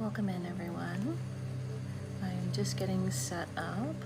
Welcome in, everyone. I'm just getting set up.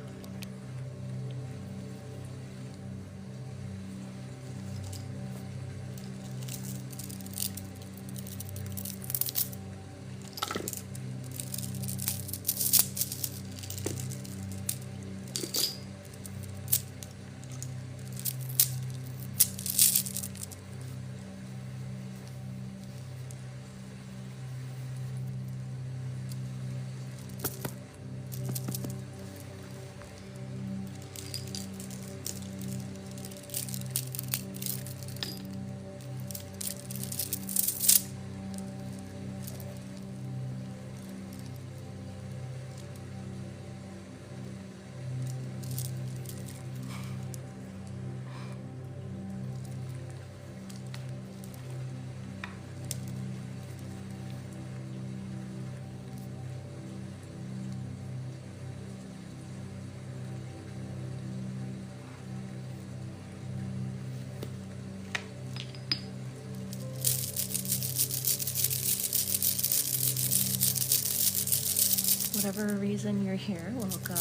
Whatever reason you're here, welcome.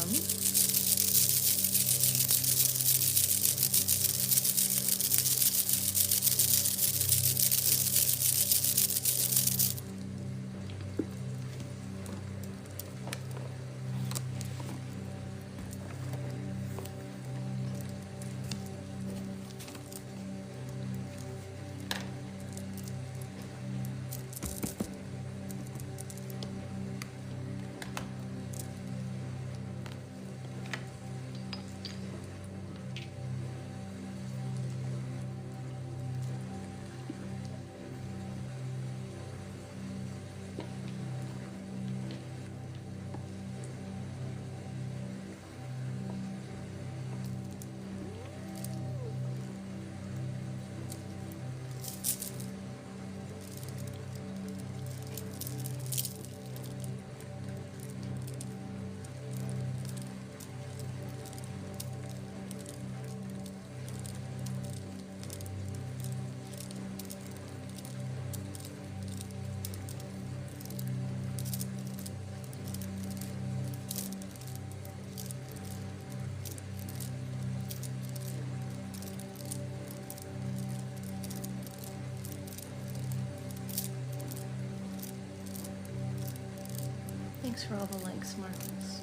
Thanks for all the likes, Marcus.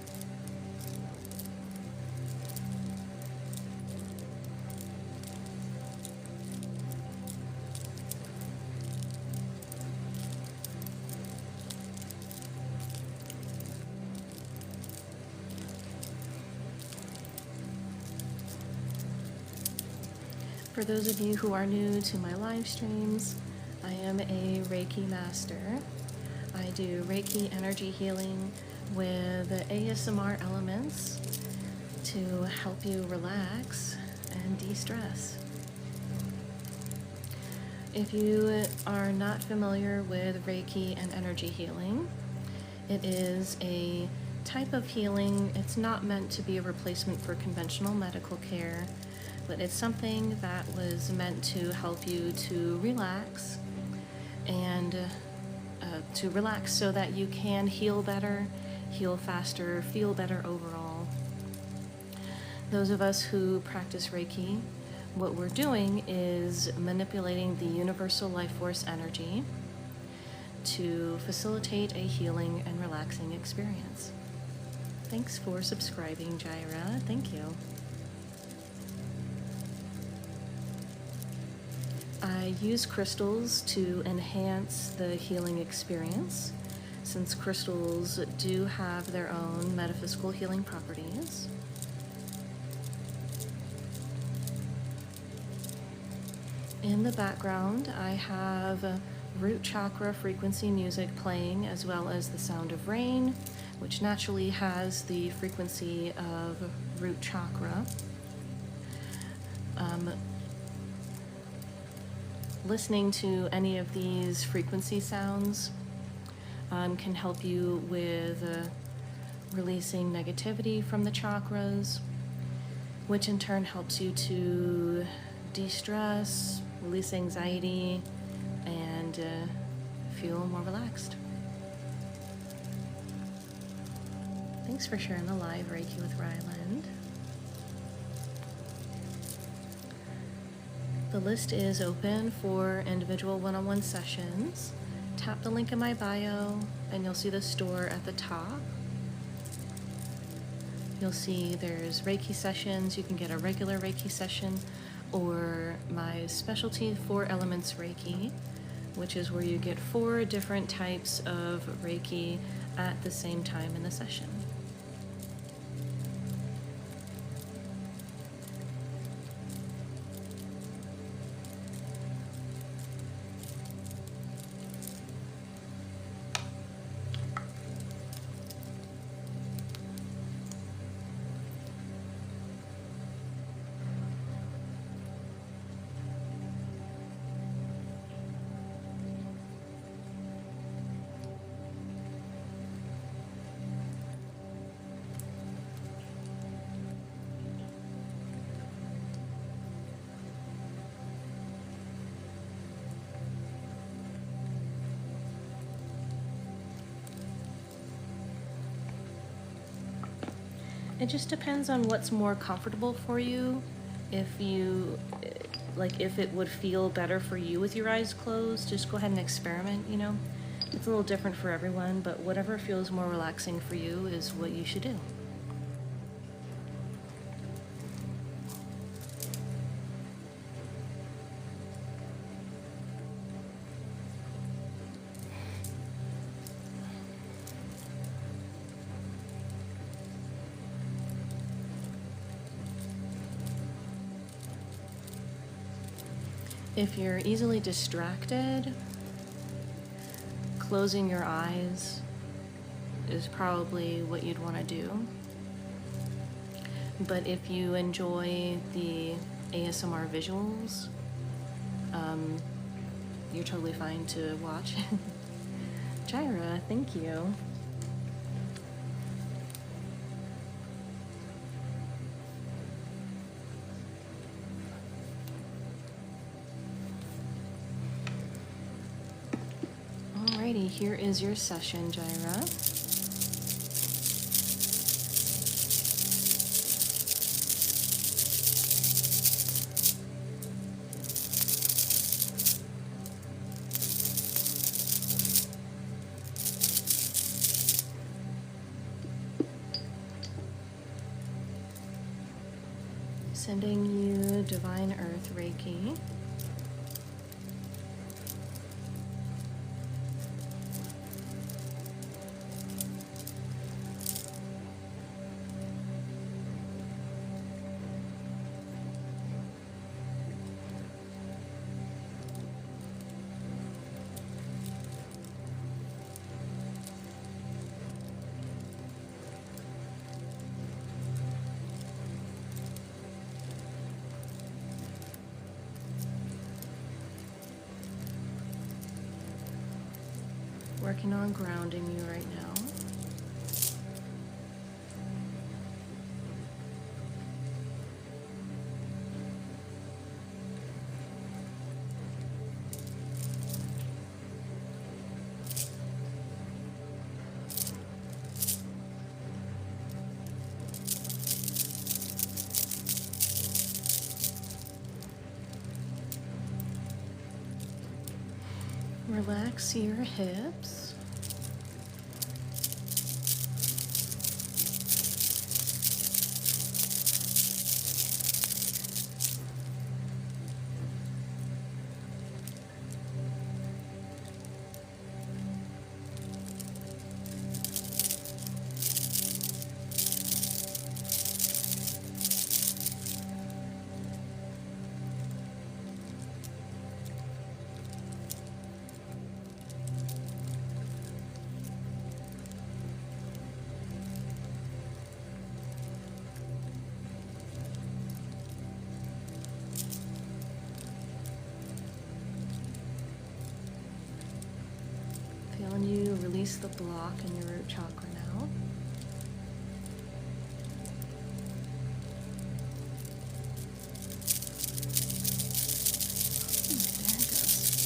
For those of you who are new to my live streams, I am a Reiki master. I do Reiki energy healing with ASMR elements to help you relax and de-stress. If you are not familiar with Reiki and energy healing, it is a type of healing. It's not meant to be a replacement for conventional medical care, but it's something that was meant to help you to relax and so that you can heal better, heal faster, feel better overall. Those of us who practice Reiki, what we're doing is manipulating the universal life force energy to facilitate a healing and relaxing experience. Thanks for subscribing, Jaira. Thank you. I use crystals to enhance the healing experience, since crystals do have their own metaphysical healing properties. In the background, I have root chakra frequency music playing, as well as the sound of rain, which naturally has the frequency of root chakra. Listening to any of these frequency sounds can help you with releasing negativity from the chakras, which in turn helps you to de-stress, release anxiety, and feel more relaxed. Thanks for sharing the live Reiki with Ryland. The list is open for individual one-on-one sessions. Tap the link in my bio and you'll see the store at the top. You'll see there's Reiki sessions. You can get a regular Reiki session or my specialty 4 Elements Reiki, which is where you get 4 different types of Reiki at the same time in the session. It just depends on what's more comfortable for you. If you, if it would feel better for you with your eyes closed, just go ahead and experiment, you know. It's a little different for everyone, but whatever feels more relaxing for you is what you should do. If you're easily distracted, closing your eyes is probably what you'd want to do. But if you enjoy the ASMR visuals, you're totally fine to watch. Jaira, thank you. Alrighty, here is your session, Jaira. Sending you Divine Earth Reiki. Working on grounding you right now. Relax your hips. Feeling you release the block in your root chakra now. There it goes.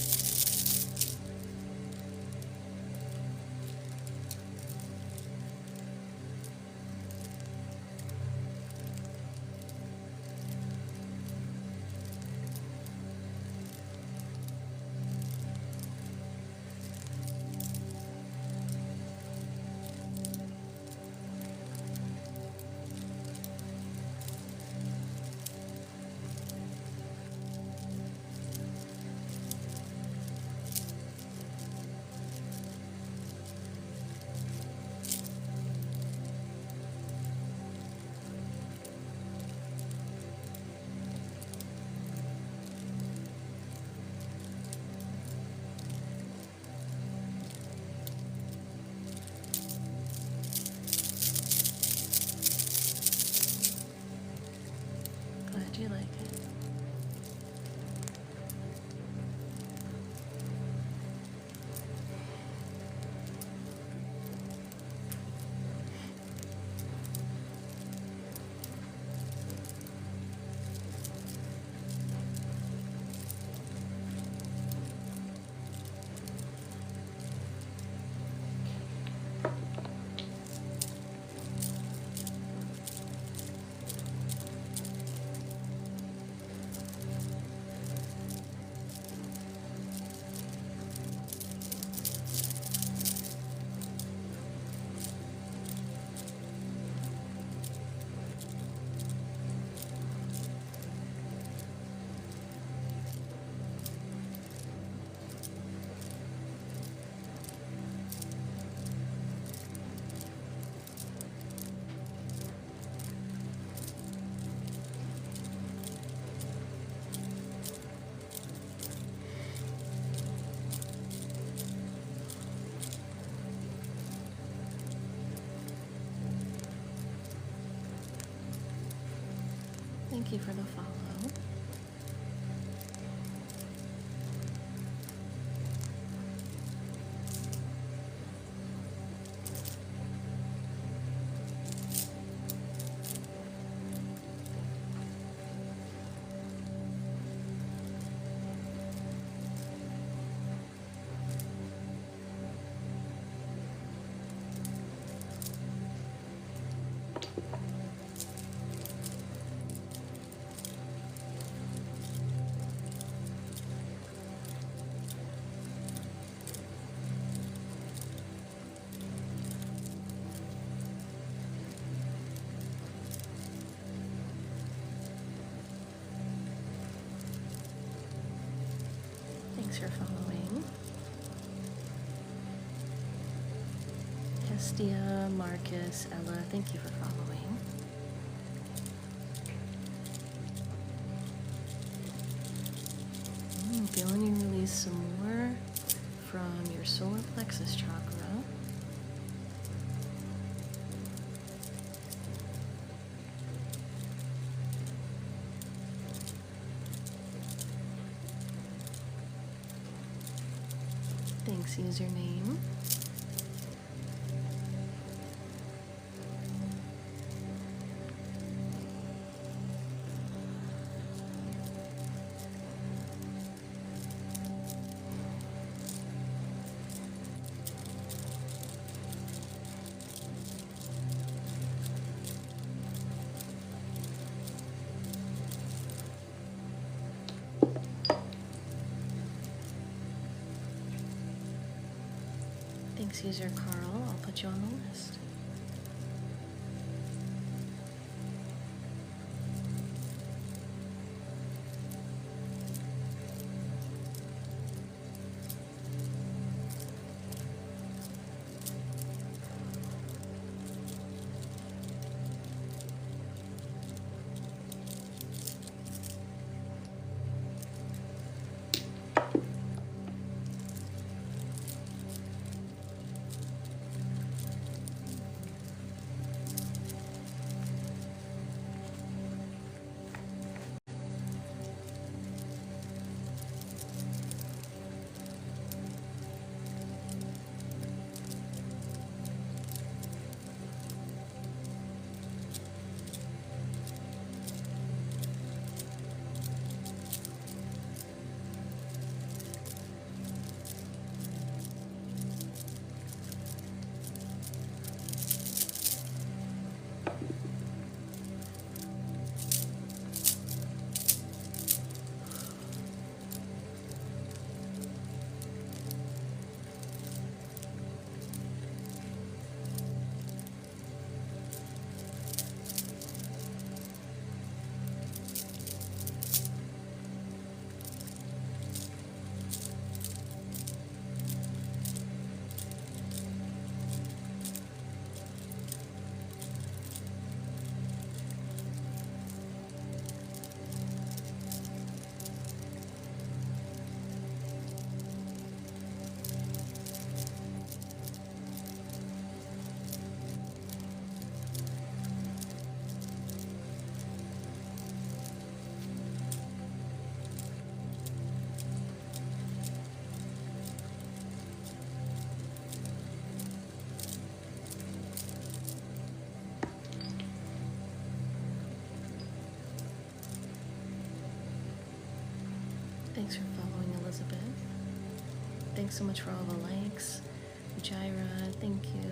you like it? Thank you for the follow. Thanks for following. Hestia, Marcus, Ella, thank you for following. Feeling you release some more from your solar plexus chakra. Thanks, username. Thanks, user Carl. I'll put you on the list. thanks for following, Elizabeth. Thanks so much for all the likes. Jaira, thank you.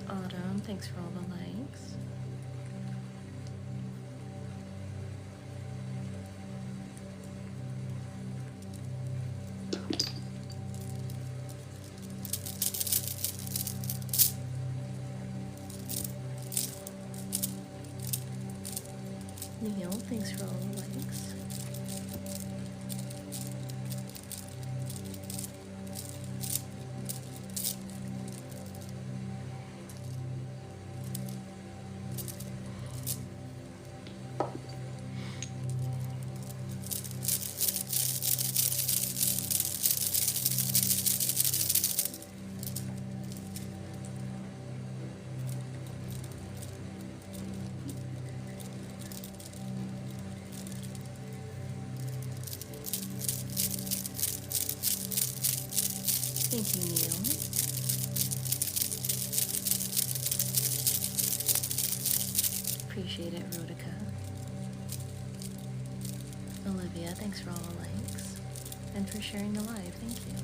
Autumn, thanks for all the likes. Neil, thanks for all the likes. Thank you, Neil. Appreciate it, Rodica. Olivia, thanks for all the likes. And for sharing the live, thank you.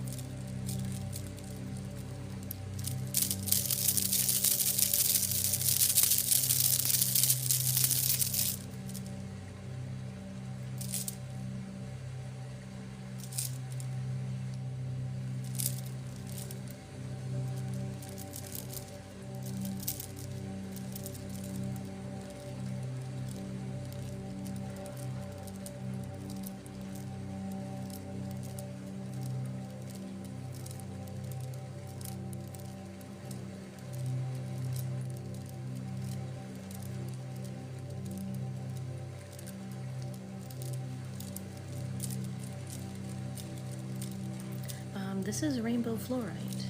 This is rainbow fluorite.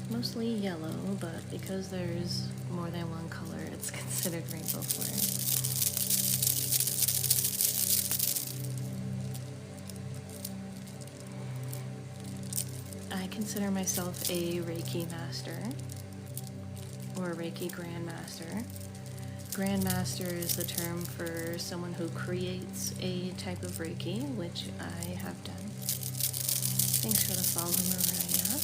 Mostly yellow, but because there's more than one color, it's considered rainbow fluorite. I consider myself a Reiki master or a Reiki grandmaster. Grandmaster is the term for someone who creates a type of Reiki, which I have done. Thanks for the follow, Maria.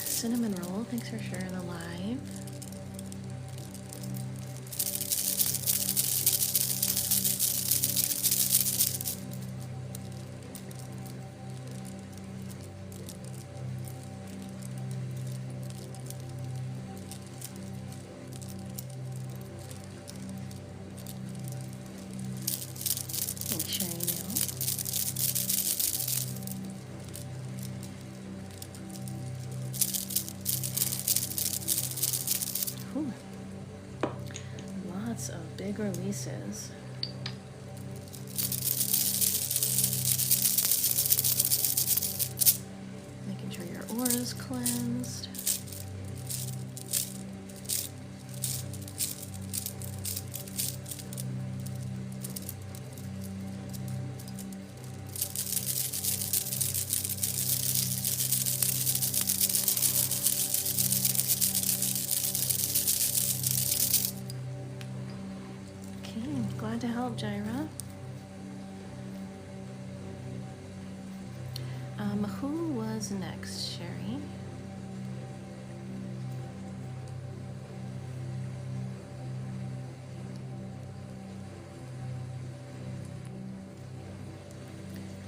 Cinnamon Roll, thanks for sharing the live. Ooh. Lots of big releases. Making sure your aura is cleansed. Glad to help, Jaira. Who was next, Sherry?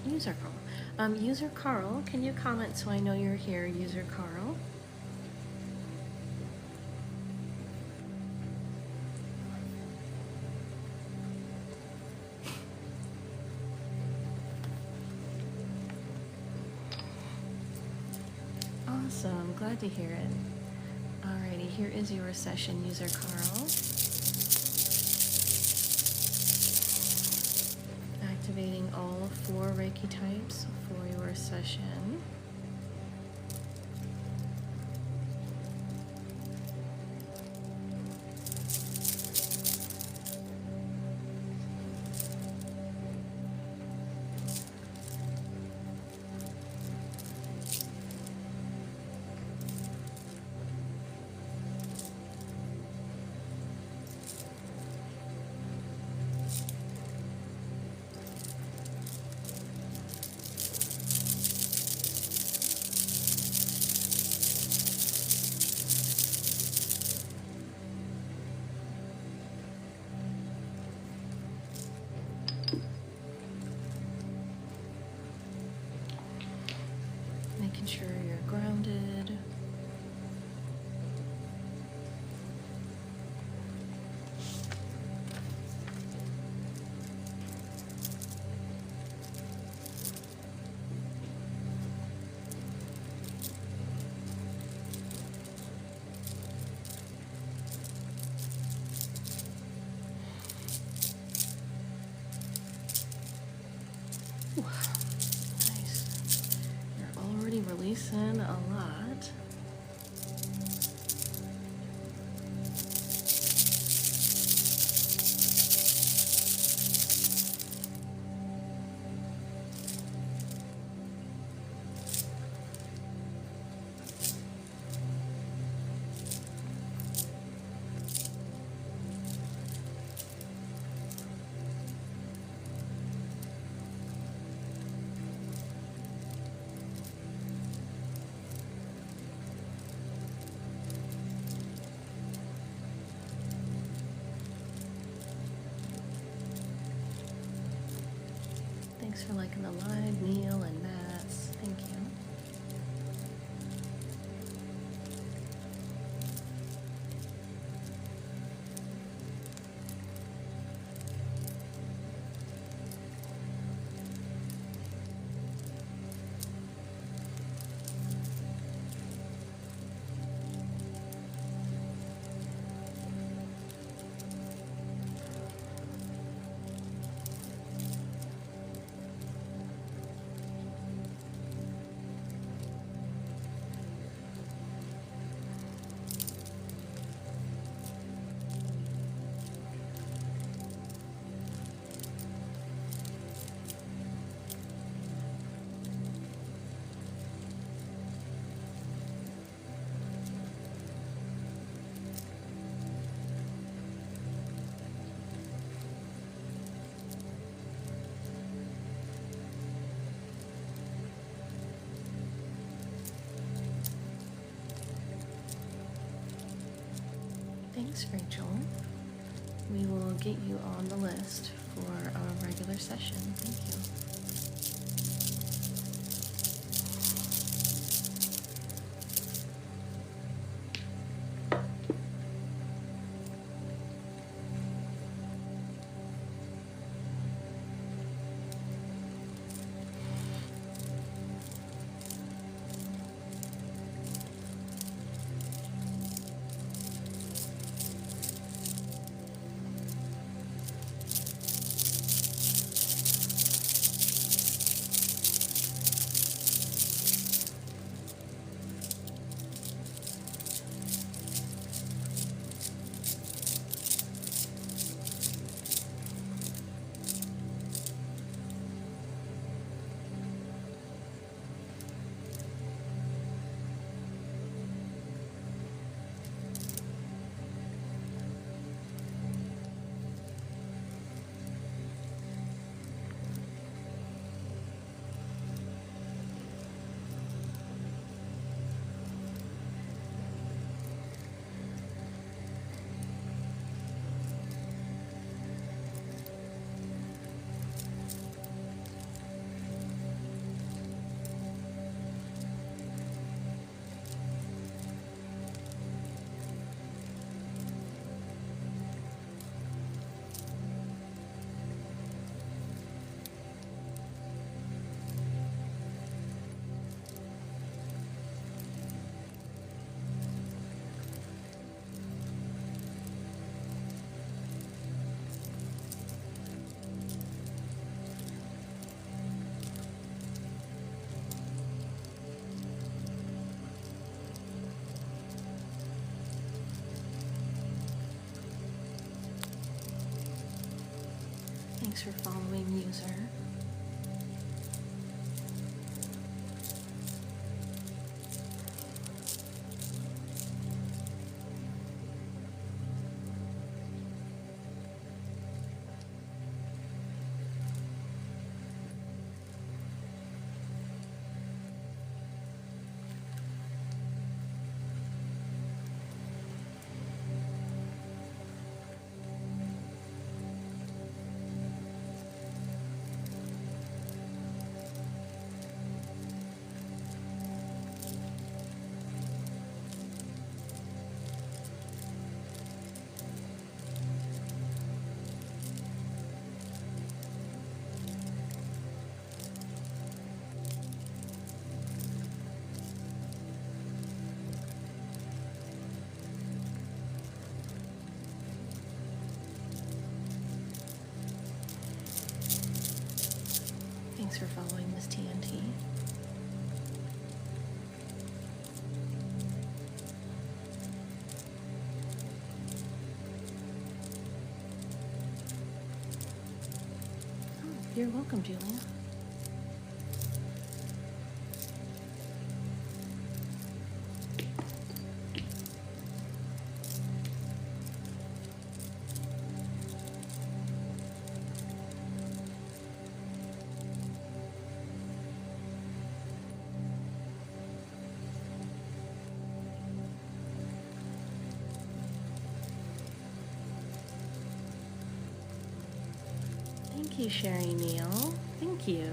User Carl. User Carl, can you comment so I know you're here, User Carl? Awesome, glad to hear it. Alrighty, here is your session, User Carl. Activating all 4 Reiki types for your session. sure you're grounded. Ooh, nice. You're already releasing a lot. Thanks for liking the live, Neil and Mats. Thank you. Thanks, Rachel. We will get you on the list for a regular session. Thank you. Thanks for following, user. for following Miss TNT. Oh, you're welcome, Julia. Thank you, Sherry Neal. Thank you.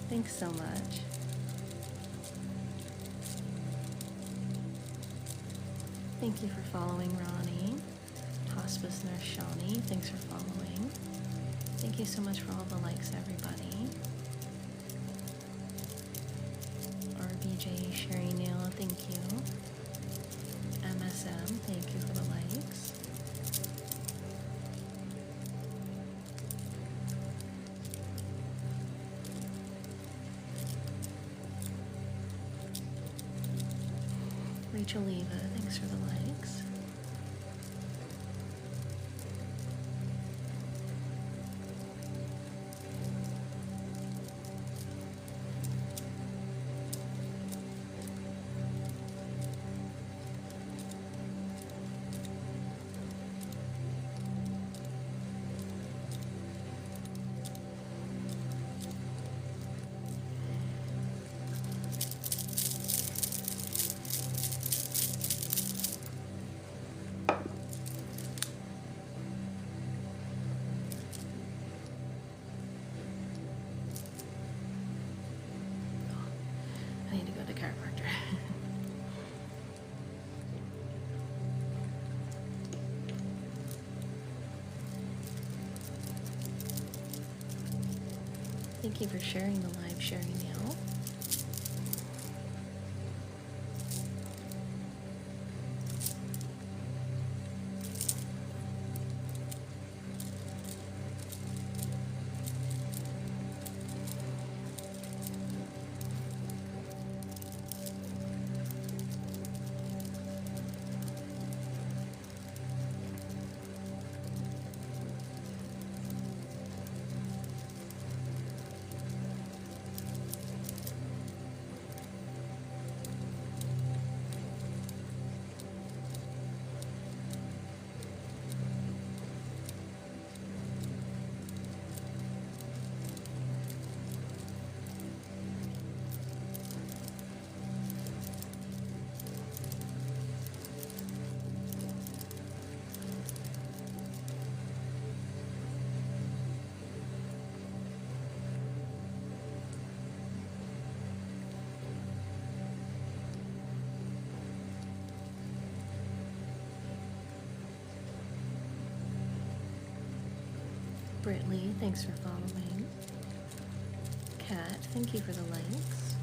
Thanks so much. Thank you for following, Ronnie. Hospice Nurse Shawnee, thanks for following. Thank you so much for all the likes, everybody. RBJ, Sherry Neal, thank you. MSM, thank you for the likes. Rachel Leva, thanks for the likes. I need to go to the chiropractor. Thank you for sharing the live, Sherry Neal. Brittany, thanks for following. Kat, thank you for the likes.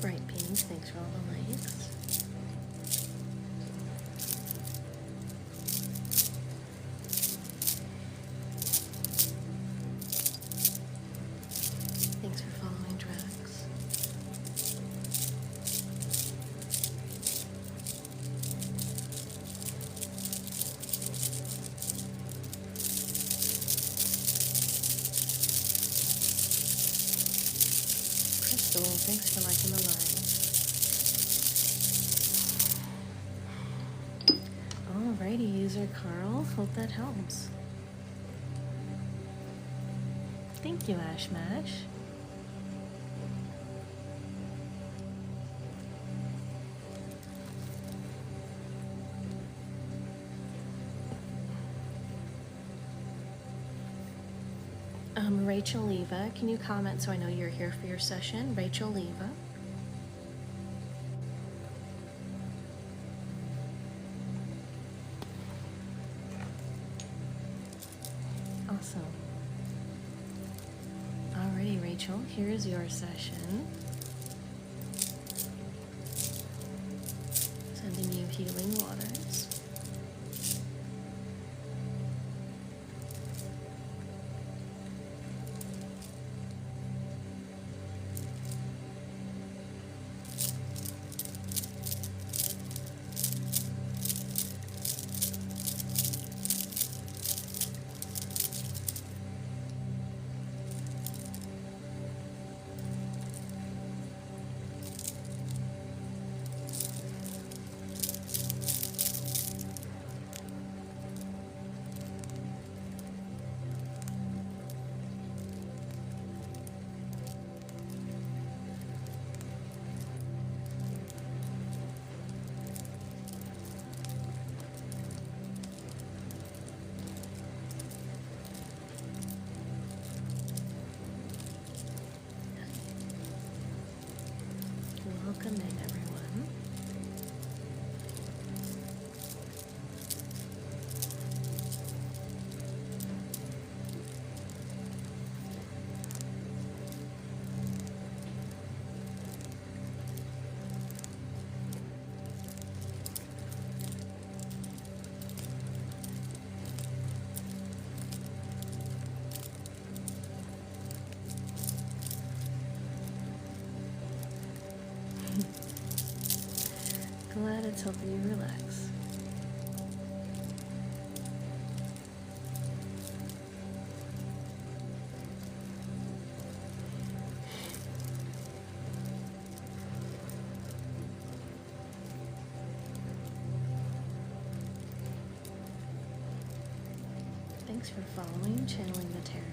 Bright Beans, thanks for all the likes. Thanks for following, Drax. Crystal, thanks for liking the live. Alrighty, user Carl, hope that helps. Thank you, Ash Mash. Rachel Leva, can you comment so I know you're here for your session? Rachel Leva. Awesome. Alrighty, Rachel, here's your session. Sending you healing waters. Welcome in, everyone. Glad it's helping you relax. Thanks for following, channeling the tarot.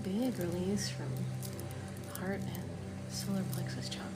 Big release from heart and solar plexus chakra.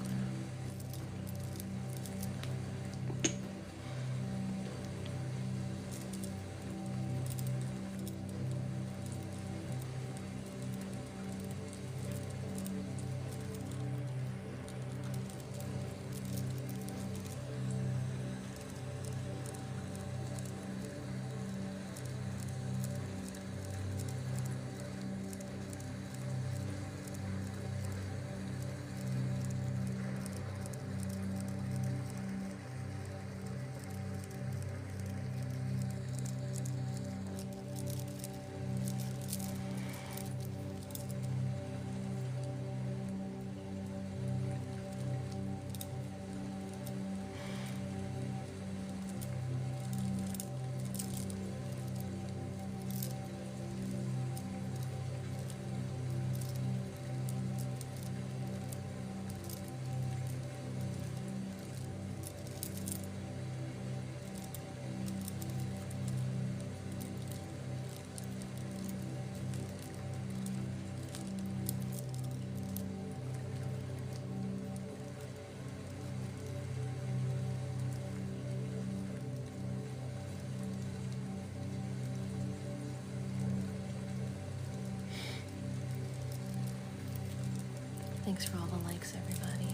Thanks for all the likes, everybody.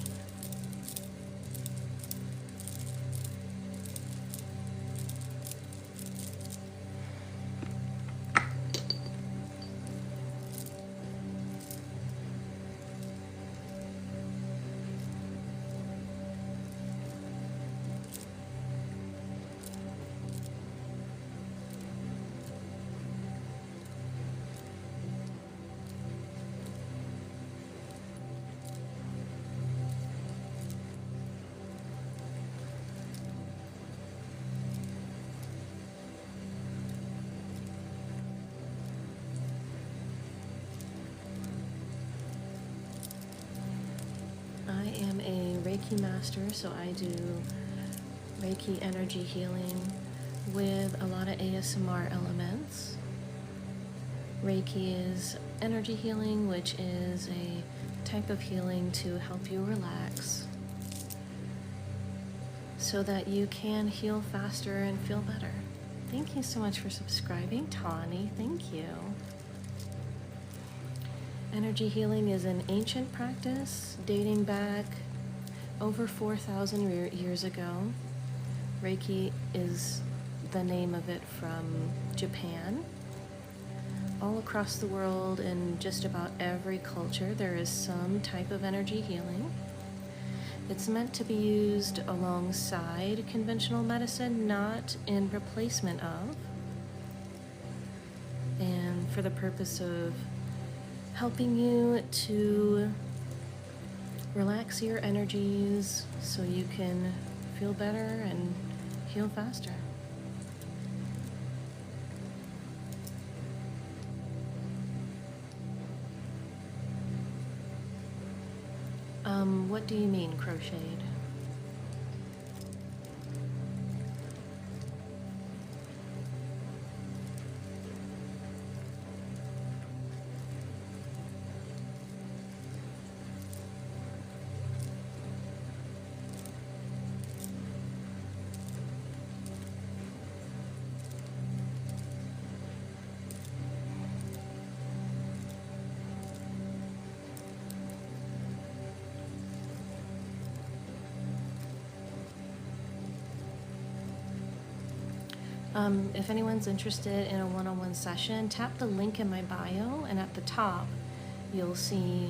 I am a Reiki master, so I do Reiki energy healing with a lot of ASMR elements. Reiki is energy healing, which is a type of healing to help you relax so that you can heal faster and feel better. Thank you so much for subscribing, Tawny. Thank you. Energy healing is an ancient practice dating back over 4,000 years ago. Reiki is the name of it from Japan. All across the world, in just about every culture, there is some type of energy healing. It's meant to be used alongside conventional medicine, not in replacement of, and for the purpose of helping you to relax your energies so you can feel better and heal faster. What do you mean, crocheted? If anyone's interested in a one-on-one session, tap the link in my bio, and at the top you'll see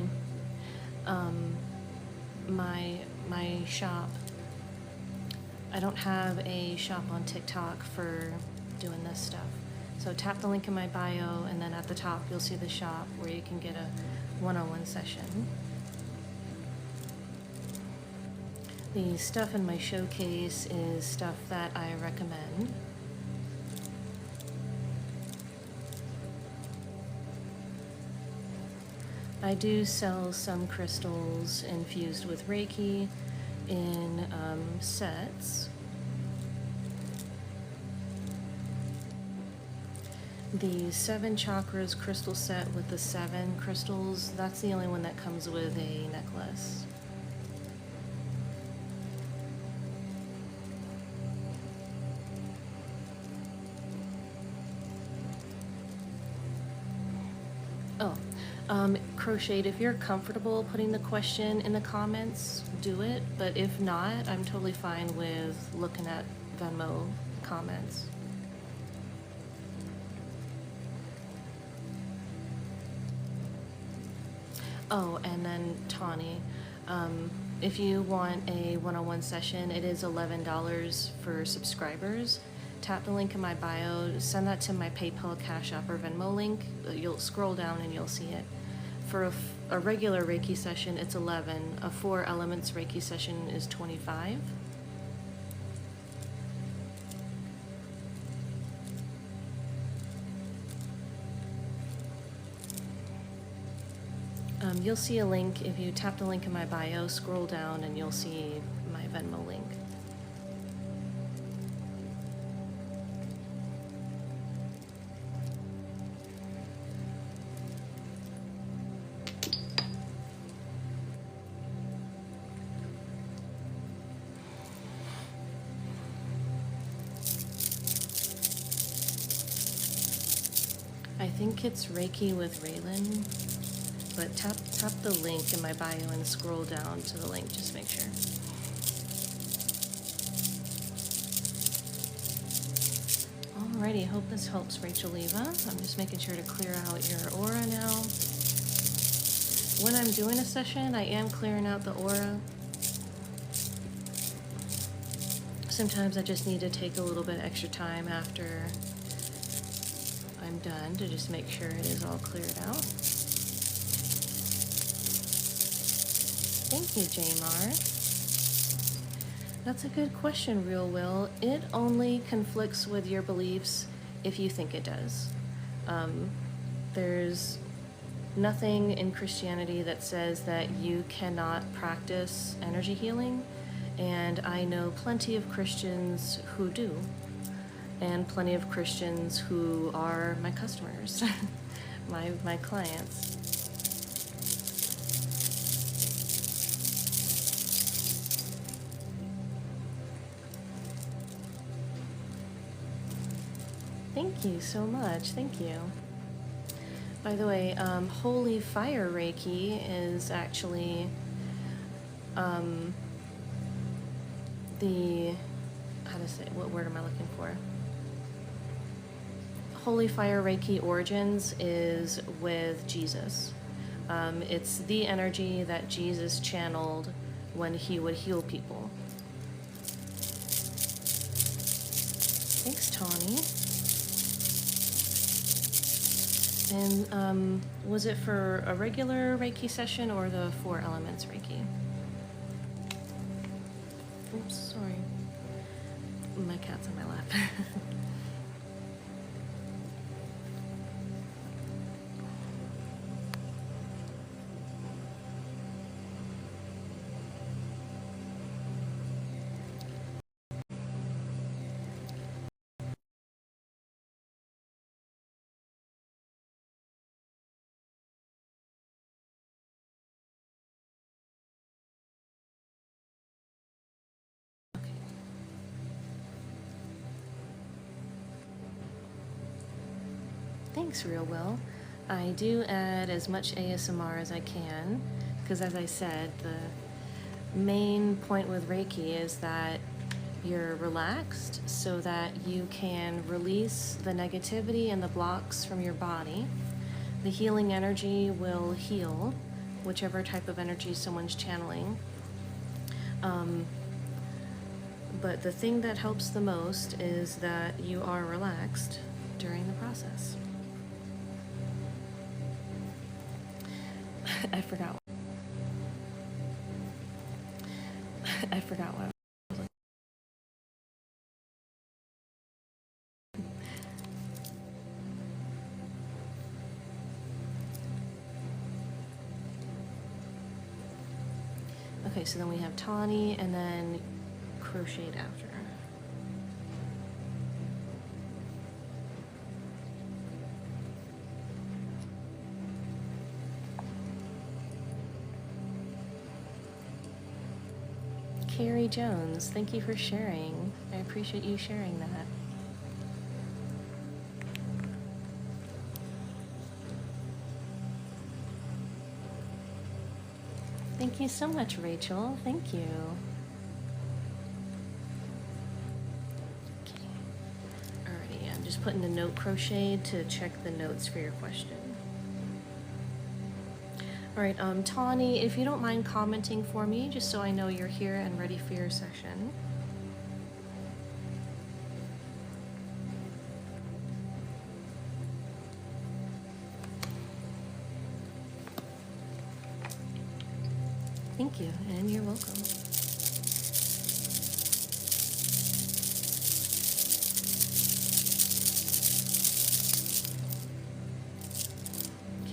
my shop. I don't have a shop on TikTok for doing this stuff. So tap the link in my bio, and then at the top you'll see the shop where you can get a one-on-one session. The stuff in my showcase is stuff that I recommend. I do sell some crystals infused with Reiki in sets. The 7 chakras crystal set with the 7 crystals, that's the only one that comes with a necklace. Crocheted, if you're comfortable putting the question in the comments, do it. But if not, I'm totally fine with looking at Venmo comments. Oh, and then Tawny, if you want a one-on-one session, it is $11 for subscribers. Tap the link in my bio, send that to my PayPal, Cash App, or Venmo link. You'll scroll down and you'll see it. For a regular Reiki session, it's $11. A 4 elements Reiki session is $25. You'll see a link. If you tap the link in my bio, scroll down and you'll see my Venmo link. I think it's Reiki with Raylan, but tap the link in my bio and scroll down to the link, just make sure. Alrighty, hope this helps, Rachel Leva. I'm just making sure to clear out your aura now. When I'm doing a session, I am clearing out the aura. Sometimes I just need to take a little bit extra time after I'm done to just make sure it is all cleared out. Thank you, Jamar. That's a good question, Real Will. It only conflicts with your beliefs if you think it does. There's nothing in Christianity that says that you cannot practice energy healing, and I know plenty of Christians who do, and plenty of Christians who are my customers, my clients. Thank you so much. Thank you. By the way, Holy Fire Reiki is actually what word am I looking for? Holy Fire Reiki Origins is with Jesus. It's the energy that Jesus channeled when he would heal people. Thanks, Tawny. And was it for a regular Reiki session or the 4 Elements Reiki? Oops, sorry. My cat's on my lap. Thanks, Real Will. I do add as much ASMR as I can, because as I said, the main point with Reiki is that you're relaxed so that you can release the negativity and the blocks from your body. The healing energy will heal whichever type of energy someone's channeling. But the thing that helps the most is that you are relaxed during the process. I forgot what I was looking. Okay, so then we have Tawny and then crocheted after. Carrie Jones, thank you for sharing. I appreciate you sharing that. Thank you so much, Rachel. Thank you. Okay. Alrighty, I'm just putting the note crocheted to check the notes for your question. All right, Tawny, if you don't mind commenting for me, just so I know you're here and ready for your session. Thank you, and you're welcome.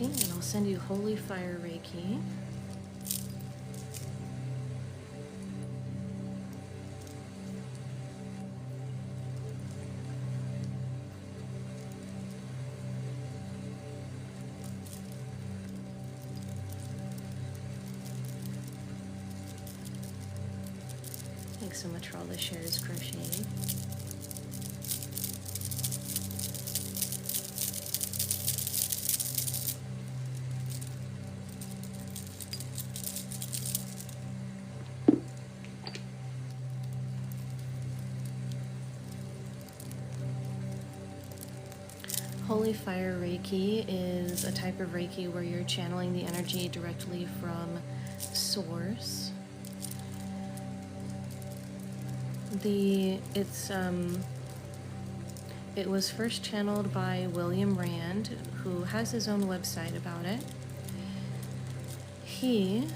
Okay, and I'll send you Holy Fire Reiki. Thanks so much for all the shares, Crochet. Holy Fire Reiki is a type of Reiki where you're channeling the energy directly from Source. It was first channeled by William Rand, who has his own website about it. He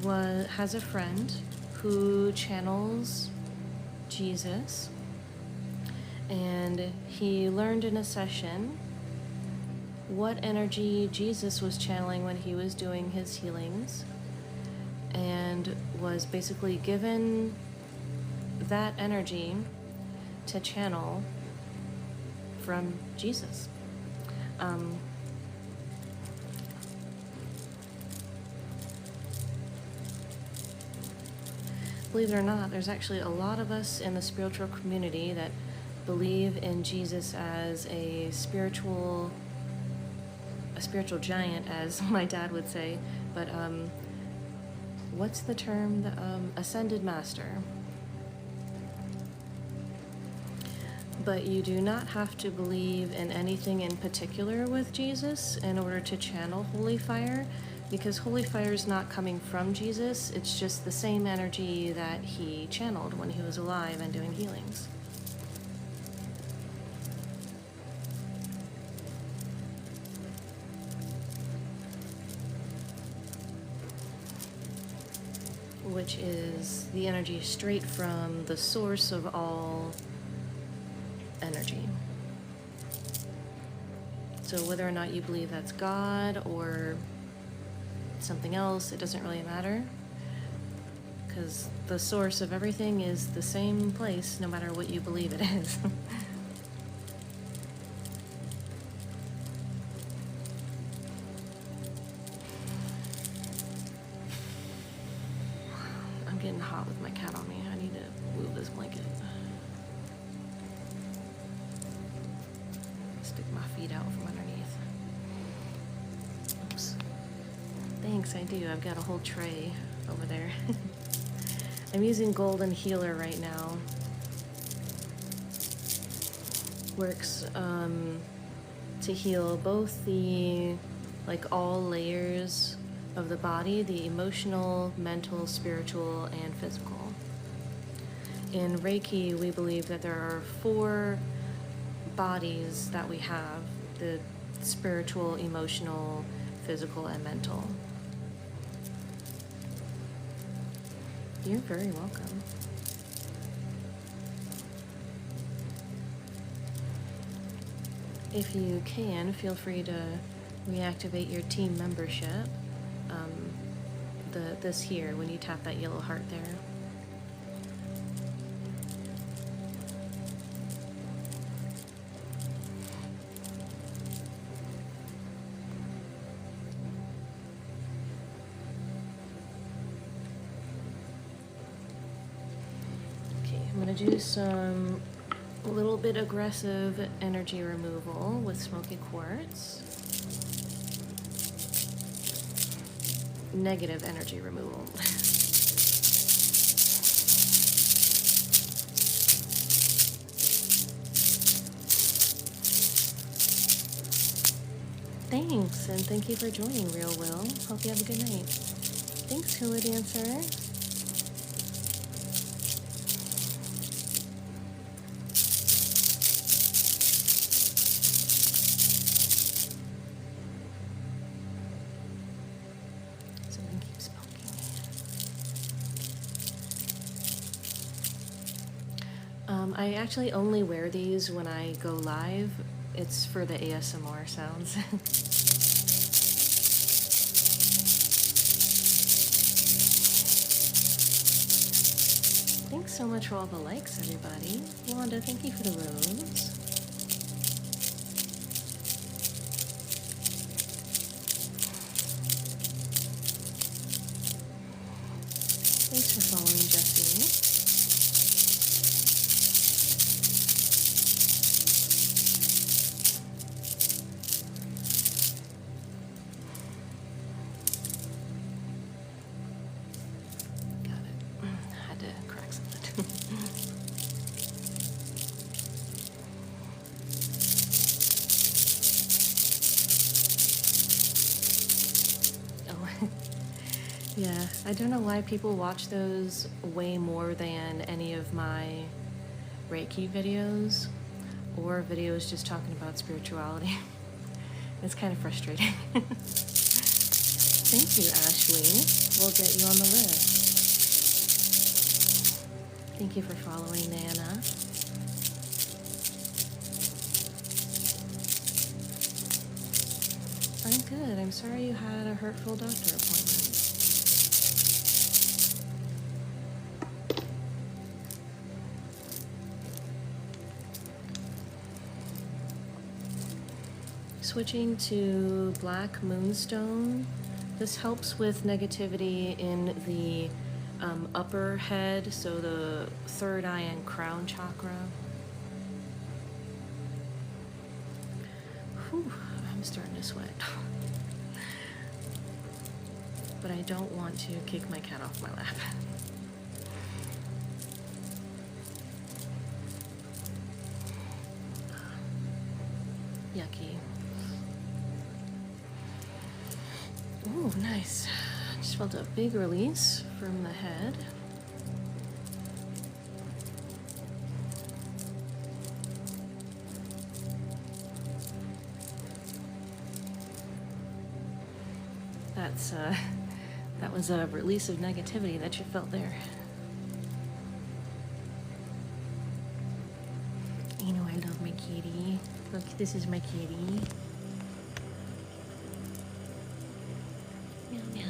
has a friend who channels Jesus, and he learned in a session what energy Jesus was channeling when he was doing his healings, and was basically given that energy to channel from Jesus. Believe it or not, there's actually a lot of us in the spiritual community that believe in Jesus as a spiritual giant, as my dad would say, but what's the term? Ascended master. But you do not have to believe in anything in particular with Jesus in order to channel Holy Fire, because Holy Fire is not coming from Jesus. It's just the same energy that he channeled when he was alive and doing healings. Which is the energy straight from the source of all energy. So whether or not you believe that's God or something else, it doesn't really matter, because the source of everything is the same place no matter what you believe it is. I'm getting hot with my cat on me. I need to move this blanket. Stick my feet out from underneath. Oops. Thanks, I do. I've got a whole tray over there. I'm using Golden Healer right now. Works to heal both the, all layers of the body, the emotional, mental, spiritual, and physical. In Reiki, we believe that there are 4 bodies that we have: the spiritual, emotional, physical, and mental. You're very welcome. If you can, feel free to reactivate your team membership. This here, when you tap that yellow heart there. I'm going to do some a little bit aggressive energy removal with smoky quartz. Negative energy removal. Thanks, and thank you for joining, Real Will. Hope you have a good night. Thanks, Hula Dancer. I actually only wear these when I go live. It's for the ASMR sounds. Thanks so much for all the likes, everybody. Wanda, thank you for the rose. Thanks for following, Jesse. I don't know why people watch those way more than any of my Reiki videos or videos just talking about spirituality. It's kind of frustrating. Thank you, Ashley. We'll get you on the list. Thank you for following, Nana. I'm good. I'm sorry you had a hurtful doctor appointment. Switching to Black Moonstone. This helps with negativity in the upper head, so the third eye and crown chakra. Whew, I'm starting to sweat. But I don't want to kick my cat off my lap. Yucky. Ooh, nice. Just felt a big release from the head. That was a release of negativity that you felt there. You know I love my kitty. Look, this is my kitty. Meow meow.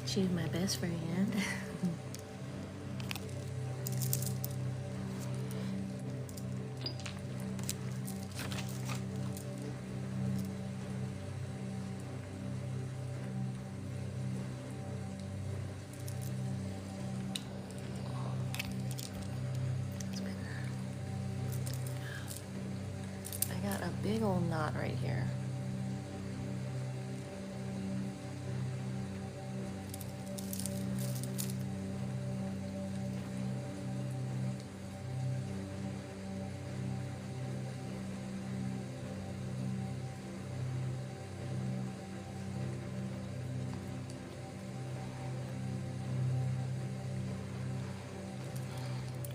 She's my best friend. I got a big old knot right here.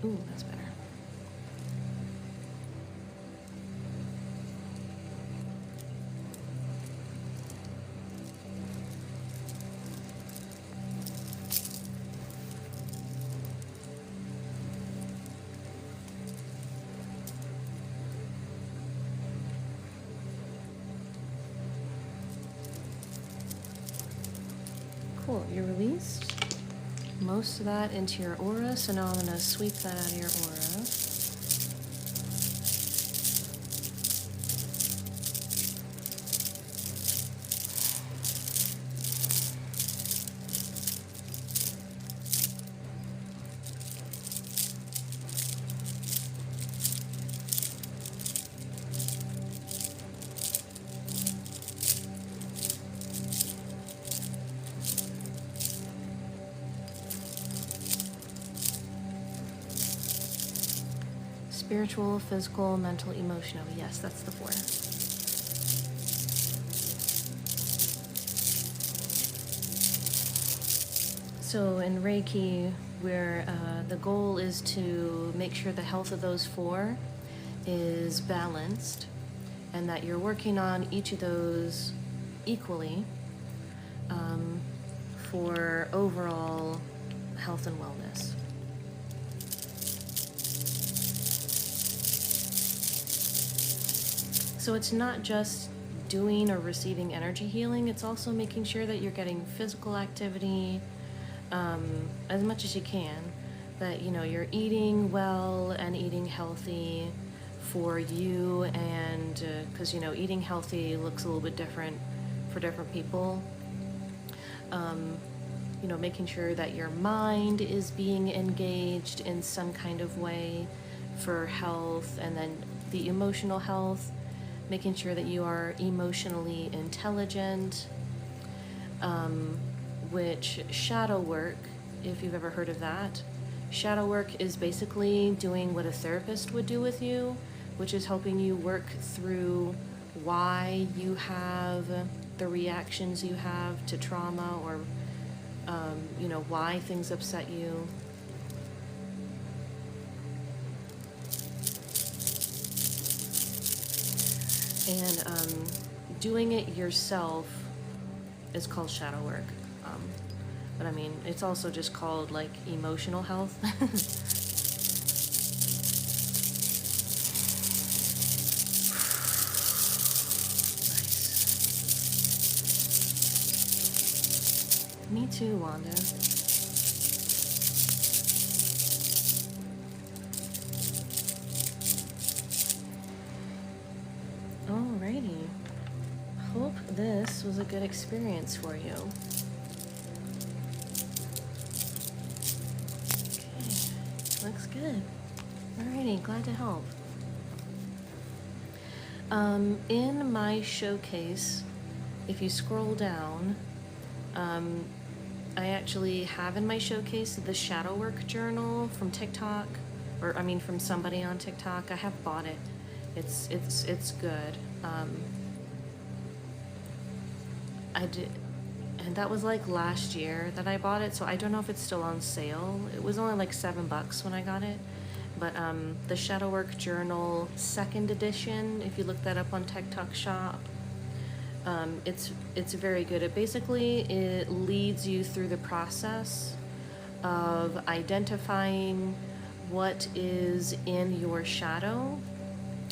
Ooh, that's better. Cool, you're released. Most of that into your aura, so now I'm going to sweep that out of your aura. Spiritual, physical, mental, emotional. Yes, that's the 4. So in Reiki, where the goal is to make sure the health of those 4 is balanced and that you're working on each of those equally for overall health and wellness. So it's not just doing or receiving energy healing, it's also making sure that you're getting physical activity as much as you can, that you're eating well and eating healthy for you, and because eating healthy looks a little bit different for different people. Making sure that your mind is being engaged in some kind of way for health, and then the emotional health, making sure that you are emotionally intelligent, which shadow work, if you've ever heard of that, shadow work is basically doing what a therapist would do with you, which is helping you work through why you have the reactions you have to trauma, or you know, why things upset you. And doing it yourself is called shadow work. But I mean, it's also just called like emotional health. Nice. Me too, Wanda. Alrighty. Hope this was a good experience for you. Okay, looks good. Alrighty, glad to help. In my showcase, if you scroll down, I actually have in my showcase the shadow work journal from TikTok, or I mean from somebody on TikTok. I have bought it. It's good. I did, and that was like last year that I bought it, so I don't know if it's still on sale. It was only like $7 when I got it. But the Shadow Work Journal 2nd edition, if you look that up on TikTok Shop, it's very good. It leads you through the process of identifying what is in your shadow,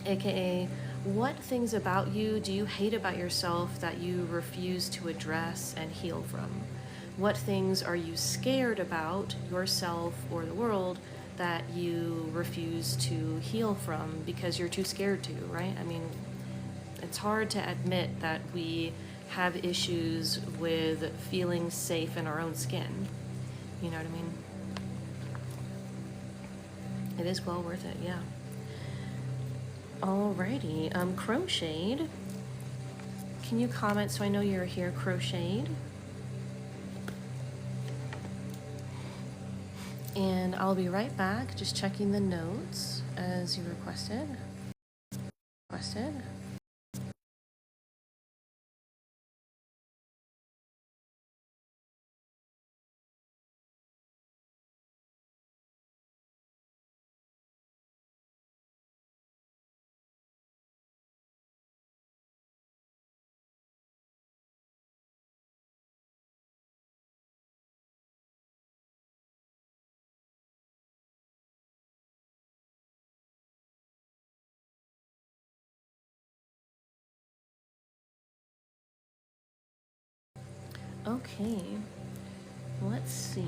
aka what things about you do you hate about yourself that you refuse to address and heal from? What things are you scared about yourself or the world that you refuse to heal from because you're too scared to, right? I mean, it's hard to admit that we have issues with feeling safe in our own skin. You know what I mean? It is well worth it, yeah. Alrighty, Crocheted. Can you comment so I know you're here, Crocheted? And I'll be right back, just checking the notes as you requested. Okay, let's see.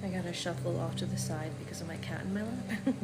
I gotta shuffle off to the side because of my cat in my lap.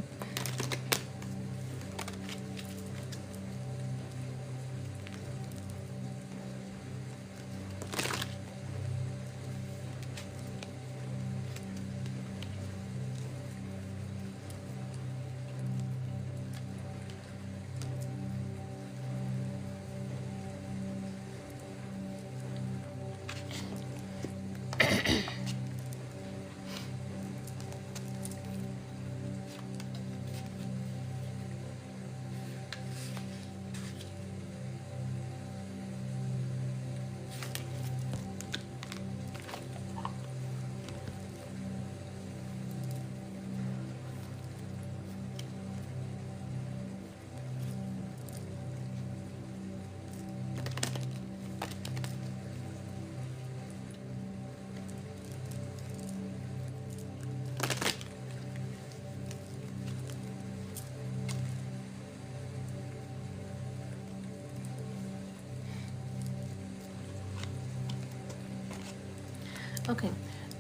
Okay,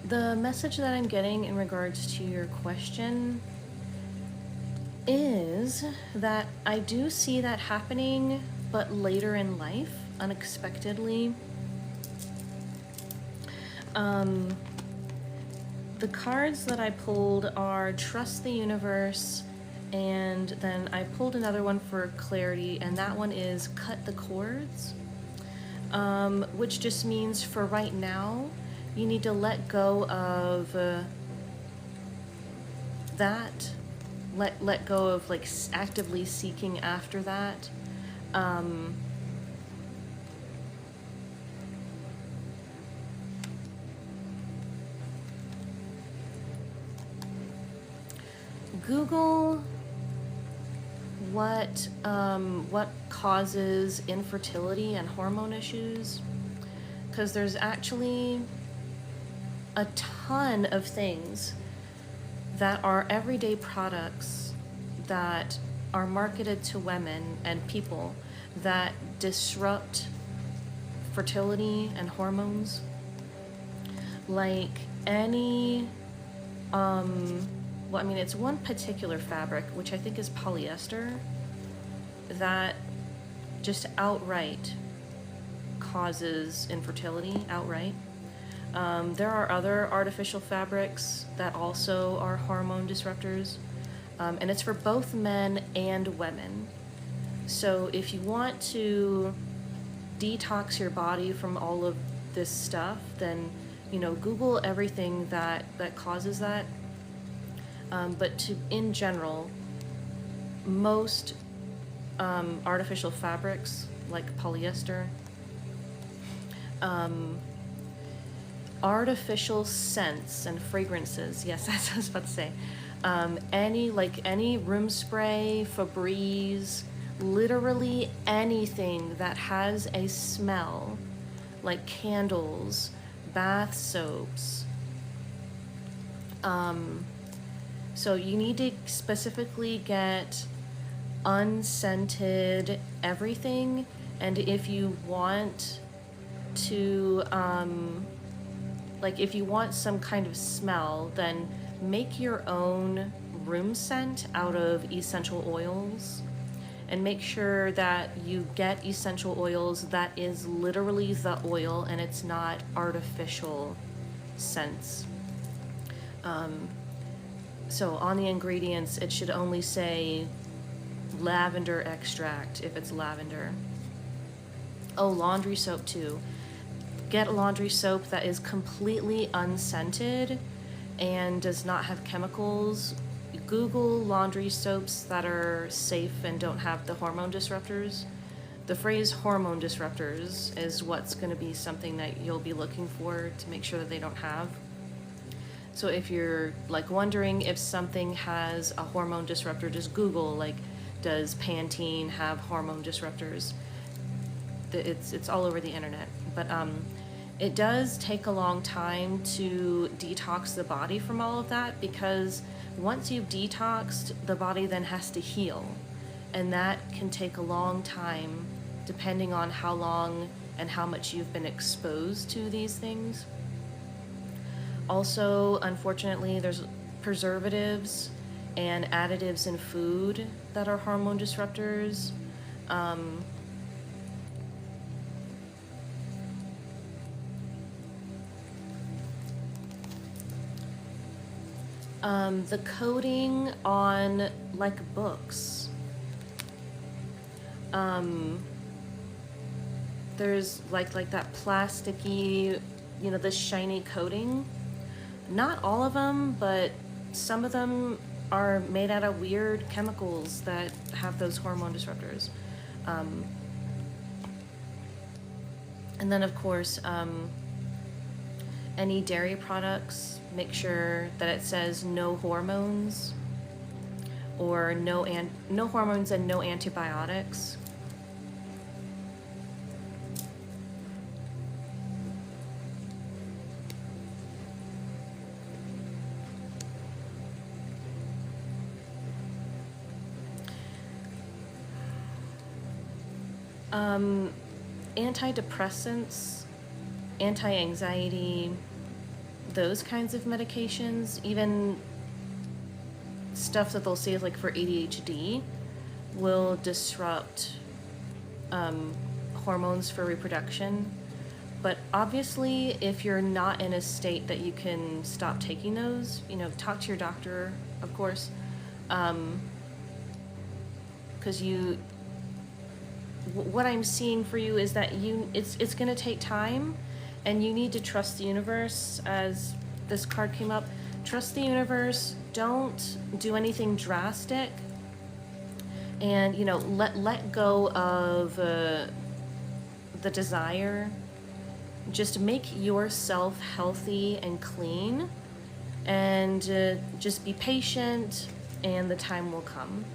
the message that I'm getting in regards to your question is that I do see that happening, but later in life, unexpectedly. The cards that I pulled are Trust the Universe, and then I pulled another one for clarity, and that one is Cut the Cords, which just means for right now, you need to let go of that, let go of like actively seeking after that. Google what causes infertility and hormone issues, because there's actually a ton of things that are everyday products that are marketed to women and people that disrupt fertility and hormones. Like any, well, I mean, it's one particular fabric, which I think is polyester, that just outright causes infertility, outright. There are other artificial fabrics that also are hormone disruptors, and it's for both men and women. So if you want to detox your body from all of this stuff, then, you know, Google everything that causes that. But in general, most artificial fabrics, like polyester, artificial scents and fragrances, yes, that's what I was about to say. Any room spray, Febreze, literally anything that has a smell, like candles, bath soaps. So you need to specifically get unscented everything, and if you want to, if you want some kind of smell, then make your own room scent out of essential oils, and make sure that you get essential oils that is literally the oil and it's not artificial scents. So on the ingredients, it should only say lavender extract if it's lavender. Oh, laundry soap too. Get laundry soap that is completely unscented and does not have chemicals. Google laundry soaps that are safe and don't have the hormone disruptors. The phrase hormone disruptors is what's going to be something that you'll be looking for to make sure that they don't have. So if you're like wondering if something has a hormone disruptor, just Google, like, does Pantene have hormone disruptors? It's all over the internet. But it does take a long time to detox the body from all of that, because once you've detoxed, the body then has to heal. And that can take a long time, depending on how long and how much you've been exposed to these things. Also, unfortunately, there's preservatives and additives in food that are hormone disruptors. The coating on, like, books. There's like that plasticky, you know, this shiny coating. Not all of them, but some of them are made out of weird chemicals that have those hormone disruptors. And then, of course, any dairy products, make sure that it says no hormones, or no hormones and no antibiotics. Antidepressants, anti-anxiety, those kinds of medications, even stuff that they'll say like for ADHD, will disrupt hormones for reproduction. But obviously, if you're not in a state that you can stop taking those, you know, talk to your doctor, of course, because what I'm seeing for you is that it's going to take time, and you need to trust the universe. As this card came up, trust the universe. Don't do anything drastic, and you know, let go of the desire. Just make yourself healthy and clean, and just be patient, and the time will come.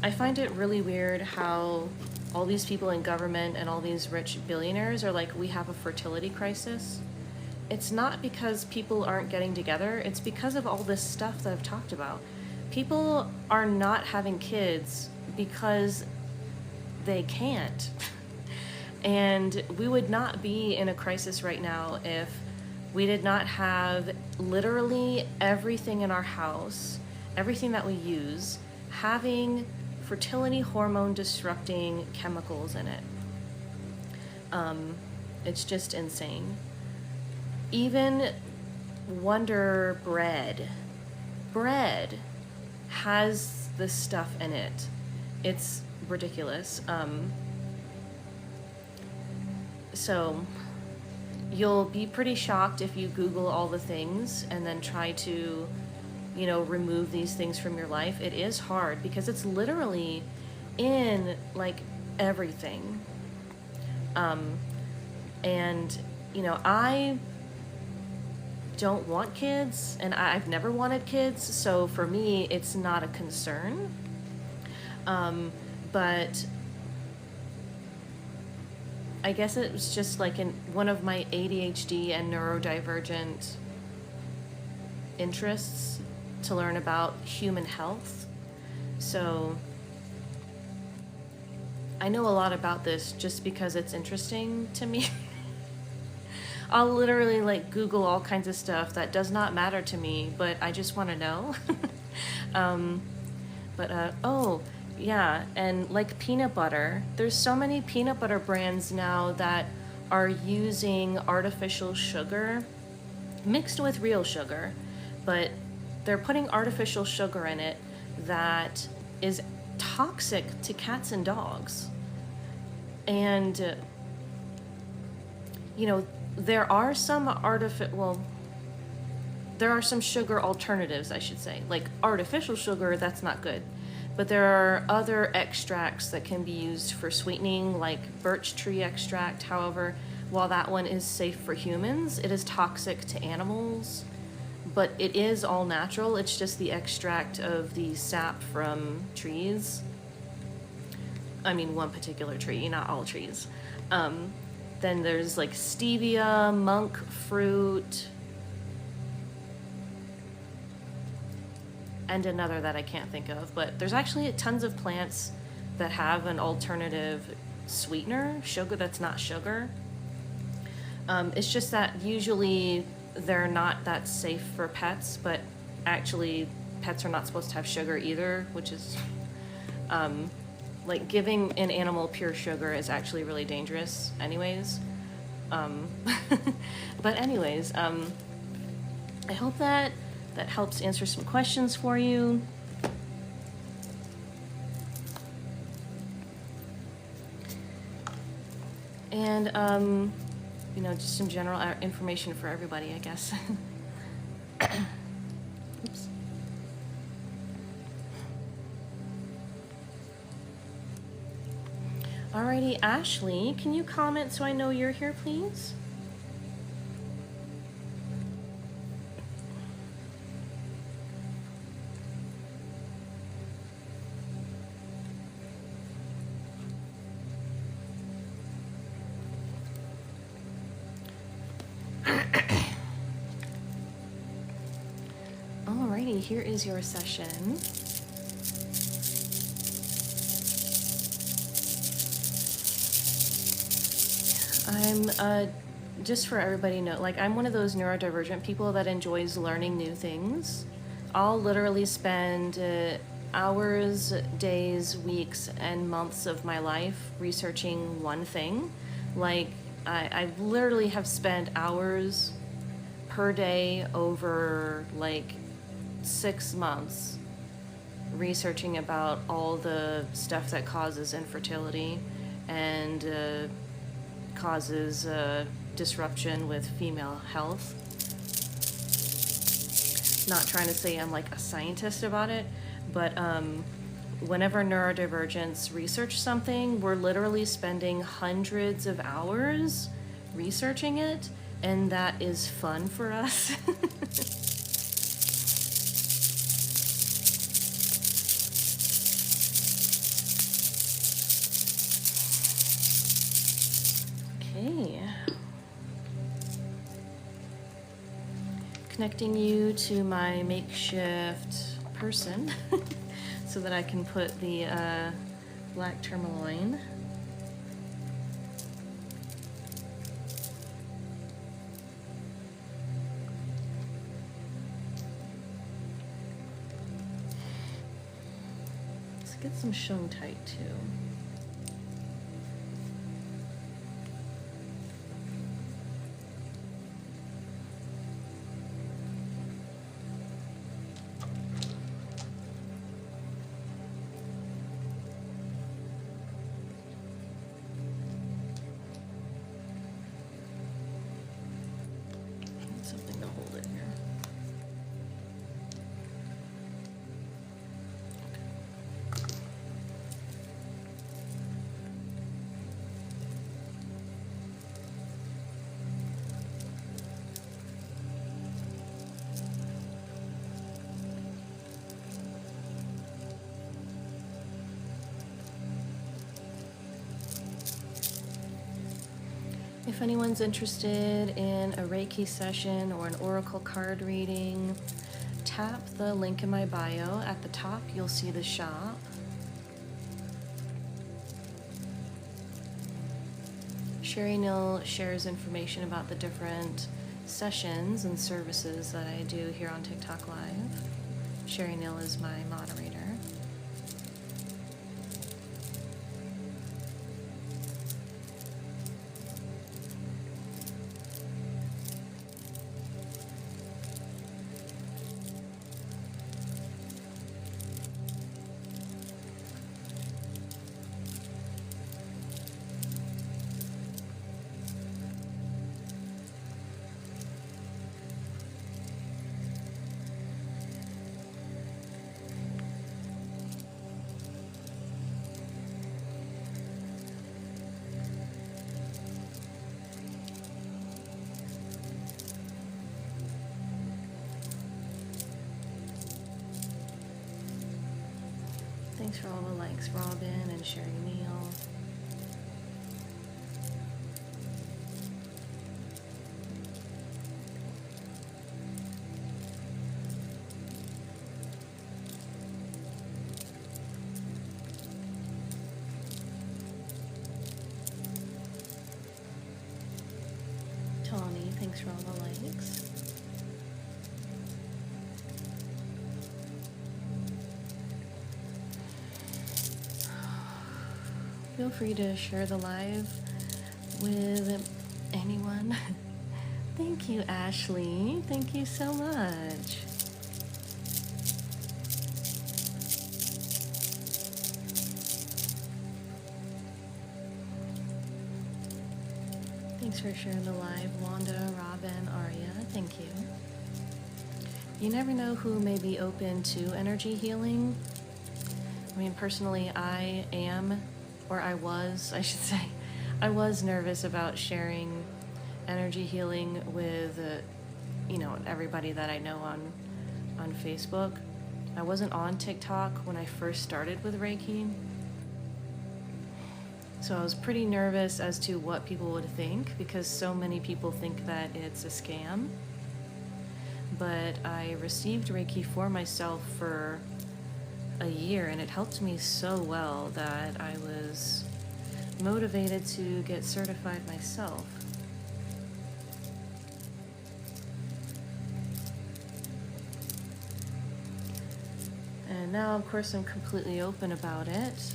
I find it really weird how all these people in government and all these rich billionaires are like, we have a fertility crisis. It's not because people aren't getting together, it's because of all this stuff that I've talked about. People are not having kids because they can't. And we would not be in a crisis right now if we did not have literally everything in our house, everything that we use, having fertility hormone disrupting chemicals in it. It's just insane. Even Wonder bread has this stuff in it. It's ridiculous. So you'll be pretty shocked if you Google all the things and then try to, you know, remove these things from your life. It is hard because it's literally in like everything. And you know, I don't want kids, and I've never wanted kids, so for me it's not a concern. But I guess it was just like in one of my ADHD and neurodivergent interests to learn about human health. So I know a lot about this just because it's interesting to me. I'll literally like Google all kinds of stuff that does not matter to me, but I just want to know. Oh, yeah, and like peanut butter, there's so many peanut butter brands now that are using artificial sugar mixed with real sugar, but they're putting artificial sugar in it that is toxic to cats and dogs. And, you know, there are some there are some sugar alternatives, I should say. Like artificial sugar, that's not good. But there are other extracts that can be used for sweetening, like birch tree extract. However, while that one is safe for humans, it is toxic to animals. But it is all natural. It's just the extract of the sap from trees. I mean, one particular tree, not all trees. Then there's like stevia, monk fruit, and another that I can't think of. But there's actually tons of plants that have an alternative sweetener, sugar that's not sugar. It's just that usually they're not that safe for pets, but actually pets are not supposed to have sugar either, which is like giving an animal pure sugar is actually really dangerous anyways. But anyways, I hope that helps answer some questions for you. And you know, just some general information for everybody, I guess. Oops. Alrighty, Ashley, can you comment so I know you're here, please? Alrighty, here is your session. I'm, just for everybody to know, like, I'm one of those neurodivergent people that enjoys learning new things. I'll literally spend hours, days, weeks, and months of my life researching one thing. Like, I literally have spent hours per day over like 6 months researching about all the stuff that causes infertility and causes disruption with female health. Not trying to say I'm like a scientist about it, but whenever neurodivergents research something, we're literally spending hundreds of hours researching it, and that is fun for us. Okay. Connecting you to my makeshift person so that I can put the black tourmaline. Let's get some shungite too. Something to hold it here. If anyone's interested in a Reiki session or an oracle card reading, tap the link in my bio. At the top, you'll see the shop. Sherry Neal shares information about the different sessions and services that I do here on TikTok Live. Sherry Neal is my moderator. Thanks for all the likes, Robin and Sherry Neal. Tawny, thanks for all the likes. Feel free to share the live with anyone. Thank you, Ashley. Thank you so much. Thanks for sharing the live, Wanda, Robin, Arya. Thank you. You never know who may be open to energy healing. I mean, personally, I should say, I was nervous about sharing energy healing with, everybody that I know on Facebook. I wasn't on TikTok when I first started with Reiki. So I was pretty nervous as to what people would think, because so many people think that it's a scam. But I received Reiki for myself for a year, and it helped me so well that I was motivated to get certified myself. And Now, of course, I'm completely open about it.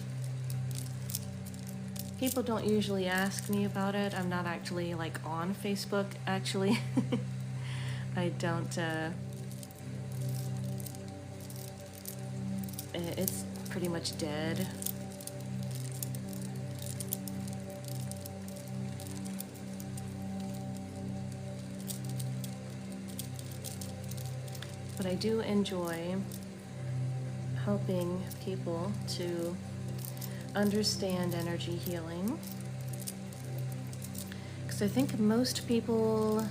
People don't usually ask me about it. I'm not actually like on Facebook, actually. I don't, it's pretty much dead. But I do enjoy helping people to understand energy healing, because I think most people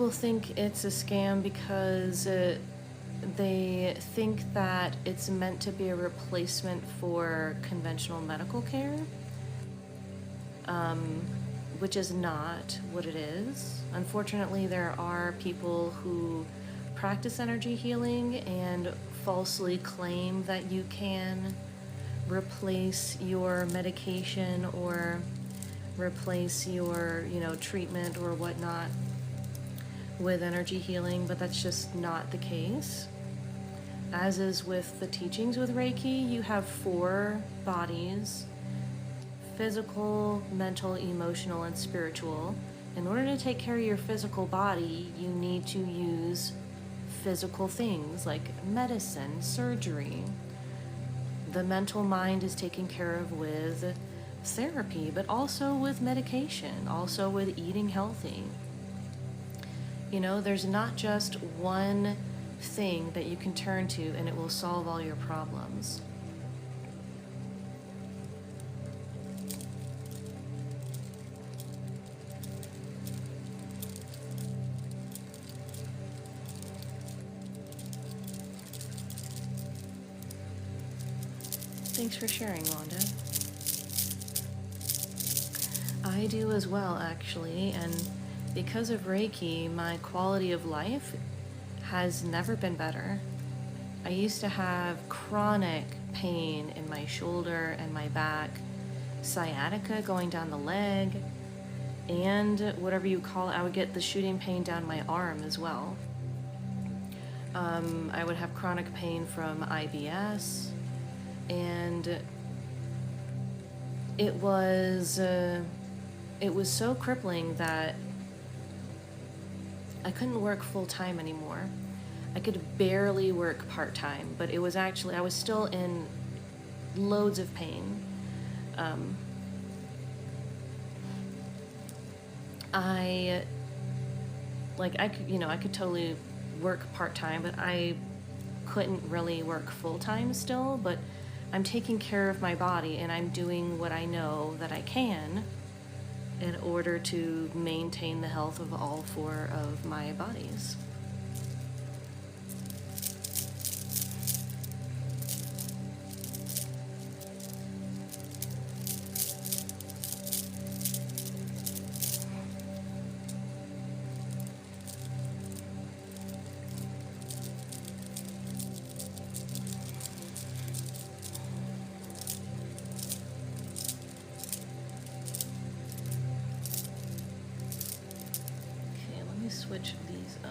think it's a scam because they think that it's meant to be a replacement for conventional medical care, which is not what it is. Unfortunately, there are people who practice energy healing and falsely claim that you can replace your medication or replace your, treatment or whatnot with energy healing, but that's just not the case. As is with the teachings with Reiki, you have 4 bodies: physical, mental, emotional, and spiritual. In order to take care of your physical body, you need to use physical things like medicine, surgery. The mental mind is taken care of with therapy, but also with medication, also with eating healthy. There's not just one thing that you can turn to and it will solve all your problems. Thanks for sharing, Wanda. I do as well, actually, and because of Reiki, my quality of life has never been better. I used to have chronic pain in my shoulder and my back, sciatica going down the leg, and whatever you call it, I would get the shooting pain down my arm as well. I would have chronic pain from IBS, and it was so crippling that I couldn't work full-time anymore. I could barely work part-time, but it was actually, I was still in loads of pain. I could totally work part-time, but I couldn't really work full-time still, but I'm taking care of my body and I'm doing what I know that I can in order to maintain the health of all 4 of my bodies. Switch these up.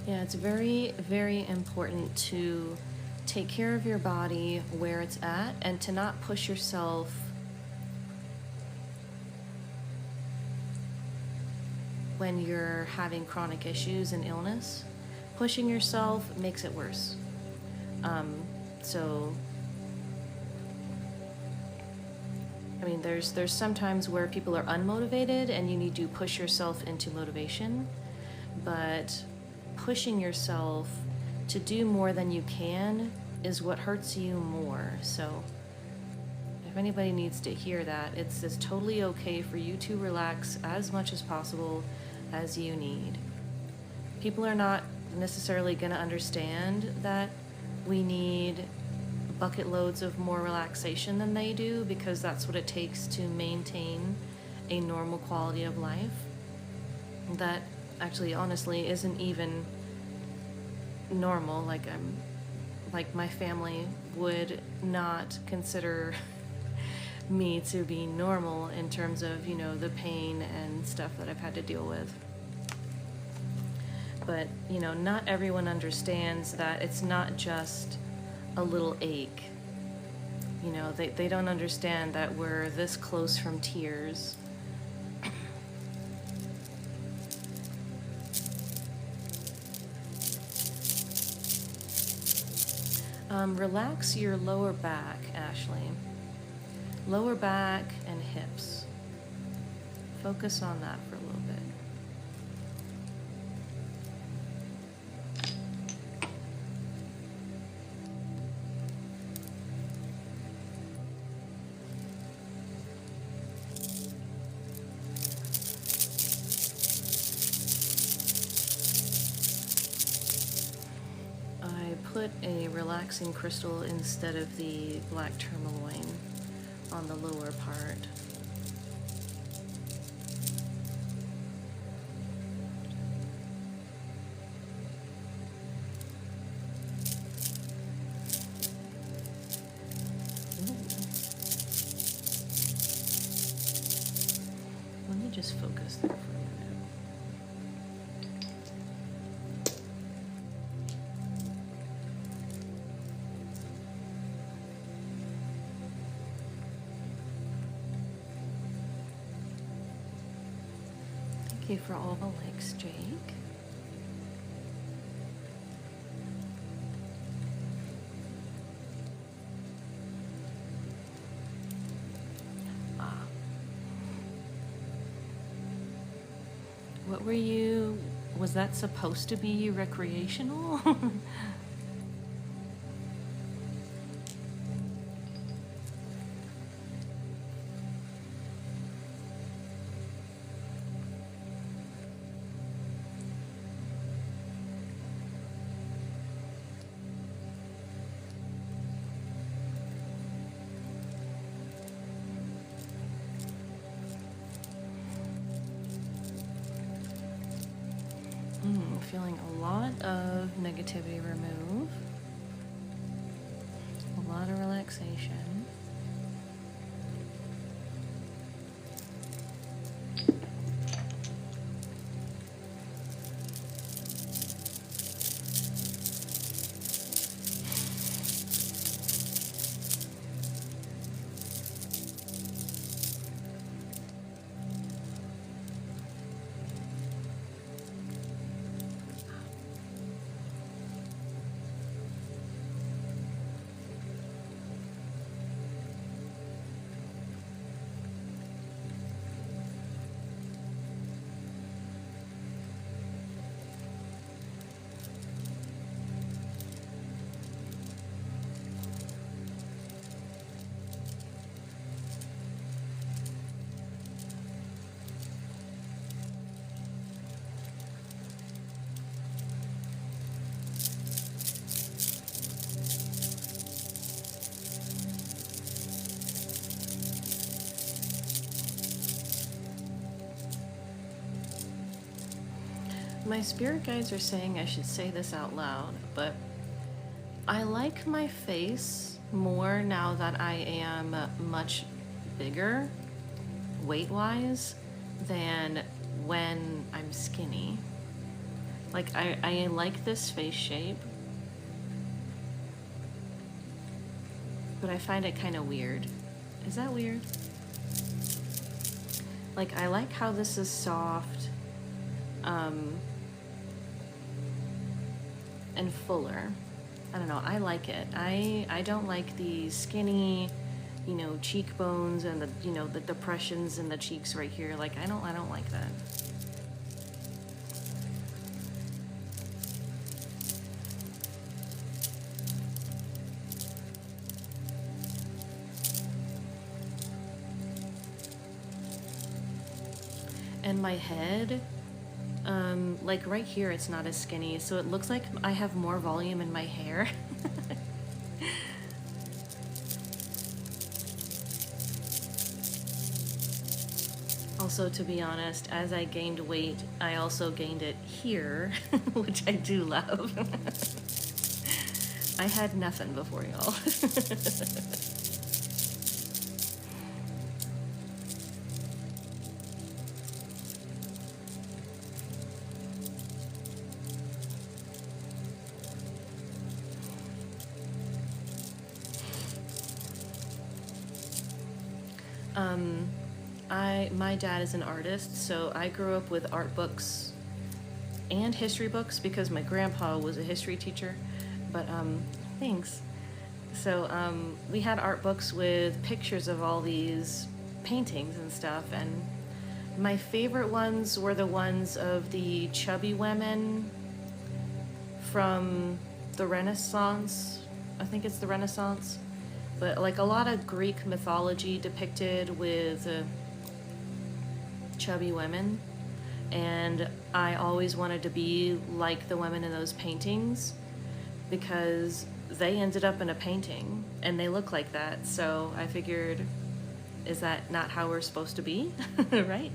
Yeah, it's very, very important to take care of your body where it's at and to not push yourself when you're having chronic issues and illness. Pushing yourself makes it worse. There's sometimes where people are unmotivated and you need to push yourself into motivation, but pushing yourself to do more than you can is what hurts you more. So if anybody needs to hear that, it's totally okay for you to relax as much as possible as you need. People are not necessarily going to understand that we need bucket loads of more relaxation than they do, because that's what it takes to maintain a normal quality of life that actually honestly isn't even normal. Like my family would not consider me to be normal in terms of, you know, the pain and stuff that I've had to deal with. But, you know, not everyone understands that it's not just a little ache. You know, they don't understand that we're this close from tears. Relax your lower back, Ashley. Lower back and hips. Focus on that for a little bit. Put a relaxing crystal instead of the black tourmaline on the lower part. Ooh. Let me just focus there for a minute. Thank you for all the likes, Jake. What were you, was that supposed to be recreational? Feeling a lot of negativity remove, a lot of relaxation. My spirit guides are saying I should say this out loud, but I like my face more now that I am much bigger, weight-wise, than when I'm skinny. Like, I like this face shape, but I find it kind of weird. Is that weird? Like, I like how this is soft, and fuller. I don't know, I like it. I don't like the skinny, you know, cheekbones and the, you know, the depressions in the cheeks right here. Like, I don't like that. And my head, like right here, it's not as skinny, so it looks like I have more volume in my hair. Also, to be honest, as I gained weight, I also gained it here, which I do love. I had nothing before, y'all. My dad is an artist, so I grew up with art books and history books because my grandpa was a history teacher. But thanks. So we had art books with pictures of all these paintings and stuff, and my favorite ones were the ones of the chubby women from the Renaissance. I think it's the Renaissance. But like a lot of Greek mythology depicted with chubby women, and I always wanted to be like the women in those paintings because they ended up in a painting and they look like that. So I figured, is that not how we're supposed to be? Right?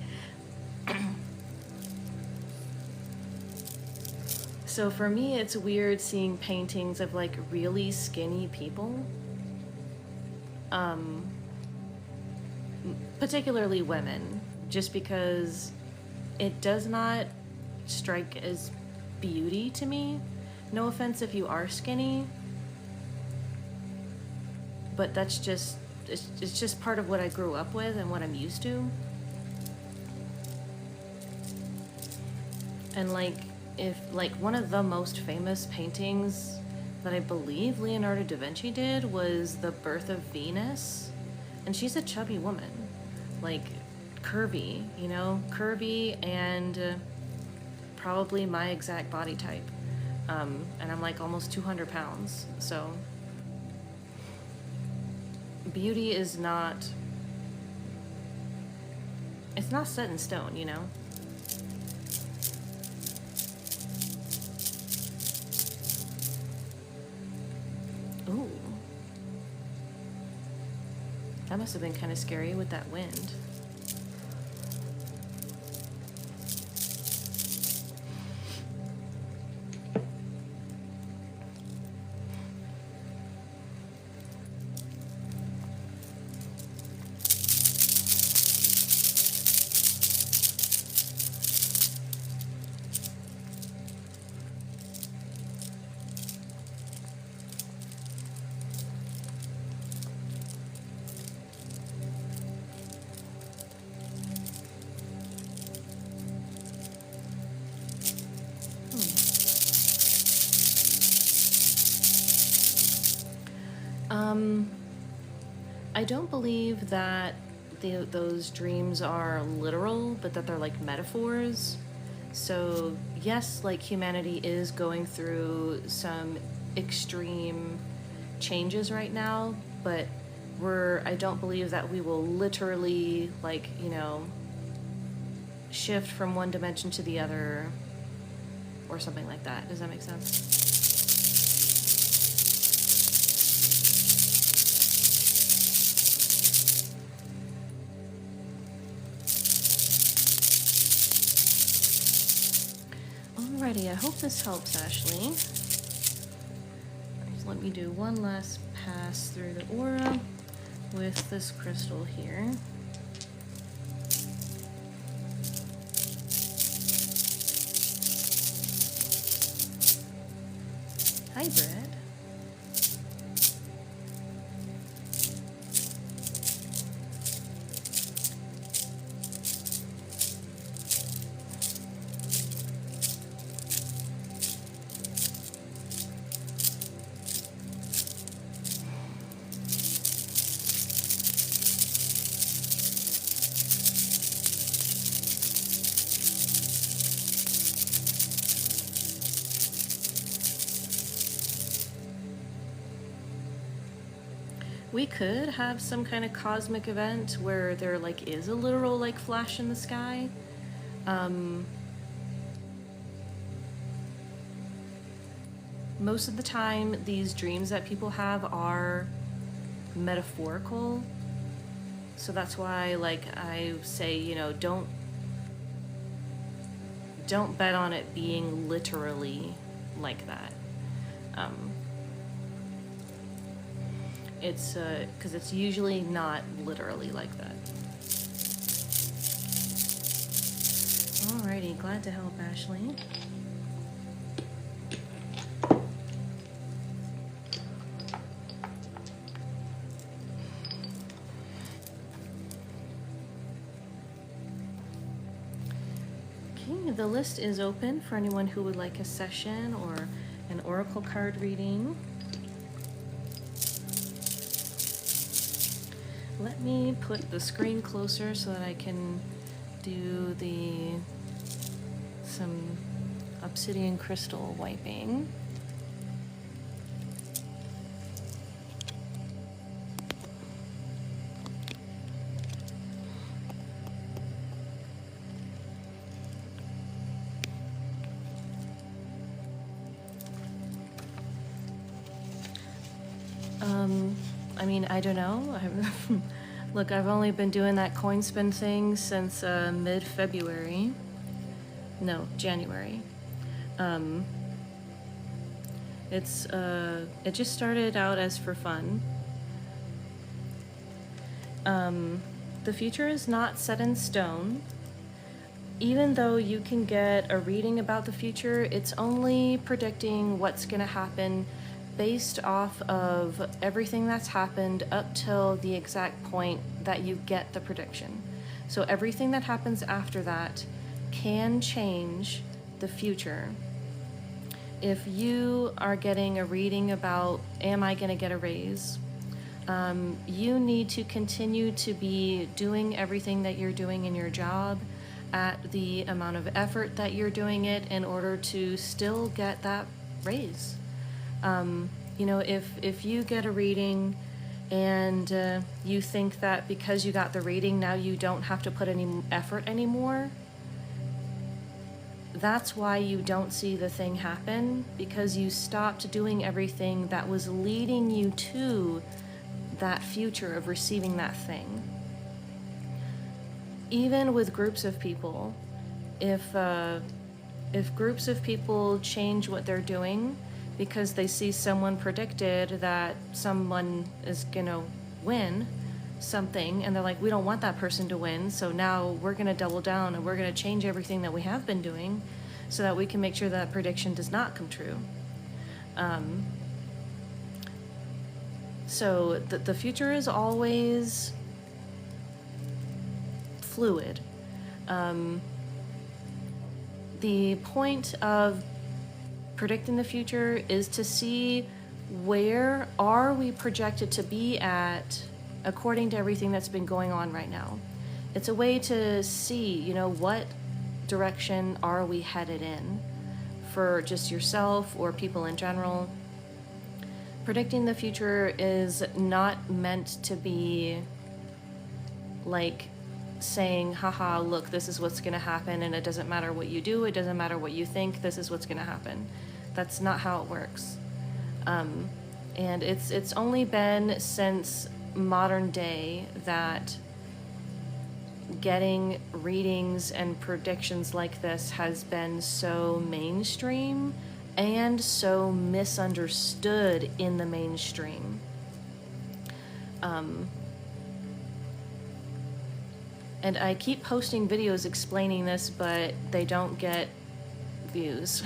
So for me, it's weird seeing paintings of like really skinny people. Particularly women, just because it does not strike as beauty to me. No offense if you are skinny, but that's just, it's just part of what I grew up with and what I'm used to. And like, if like one of the most famous paintings that I believe Leonardo da Vinci did was The Birth of Venus, and she's a chubby woman, like curvy, you know, curvy and probably my exact body type. And I'm like almost 200 pounds. So beauty is not, it's not set in stone, you know? Ooh. That must have been kind of scary with that wind. I don't believe that those dreams are literal, but that they're like metaphors. So yes, like humanity is going through some extreme changes right now, but I don't believe that we will literally, like, you know, shift from one dimension to the other or something like that. Does that make sense? Alrighty, I hope this helps, Ashley. Let me do one last pass through the aura with this crystal here. Hi, Brett. We could have some kind of cosmic event where there like is a literal like flash in the sky, Most of the time, these dreams that people have are metaphorical. So that's why, like, I say, you know, don't bet on it being literally like that. It's because it's usually not literally like that. Alrighty, glad to help, Ashley. Okay, the list is open for anyone who would like a session or an oracle card reading. Let me put the screen closer so that I can do some obsidian crystal wiping. I mean, I don't know. Look, I've only been doing that coin spin thing since mid-February. No, January. It just started out as for fun. The future is not set in stone. Even though you can get a reading about the future, it's only predicting what's going to happen based off of everything that's happened up till the exact point that you get the prediction. So everything that happens after that can change the future. If you are getting a reading about, am I going to get a raise? You need to continue to be doing everything that you're doing in your job at the amount of effort that you're doing it in order to still get that raise. You know, if you get a reading and you think that because you got the reading, now you don't have to put any effort anymore, that's why you don't see the thing happen, because you stopped doing everything that was leading you to that future of receiving that thing. Even with groups of people, if groups of people change what they're doing because they see someone predicted that someone is gonna win something, and they're like, we don't want that person to win, so now we're gonna double down and we're gonna change everything that we have been doing so that we can make sure that prediction does not come true. So the future is always fluid. The point of predicting the future is to see where are we projected to be at according to everything that's been going on right now. It's a way to see, you know, what direction are we headed in for just yourself or people in general. Predicting the future is not meant to be like saying, haha, look, this is what's going to happen, and it doesn't matter what you do, it doesn't matter what you think, this is what's going to happen. That's not how it works. And it's only been since modern day that getting readings and predictions like this has been so mainstream and so misunderstood in the mainstream. And I keep posting videos explaining this, but they don't get views.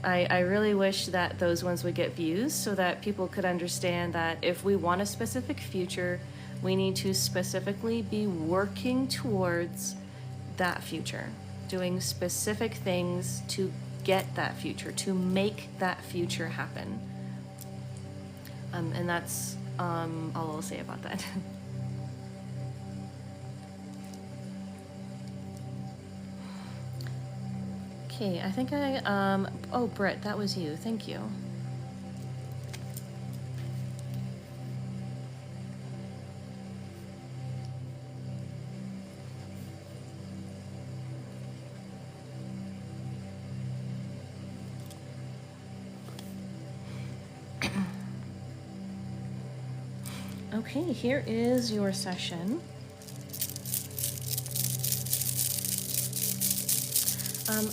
I really wish that those ones would get views so that people could understand that if we want a specific future, we need to specifically be working towards that future, doing specific things to get that future, to make that future happen. And that's all I'll say about that. Okay, I think oh, Britt, that was you. Thank you. Okay, here is your session.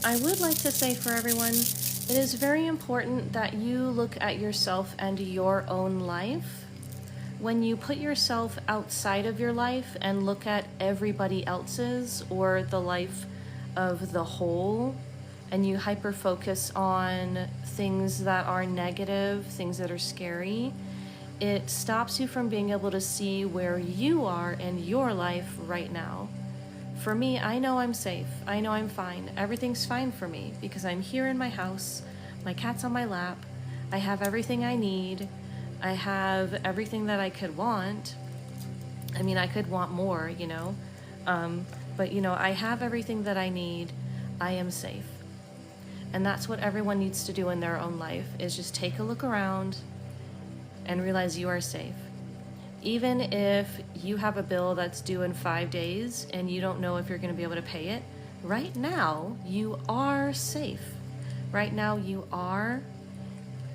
I would like to say for everyone, it is very important that you look at yourself and your own life. When you put yourself outside of your life and look at everybody else's or the life of the whole, and you hyper focus on things that are negative, things that are scary, it stops you from being able to see where you are in your life right now. For me, I know I'm safe. I know I'm fine. Everything's fine for me because I'm here in my house. My cat's on my lap. I have everything I need. I have everything that I could want. I mean, I could want more, you know. But, you know, I have everything that I need. I am safe. And that's what everyone needs to do in their own life, is just take a look around and realize you are safe. Even if you have a bill that's due in 5 days and you don't know if you're going to be able to pay it, right now you are safe. Right now you are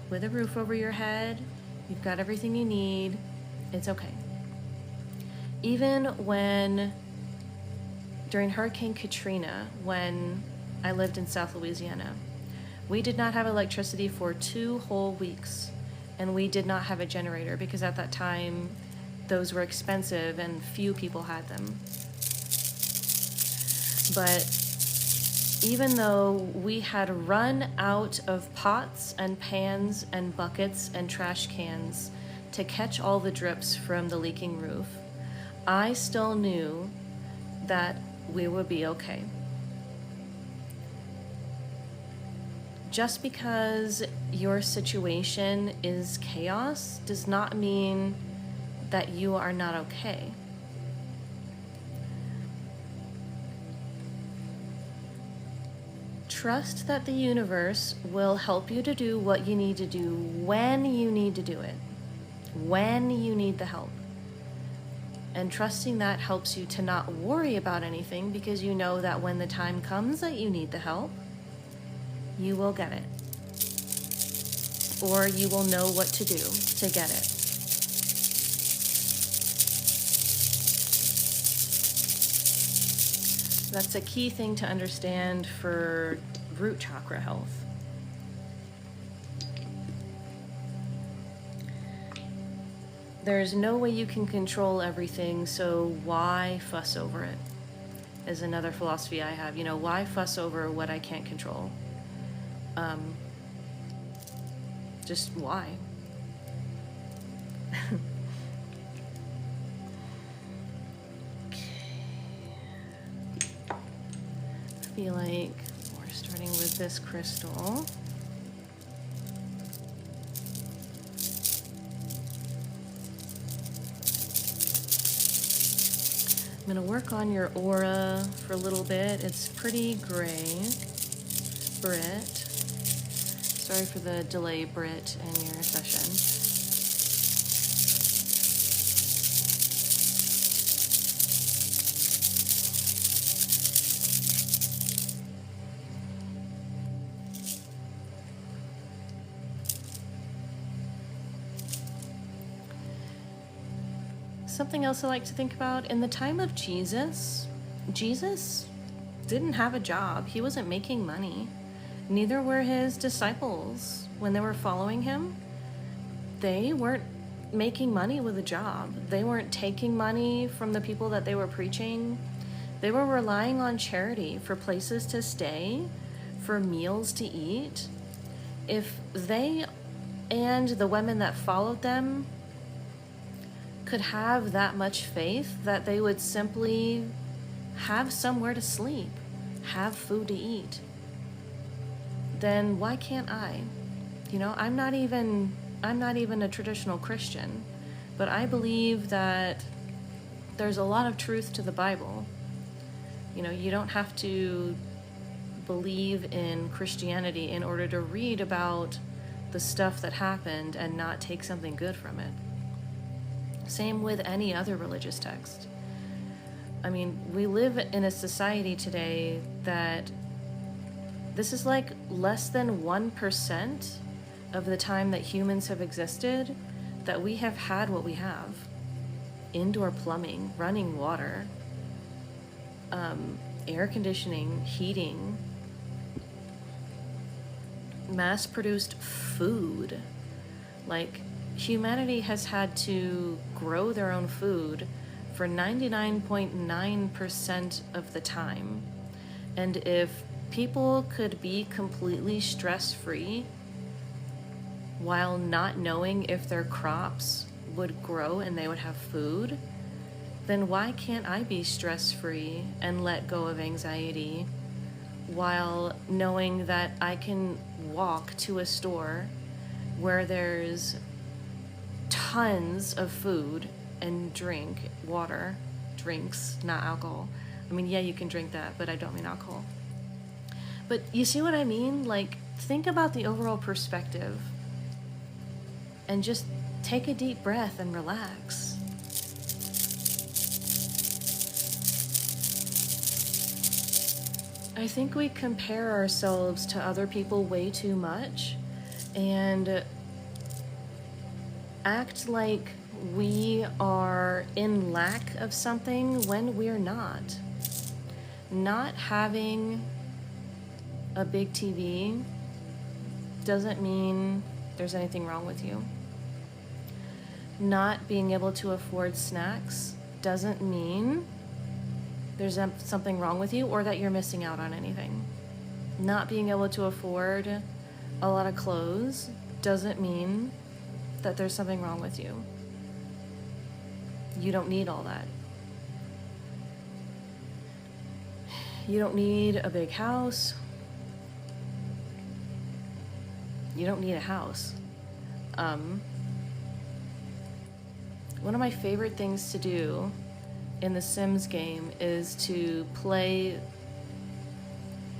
with a roof over your head. You've got everything you need. It's okay. Even when, during Hurricane Katrina, when I lived in South Louisiana, we did not have electricity for 2 whole weeks. And we did not have a generator because at that time, those were expensive and few people had them. But even though we had run out of pots and pans and buckets and trash cans to catch all the drips from the leaking roof, I still knew that we would be okay. Just because your situation is chaos does not mean that you are not okay. Trust that the universe will help you to do what you need to do when you need to do it, when you need the help. And trusting that helps you to not worry about anything because you know that when the time comes that you need the help, you will get it. Or you will know what to do to get it. That's a key thing to understand for root chakra health. There's no way you can control everything, so why fuss over it? Is another philosophy I have. You know, why fuss over what I can't control? Just why? I feel like we're starting with this crystal. I'm going to work on your aura for a little bit. It's pretty gray. Britt. Sorry for the delay, Britt, in your session. Something else I like to think about, in the time of Jesus, Jesus didn't have a job. He wasn't making money. Neither were his disciples when they were following him. They weren't making money with a job. They weren't taking money from the people that they were preaching. They were relying on charity for places to stay, for meals to eat. If they and the women that followed them could have that much faith that they would simply have somewhere to sleep, have food to eat, then why can't I? You know, I'm not even a traditional Christian, but I believe that there's a lot of truth to the Bible. You know, you don't have to believe in Christianity in order to read about the stuff that happened and not take something good from it. Same with any other religious text. I mean, we live in a society today that this is like less than 1% of the time that humans have existed that we have had what we have. Indoor plumbing, running water, air conditioning, heating, mass-produced food. Like, humanity has had to grow their own food for 99.9% of the time. And if people could be completely stress-free while not knowing if their crops would grow and they would have food, then why can't I be stress-free and let go of anxiety while knowing that I can walk to a store where there's tons of food and drink, water, drinks, not alcohol. I mean, yeah, you can drink that, but I don't mean alcohol. But you see what I mean? Like, think about the overall perspective and just take a deep breath and relax. I think we compare ourselves to other people way too much and act like we are in lack of something when we're not. Not having a big TV doesn't mean there's anything wrong with you. Not being able to afford snacks doesn't mean there's something wrong with you or that you're missing out on anything. Not being able to afford a lot of clothes doesn't mean that there's something wrong with you. You don't need all that. You don't need a big house. You don't need a house. One of my favorite things to do in the Sims game is to play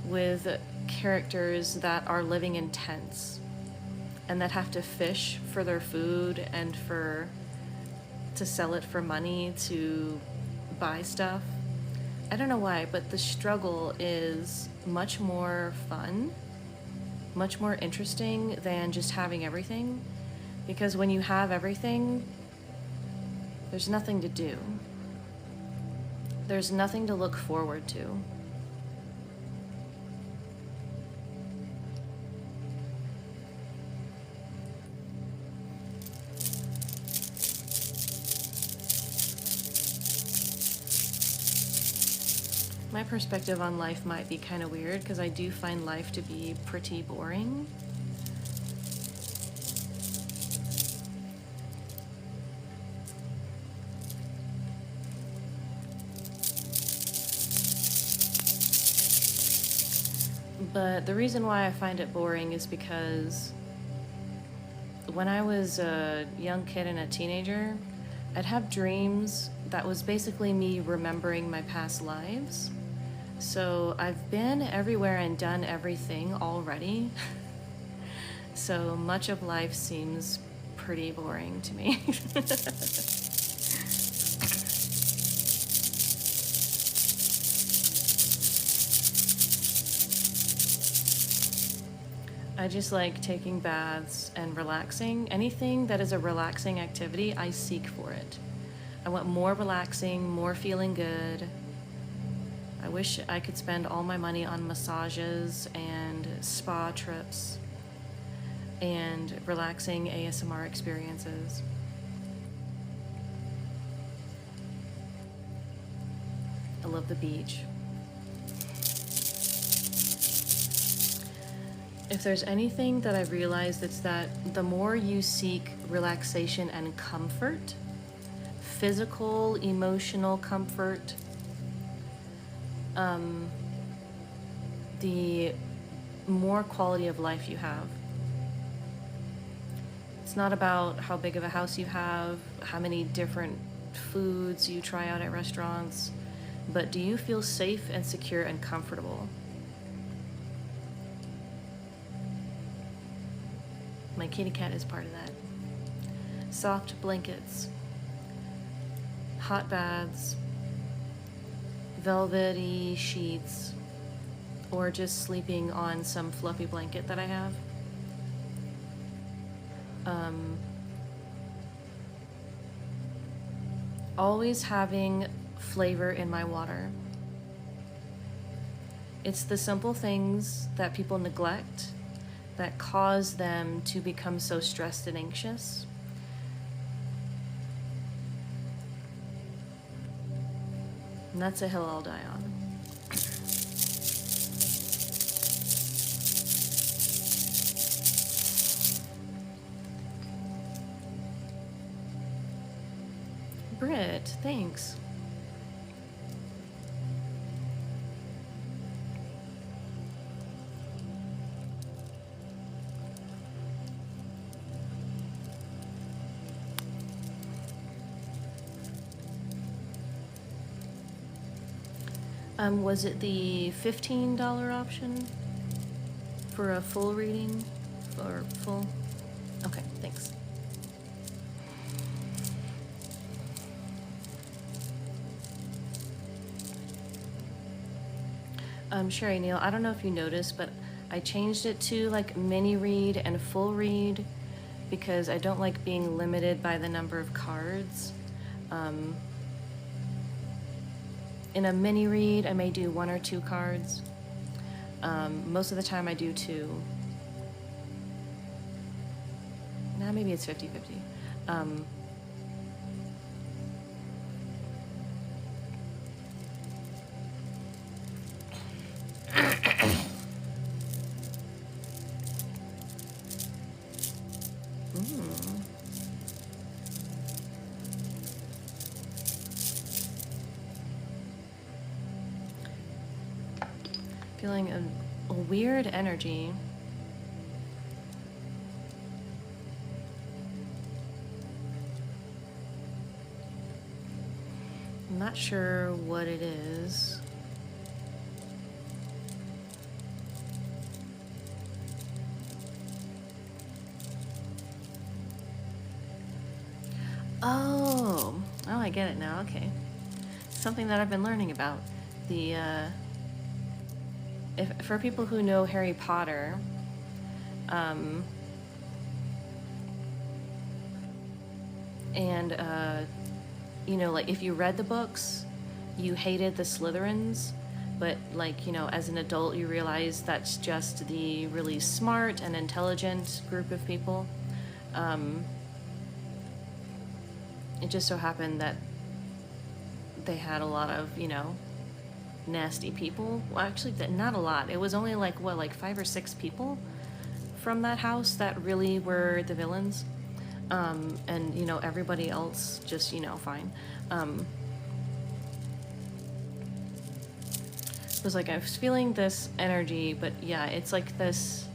with characters that are living in tents and that have to fish for their food and to sell it for money, to buy stuff. I don't know why, but the struggle is much more fun, much more interesting than just having everything. Because when you have everything, there's nothing to do. There's nothing to look forward to. My perspective on life might be kind of weird because I do find life to be pretty boring. But the reason why I find it boring is because when I was a young kid and a teenager, I'd have dreams that was basically me remembering my past lives. So I've been everywhere and done everything already. So much of life seems pretty boring to me. I just like taking baths and relaxing. Anything that is a relaxing activity, I seek for it. I want more relaxing, more feeling good. I wish I could spend all my money on massages and spa trips and relaxing ASMR experiences. I love the beach. If there's anything that I've realized, it's that the more you seek relaxation and comfort, physical, emotional comfort, the more quality of life you have. It's not about how big of a house you have, how many different foods you try out at restaurants, but do you feel safe and secure and comfortable? My kitty cat is part of that. Soft blankets, hot baths, velvety sheets, or just sleeping on some fluffy blanket that I have. Always having flavor in my water. It's the simple things that people neglect that cause them to become so stressed and anxious. And that's a hill I'll die on. Britt, thanks. Was it the $15 option for a full reading? Or full? Okay, thanks. Sherry Neal, I don't know if you noticed, but I changed it to like mini read and full read because I don't like being limited by the number of cards. In a mini read, I may do 1 or 2 cards. Most of the time I do 2. Now maybe it's 50-50. Feeling a weird energy. I'm not sure what it is. Oh, I get it now. Okay. Something that I've been learning about. For people who know Harry Potter, you know, like if you read the books, you hated the Slytherins, but like, you know, as an adult, you realize that's just the really smart and intelligent group of people. It just so happened that they had a lot of, you know, nasty people. Well, actually, not a lot. It was only like, what, like 5 or 6 people from that house that really were the villains. And, you know, everybody else just, you know, fine. It was like, I was feeling this energy, but yeah, it's like this...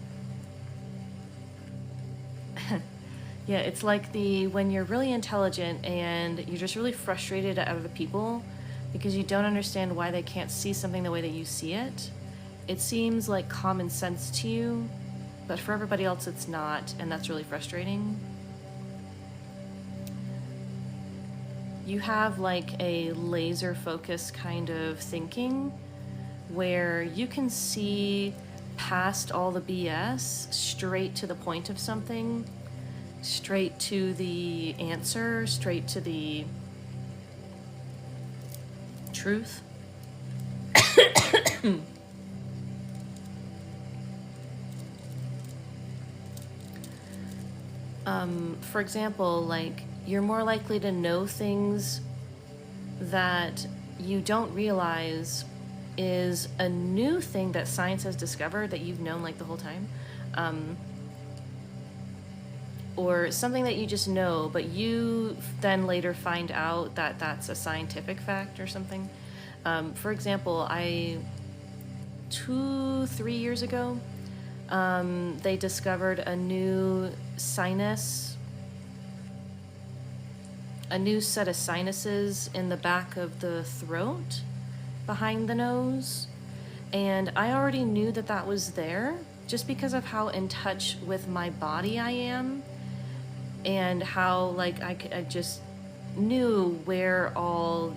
yeah, it's like when you're really intelligent and you're just really frustrated at other people because you don't understand why they can't see something the way that you see it. It seems like common sense to you, but for everybody else it's not, and that's really frustrating. You have like a laser focus kind of thinking where you can see past all the BS straight to the point of something, straight to the answer, straight to the truth. For example, like, you're more likely to know things that you don't realize is a new thing that science has discovered that you've known like the whole time. Or something that you just know, but you then later find out that that's a scientific fact or something. For example, 2-3 years ago, they discovered a new set of sinuses in the back of the throat, behind the nose. And I already knew that that was there just because of how in touch with my body I am. And how, like, I just knew where all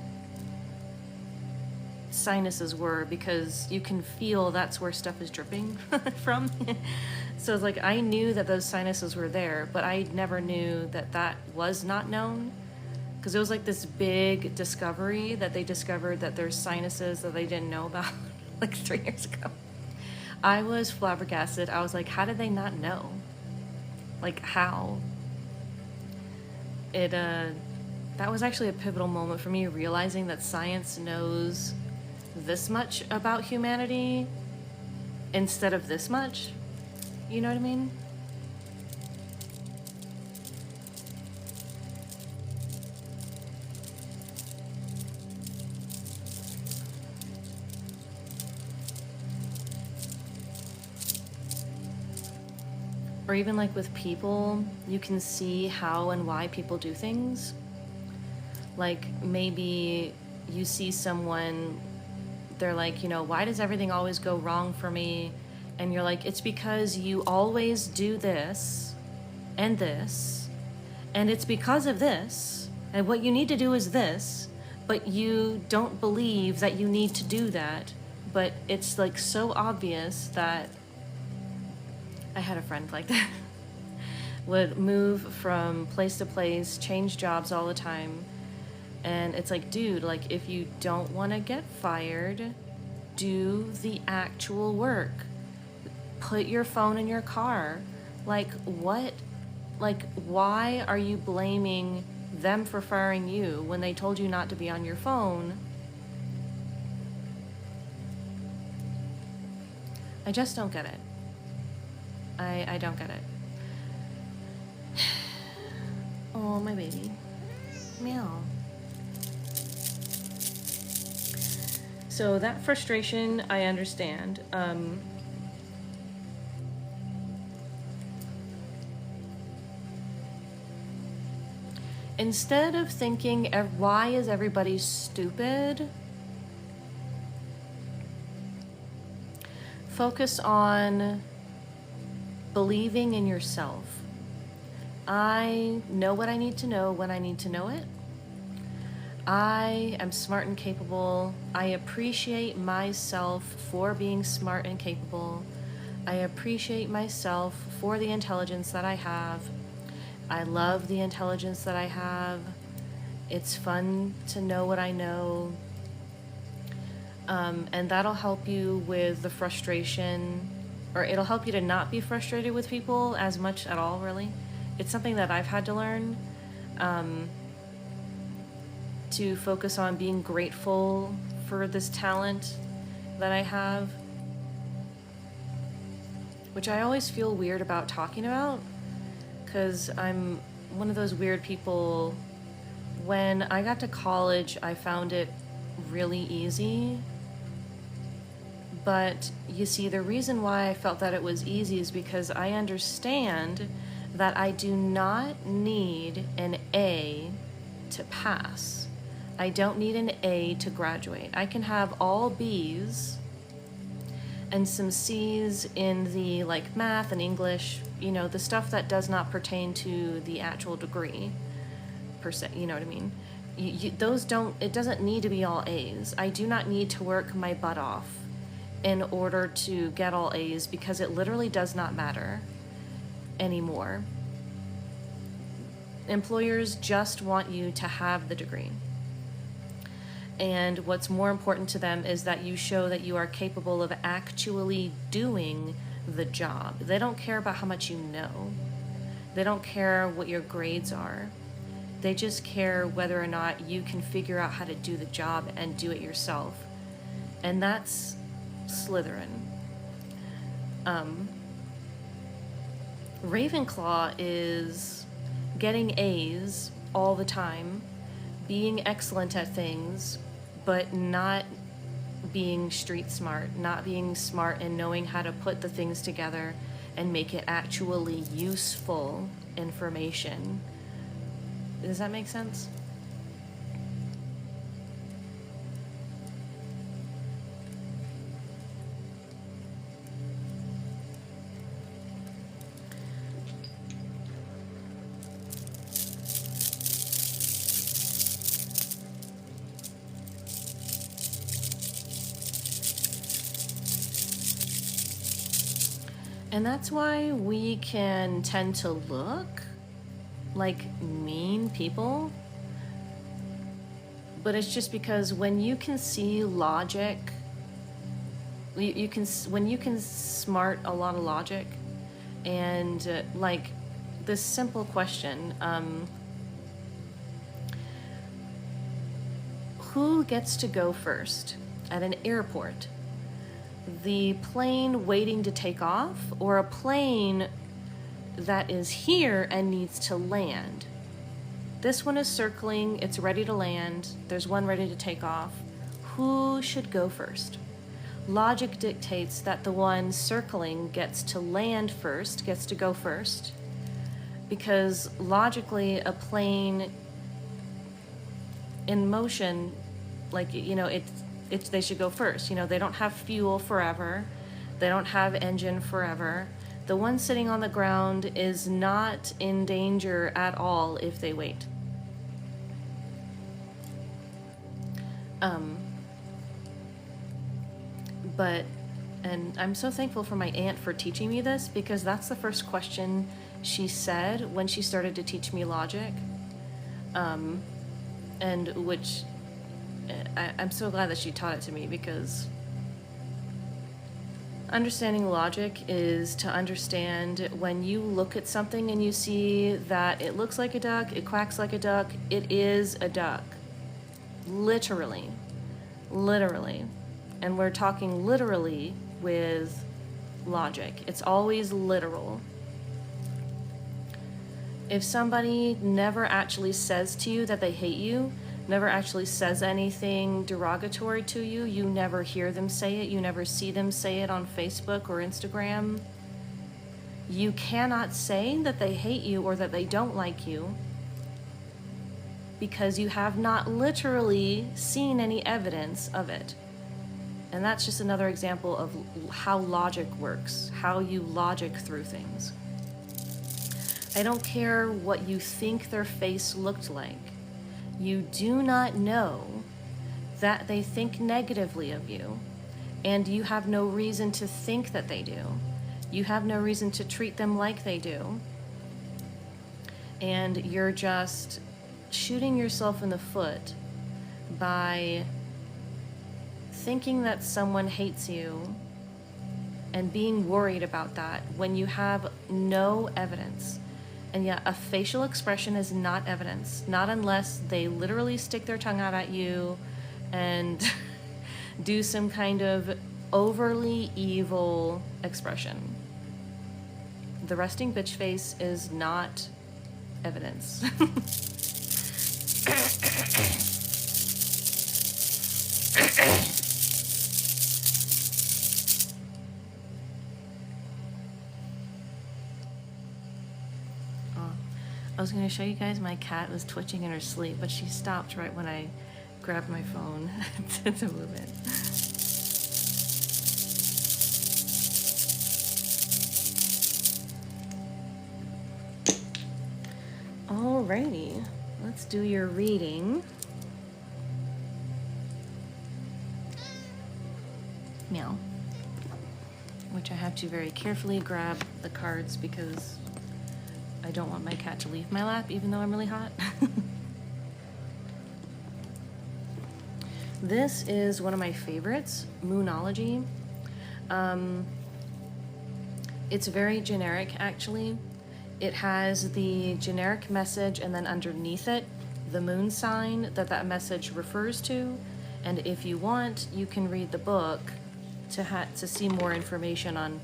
sinuses were because you can feel that's where stuff is dripping from. So it's like I knew that those sinuses were there, but I never knew that that was not known. Because it was like this big discovery that they discovered that there's sinuses that they didn't know about like 3 years ago. I was flabbergasted. I was like, how did they not know? Like, how? That was actually a pivotal moment for me, realizing that science knows this much about humanity instead of this much. You know what I mean? Or even like with people, you can see how and why people do things. Like maybe you see someone, they're like, you know, why does everything always go wrong for me? And you're like, it's because you always do this, and it's because of this, and what you need to do is this, but you don't believe that you need to do that. But it's like so obvious that I had a friend like that would move from place to place, change jobs all the time. And it's like, dude, like if you don't want to get fired, do the actual work. Put your phone in your car. Like what? Like why are you blaming them for firing you when they told you not to be on your phone? I just don't get it. I don't get it. Oh, my baby. Meow. So that frustration, I understand. Instead of thinking, why is everybody stupid? Focus on believing in yourself. I know what I need to know when I need to know it. I am smart and capable. I appreciate myself for being smart and capable. I appreciate myself for the intelligence that I have. I love the intelligence that I have. It's fun to know what I know. And that'll help you with the frustration, or it'll help you to not be frustrated with people as much at all, really. It's something that I've had to learn, to focus on being grateful for this talent that I have, which I always feel weird about talking about, because I'm one of those weird people. When I got to college, I found it really easy. But you see, the reason why I felt that it was easy is because I understand that I do not need an A to pass. I don't need an A to graduate. I can have all B's and some C's in the like math and English, you know, the stuff that does not pertain to the actual degree per se, you know what I mean? It doesn't need to be all A's. I do not need to work my butt off in order to get all A's, because it literally does not matter anymore. Employers just want you to have the degree. And what's more important to them is that you show that you are capable of actually doing the job. They don't care about how much you know. They don't care what your grades are. They just care whether or not you can figure out how to do the job and do it yourself. And that's Slytherin. Ravenclaw is getting A's all the time, being excellent at things, but not being street smart, not being smart and knowing how to put the things together and make it actually useful information. Does that make sense? And that's why we can tend to look like mean people. But it's just because when you can see logic, when you can smart a lot of logic, and like this simple question, who gets to go first at an airport? The plane waiting to take off, or a plane that is here and needs to land? This one is circling, it's ready to land, there's one ready to take off. Who should go first? Logic dictates that the one circling gets to land first, gets to go first, because logically a plane in motion, like, you know, they should go first. You know, they don't have fuel forever, they don't have engine forever. The one sitting on the ground is not in danger at all if they wait. And I'm so thankful for my aunt for teaching me this, because that's the first question she said when she started to teach me logic. And which I'm so glad that she taught it to me, because understanding logic is to understand when you look at something and you see that it looks like a duck, it quacks like a duck, it is a duck. Literally. And we're talking literally with logic. It's always literal. If somebody never actually says to you that they hate you, never actually says anything derogatory to you, you never hear them say it, you never see them say it on Facebook or Instagram, you cannot say that they hate you or that they don't like you, because you have not literally seen any evidence of it. And that's just another example of how logic works, how you logic through things. I don't care what you think their face looked like. You do not know that they think negatively of you, and you have no reason to think that they do. You have no reason to treat them like they do. And you're just shooting yourself in the foot by thinking that someone hates you and being worried about that when you have no evidence. And yet a facial expression is not evidence, not unless they literally stick their tongue out at you and do some kind of overly evil expression. The resting bitch face is not evidence. I was going to show you guys my cat was twitching in her sleep, but she stopped right when I grabbed my phone to move it. Alrighty, let's do your reading. Meow. Which I have to very carefully grab the cards because I don't want my cat to leave my lap, even though I'm really hot. This is one of my favorites, Moonology. It's very generic, actually. It has the generic message, and then underneath it, the moon sign that message refers to. And if you want, you can read the book to see more information on,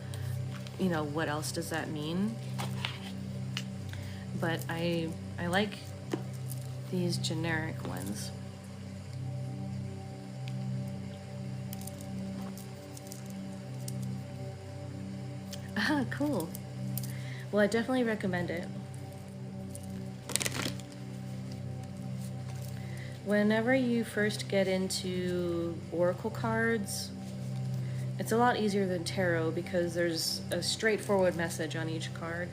you know, what else does that mean. But I like these generic ones. Ah, cool. Well, I definitely recommend it. Whenever you first get into oracle cards, it's a lot easier than tarot because there's a straightforward message on each card.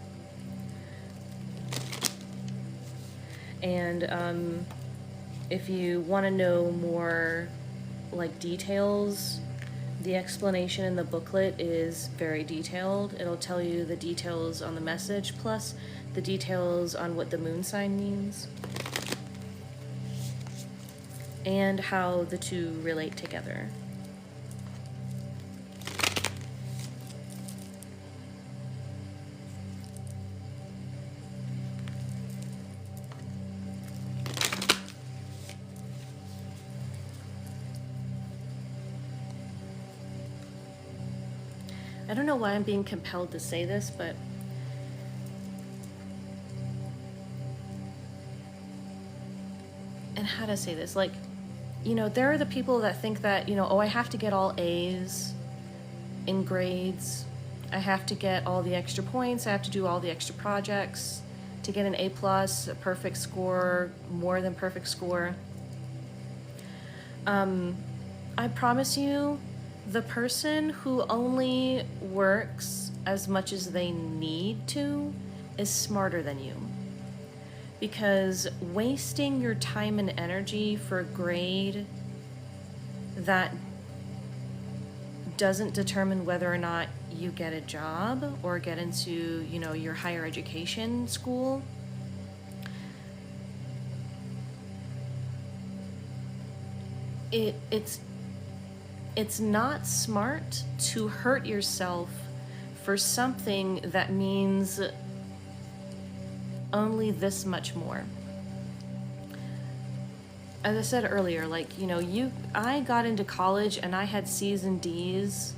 And if you want to know more like details, The explanation in the booklet is very detailed. It'll tell you the details on the message, plus the details on what the moon sign means, and how the two relate together. I don't know why I'm being compelled to say this, but and how to say this, like, you know, there are the people that think that, you know, oh, I have to get all A's in grades, I have to get all the extra points, I have to do all the extra projects to get an A+, a perfect score, more than perfect score. I promise you, the person who only works as much as they need to is smarter than you. Because wasting your time and energy for a grade that doesn't determine whether or not you get a job or get into, you know, your higher education school, it's not smart to hurt yourself for something that means only this much more. As I said earlier, like, you know, I got into college and I had C's and D's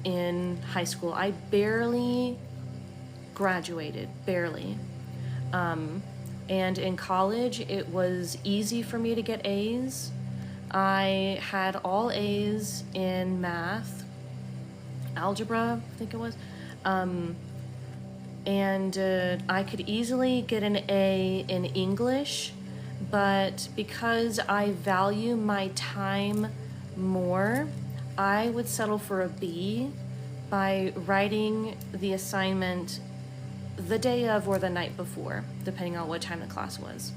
in high school. I barely graduated, barely. And in college, it was easy for me to get A's. I had all A's in math, algebra, I think it was. And I could easily get an A in English, but because I value my time more, I would settle for a B by writing the assignment the day of or the night before, depending on what time the class was.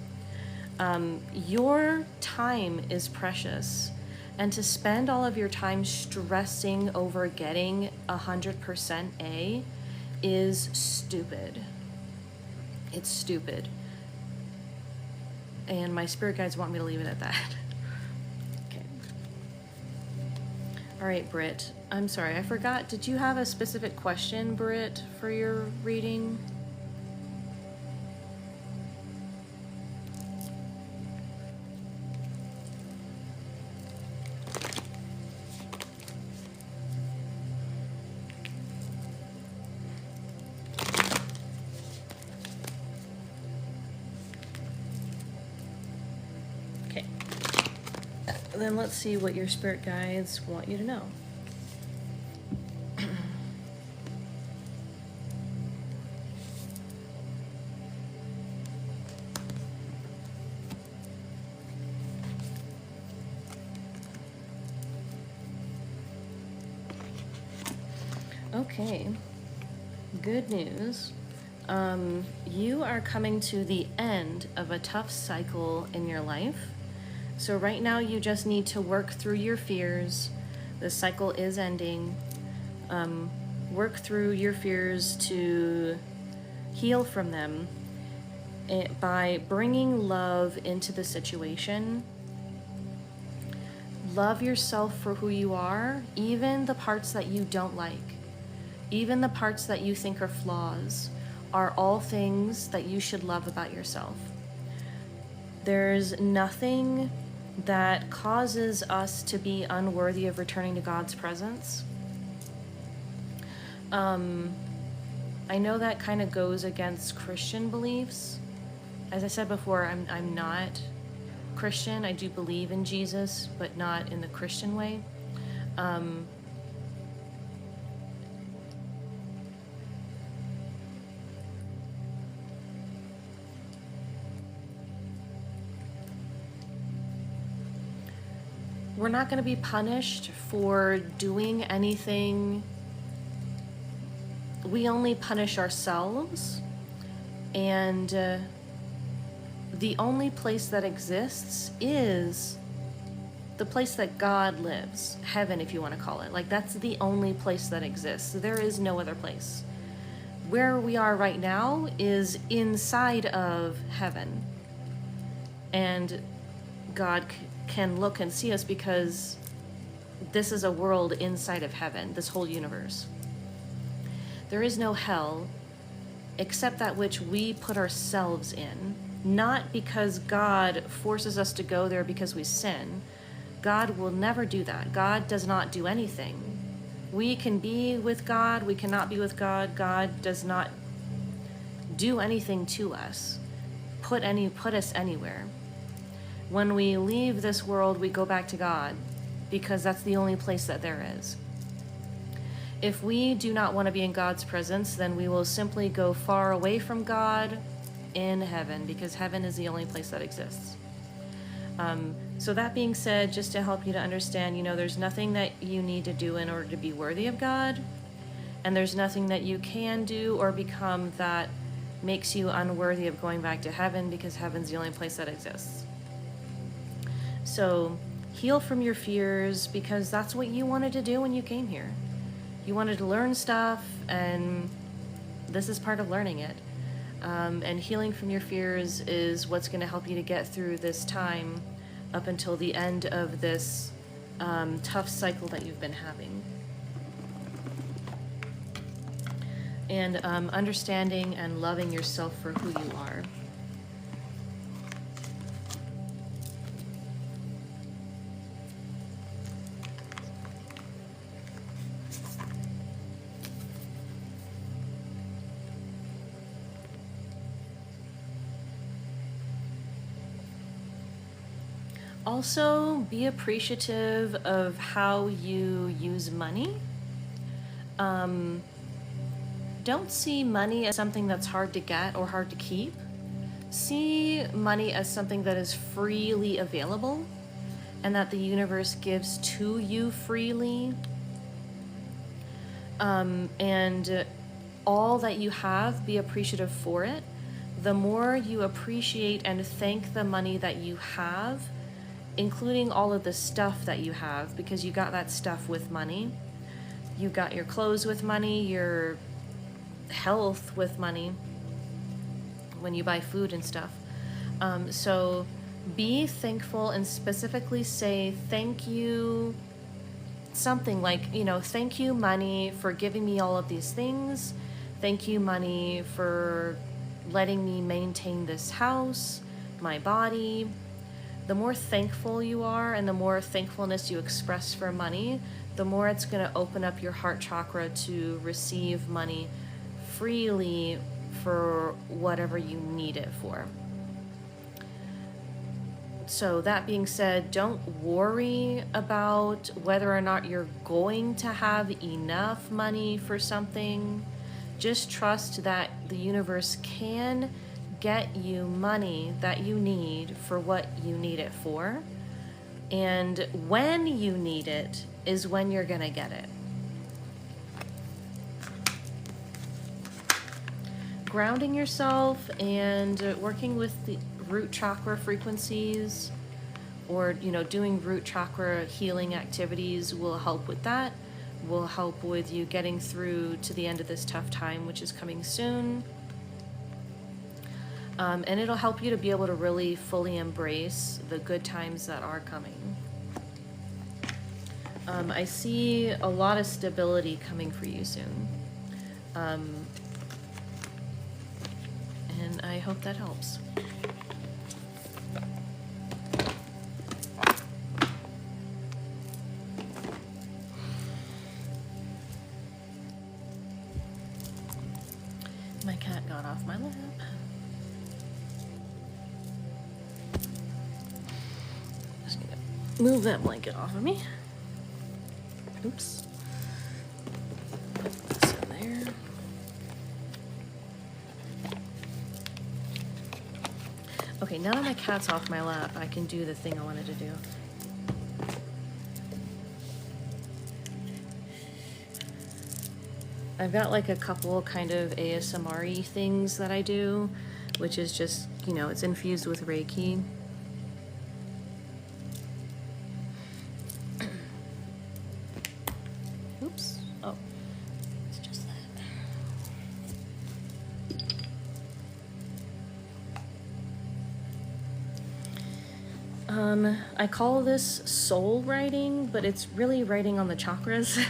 Your time is precious, and to spend all of your time stressing over getting 100% A is stupid. It's stupid. And my spirit guides want me to leave it at that. Okay. All right, Britt. I'm sorry, I forgot. Did you have a specific question, Britt, for your reading? Then let's see what your spirit guides want you to know. Okay, good news. You are coming to the end of a tough cycle in your life. So right now you just need to work through your fears. The cycle is ending. Work through your fears to heal from them by bringing love into the situation. Love yourself for who you are, even the parts that you don't like. Even the parts that you think are flaws are all things that you should love about yourself. There's nothing that causes us to be unworthy of returning to God's presence. I know that kind of goes against Christian beliefs. As I said before, I'm not Christian. I do believe in Jesus, but not in the Christian way. We're not going to be punished for doing anything. We only punish ourselves, and the only place that exists is the place that God lives, heaven if you want to call it. Like, that's the only place that exists. There is no other place. Where we are right now is inside of heaven. And God can look and see us because this is a world inside of heaven, this whole universe. There is no hell except that which we put ourselves in, not because God forces us to go there because we sin. God will never do that. God does not do anything. We can be with God, we cannot be with God. God does not do anything to us, put us anywhere. When we leave this world, we go back to God because that's the only place that there is. If we do not want to be in God's presence, then we will simply go far away from God in heaven, because heaven is the only place that exists. So that being said, just to help you to understand, there's nothing that you need to do in order to be worthy of God, and there's nothing that you can do or become that makes you unworthy of going back to heaven, because heaven's the only place that exists. So heal from your fears, because that's what you wanted to do when you came here. You wanted to learn stuff, and this is part of learning it. And healing from your fears is what's going to help you to get through this time up until the end of this tough cycle that you've been having. And understanding and loving yourself for who you are. Also, be appreciative of how you use money. Don't see money as something that's hard to get or hard to keep. See money as something that is freely available and that the universe gives to you freely. And all that you have, be appreciative for it. The more you appreciate and thank the money that you have, including all of the stuff that you have, because you got that stuff with money. You got your clothes with money, your health with money, when you buy food and stuff. So be thankful and specifically say thank you, something like, thank you, money, for giving me all of these things. Thank you, money, for letting me maintain this house, my body. The more thankful you are and the more thankfulness you express for money, the more it's going to open up your heart chakra to receive money freely for whatever you need it for. So that being said, don't worry about whether or not you're going to have enough money for something. Just trust that the universe can get you money that you need for what you need it for. And when you need it is when you're gonna get it. Grounding yourself and working with the root chakra frequencies, or doing root chakra healing activities will help with that. Will help with you getting through to the end of this tough time, which is coming soon. And it'll help you to be able to really fully embrace the good times that are coming. I see a lot of stability coming for you soon. And I hope that helps. My cat got off my lap. Just gonna move that blanket off of me. Oops. Put this in there. Okay, now that my cat's off my lap, I can do the thing I wanted to do. I've got like a couple kind of ASMR-y things that I do, which is just, it's infused with Reiki. Oops. Oh, it's just that. I call this soul writing, but it's really writing on the chakras.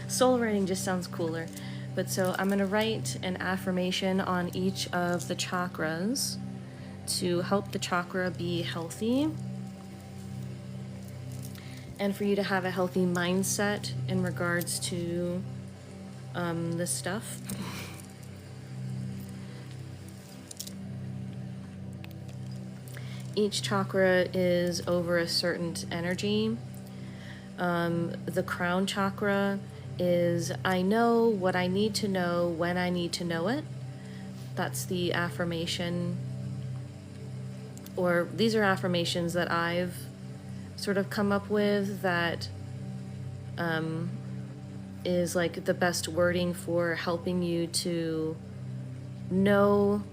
Soul writing just sounds cooler. But so I'm going to write an affirmation on each of the chakras to help the chakra be healthy and for you to have a healthy mindset in regards to this stuff. Each chakra is over a certain energy. The crown chakra is, I know what I need to know when I need to know it. That's the affirmation, or these are affirmations that I've sort of come up with that is like the best wording for helping you to know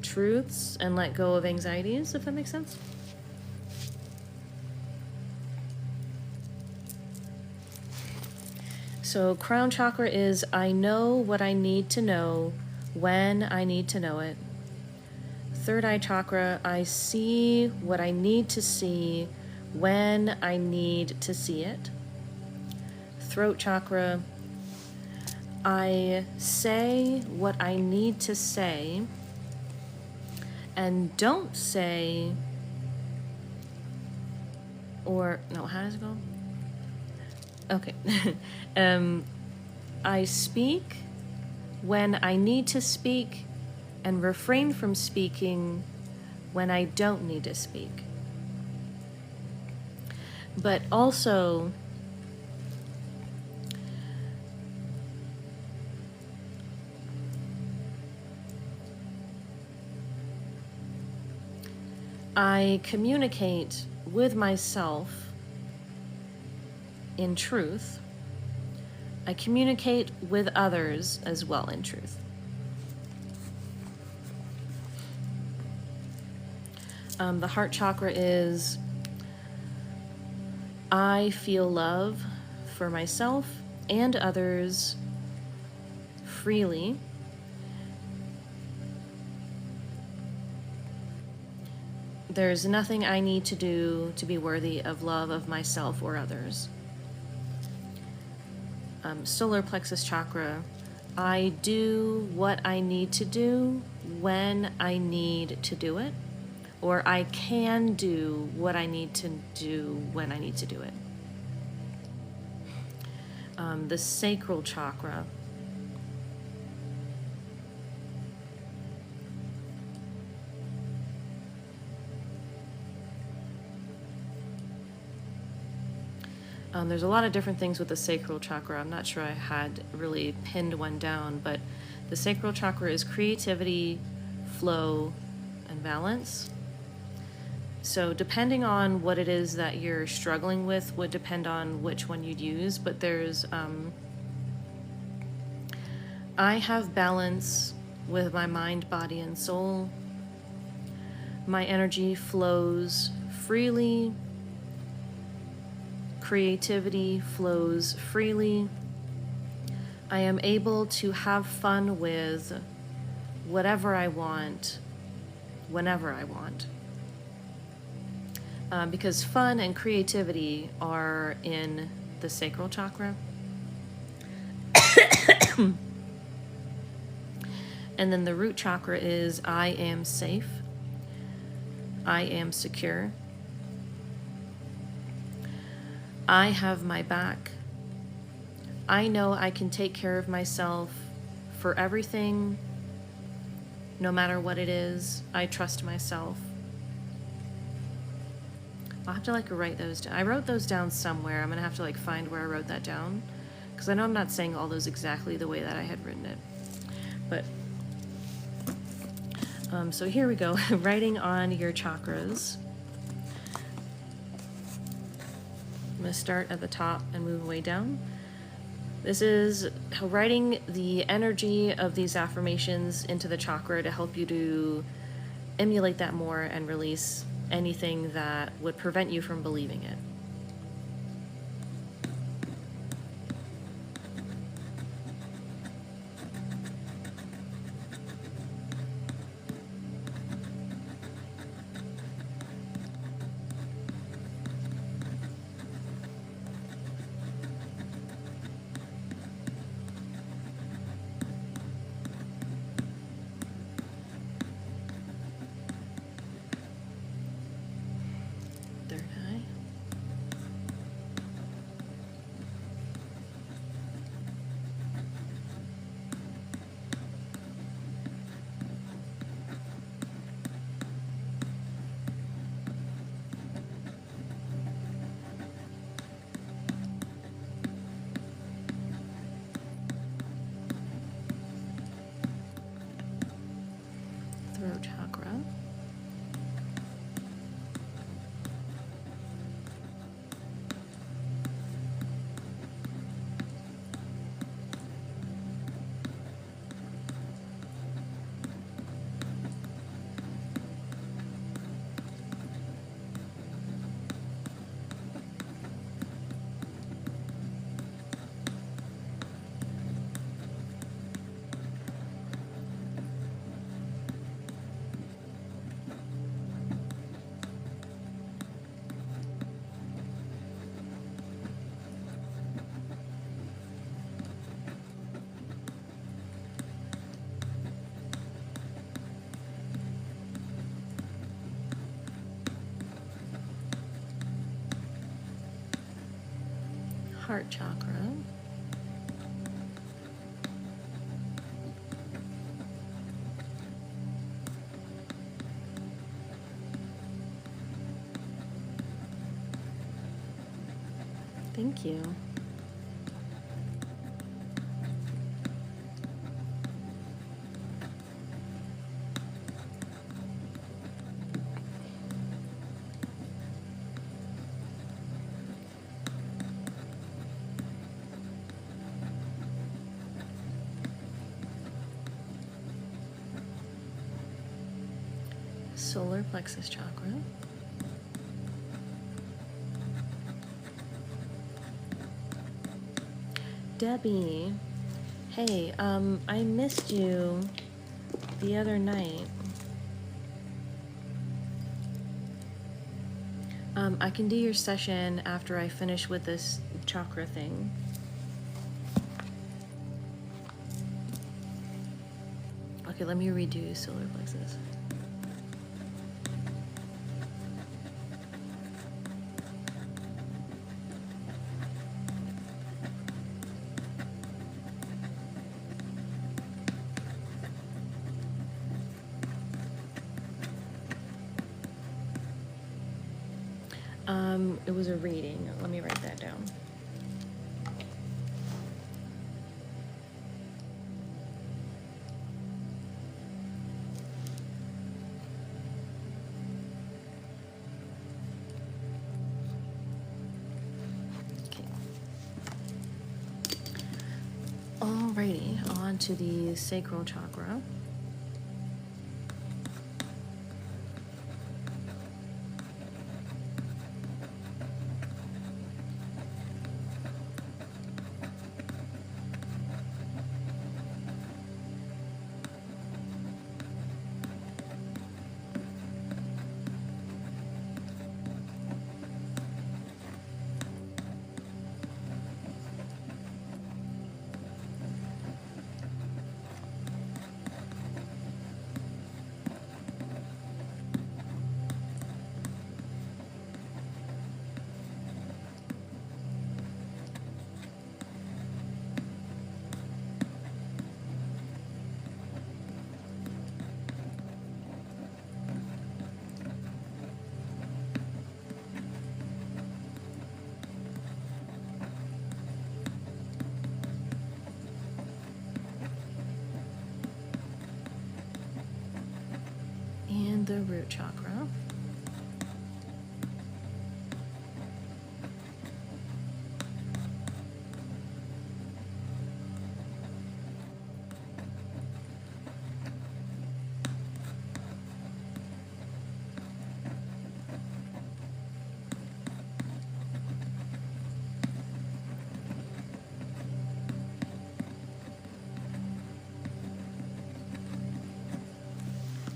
truths and let go of anxieties, if that makes sense. So crown chakra is, I know what I need to know when I need to know it. Third eye chakra, I see what I need to see when I need to see it. Throat chakra, I say what I need to say and don't say, or no, how does it go? Okay. I speak when I need to speak and refrain from speaking when I don't need to speak. But also, I communicate with myself in truth. I communicate with others as well in truth. The heart chakra is, I feel love for myself and others freely. There's nothing I need to do to be worthy of love of myself or others. Solar plexus chakra, I do what I need to do when I need to do it, or I can do what I need to do when I need to do it. The sacral chakra, there's a lot of different things with the sacral chakra. I'm not sure I had really pinned one down, but the sacral chakra is creativity, flow, and balance. So depending on what it is that you're struggling with would depend on which one you'd use, but there's, I have balance with my mind, body, and soul. My energy flows freely. Creativity flows freely. I am able to have fun with whatever I want, whenever I want. Because fun and creativity are in the sacral chakra. And then the root chakra is, I am safe. I am secure. I have my back. I know I can take care of myself for everything, no matter what it is. I trust myself. I'll have to write those down. I wrote those down somewhere. I'm gonna have to find where I wrote that down, because I know I'm not saying all those exactly the way that I had written it. But so here we go. Writing on your chakras. I'm going to start at the top and move way down. This is writing the energy of these affirmations into the chakra to help you to emulate that more and release anything that would prevent you from believing it. heart chakra. Thank you. Solar plexus chakra. Debbie, hey, I missed you the other night. I can do your session after I finish with this chakra thing. Okay, let me redo solar plexus. It was a reading. Let me write that down. Okay. Alrighty, on to the sacral chakra. And the root chakra.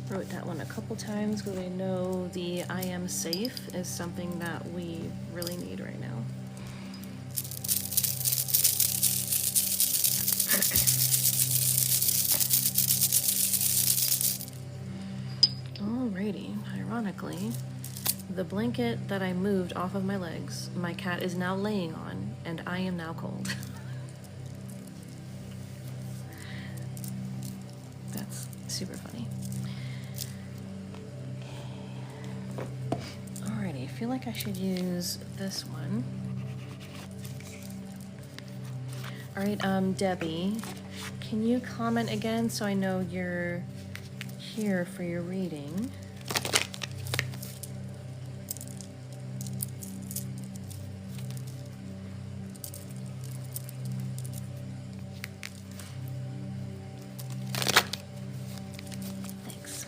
Wrote that one a couple times because I know the I am safe is something that we really need right now. Alrighty, ironically, the blanket that I moved off of my legs, my cat is now laying on, and I am now cold. That's super funny. Alrighty, I feel like I should use this one. Alright, Debbie, can you comment again so I know you're here for your reading? Thanks.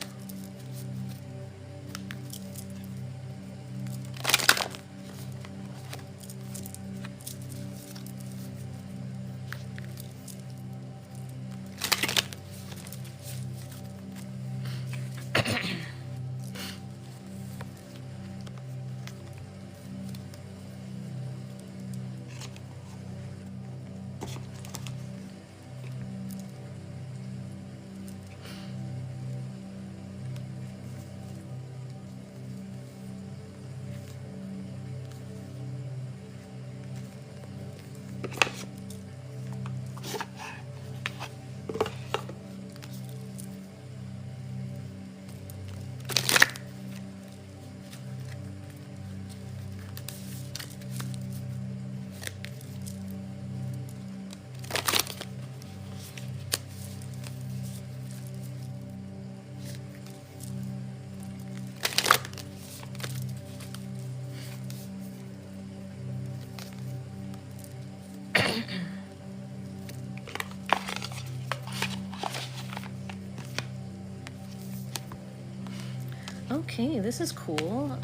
Okay, this is cool.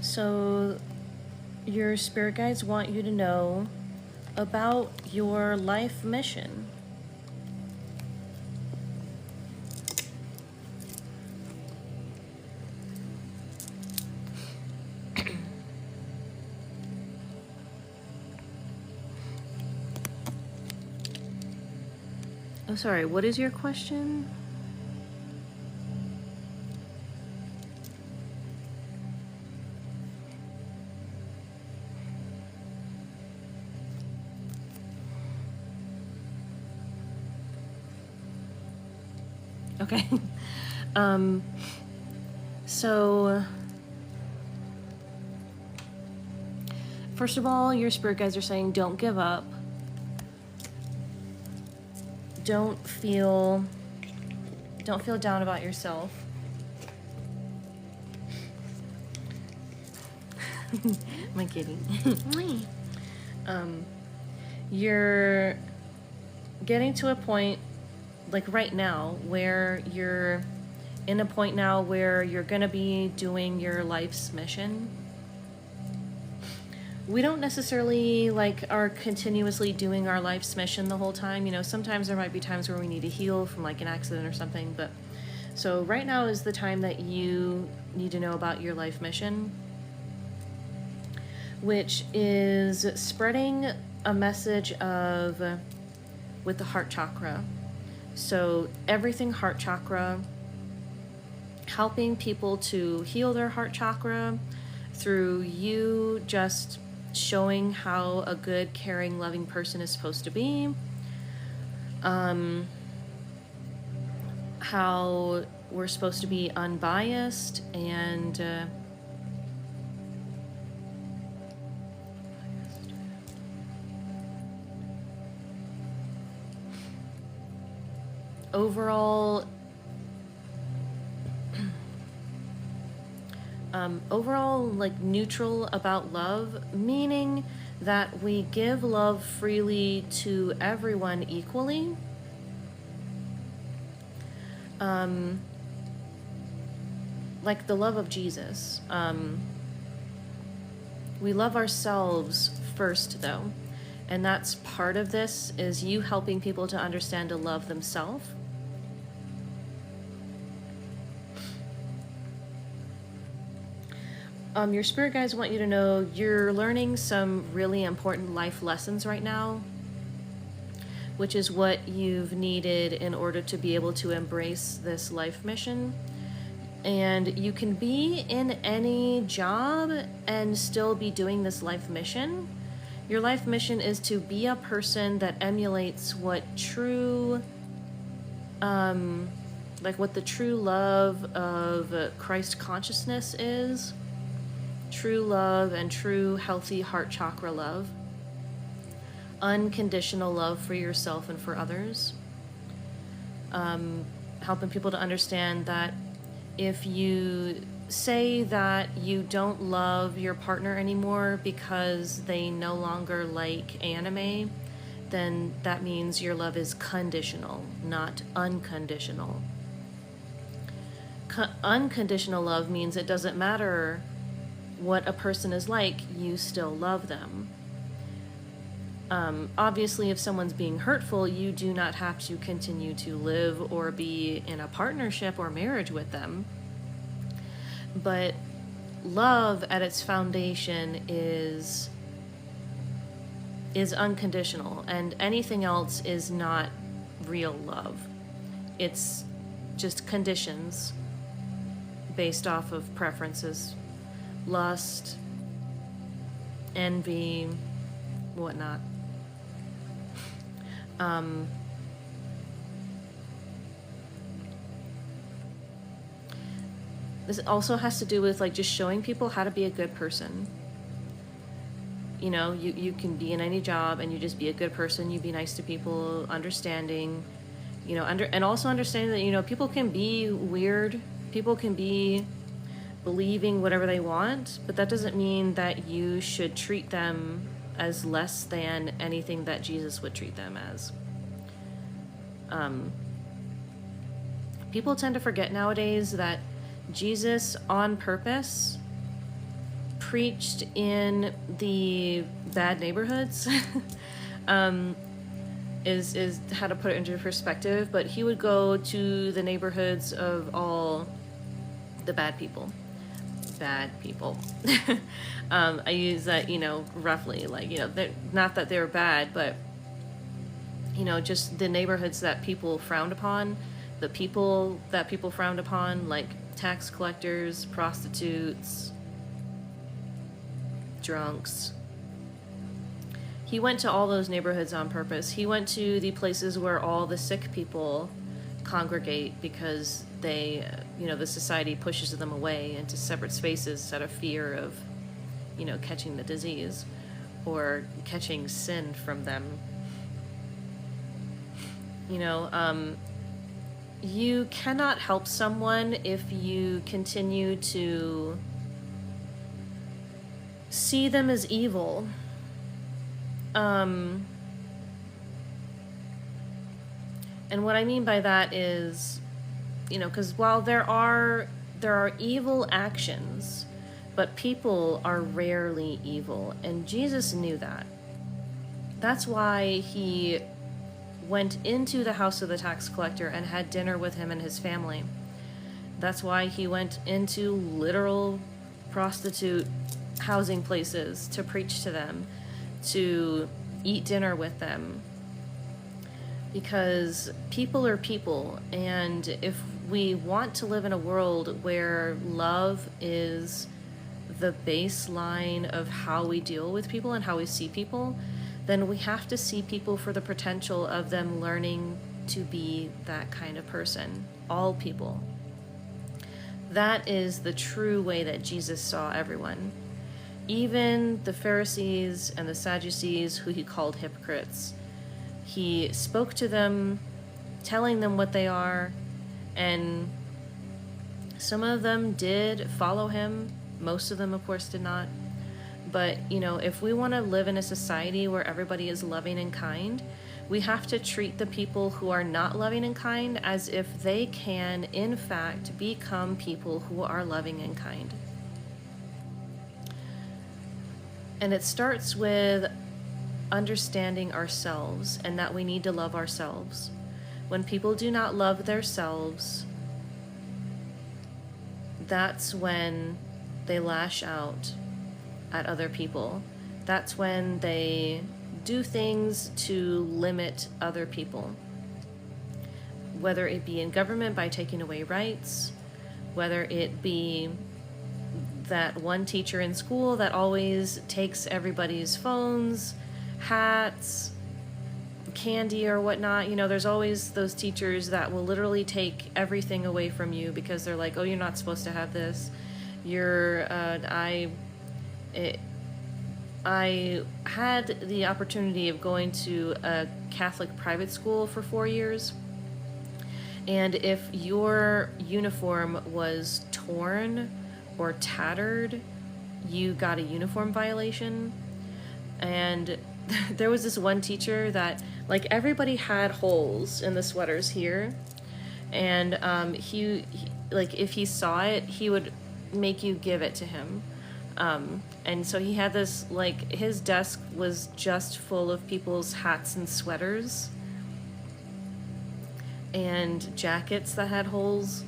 So your spirit guides want you to know about your life mission. Oh, sorry, what is your question? Okay. So first of all, your spirit guides are saying don't give up. Don't feel down about yourself. My kitty. You're getting to a point, like right now, where you're in a point now where you're going to be doing your life's mission. We don't necessarily are continuously doing our life's mission the whole time. You know, sometimes there might be times where we need to heal from like an accident or something, but so right now is the time that you need to know about your life mission, which is spreading a message of with the heart chakra. So everything heart chakra, helping people to heal their heart chakra through you just showing how a good, caring, loving person is supposed to be. How we're supposed to be unbiased and overall neutral about love, meaning that we give love freely to everyone equally. Like the love of Jesus. We love ourselves first, though, and that's part of this, is you helping people to understand to love themselves. Your spirit guides want you to know you're learning some really important life lessons right now, which is what you've needed in order to be able to embrace this life mission. And you can be in any job and still be doing this life mission. Your life mission is to be a person that emulates what true, what the true love of Christ consciousness is. True love and true healthy heart chakra love. Unconditional love for yourself and for others. Helping people to understand that if you say that you don't love your partner anymore because they no longer like anime, then that means your love is conditional, not unconditional. Unconditional love means it doesn't matter what a person is like, you still love them. Obviously, if someone's being hurtful, you do not have to continue to live or be in a partnership or marriage with them. But love at its foundation is unconditional, and anything else is not real love. It's just conditions based off of preferences. Lust, envy, whatnot. This also has to do with like just showing people how to be a good person. You know, you can be in any job and you just be a good person. You be nice to people, understanding, you know, and also understanding that, you know, people can be weird. People can be believing whatever they want, but that doesn't mean that you should treat them as less than anything that Jesus would treat them as. People tend to forget nowadays that Jesus, on purpose, preached in the bad neighborhoods. Is how to put it into perspective, but he would go to the neighborhoods of all the bad people. I use that, you know, roughly, like, you know, not that they were bad, but, you know, just the neighborhoods that people frowned upon, the people that people frowned upon, like tax collectors, prostitutes, drunks. He went to all those neighborhoods on purpose. He went to the places where all the sick people congregate because they, you know, the society pushes them away into separate spaces out of fear of, you know, catching the disease or catching sin from them. You know, you cannot help someone if you continue to see them as evil. And what I mean by that is, you know, because while there are evil actions, but people are rarely evil, and Jesus knew that. That's why he went into the house of the tax collector and had dinner with him and his family. That's why he went into literal prostitute housing places to preach to them, to eat dinner with them. Because people are people, and if we want to live in a world where love is the baseline of how we deal with people and how we see people, then we have to see people for the potential of them learning to be that kind of person. All people. That is the true way that Jesus saw everyone. Even the Pharisees and the Sadducees, who he called hypocrites. He spoke to them, telling them what they are, and some of them did follow him. Most of them, of course, did not. But, you know, if we want to live in a society where everybody is loving and kind, we have to treat the people who are not loving and kind as if they can, in fact, become people who are loving and kind. And it starts with understanding ourselves and that we need to love ourselves. When people do not love themselves, that's when they lash out at other people. That's when they do things to limit other people. Whether it be in government by taking away rights, whether it be that one teacher in school that always takes everybody's phones, hats, candy or whatnot. You know, there's always those teachers that will literally take everything away from you because they're like, oh, you're not supposed to have this. I had the opportunity of going to a Catholic private school for 4 years. And if your uniform was torn or tattered, you got a uniform violation. And there was this one teacher that, like, everybody had holes in the sweaters here, and he like, if he saw it, he would make you give it to him. And so he had this, like, his desk was just full of people's hats and sweaters and jackets that had holes.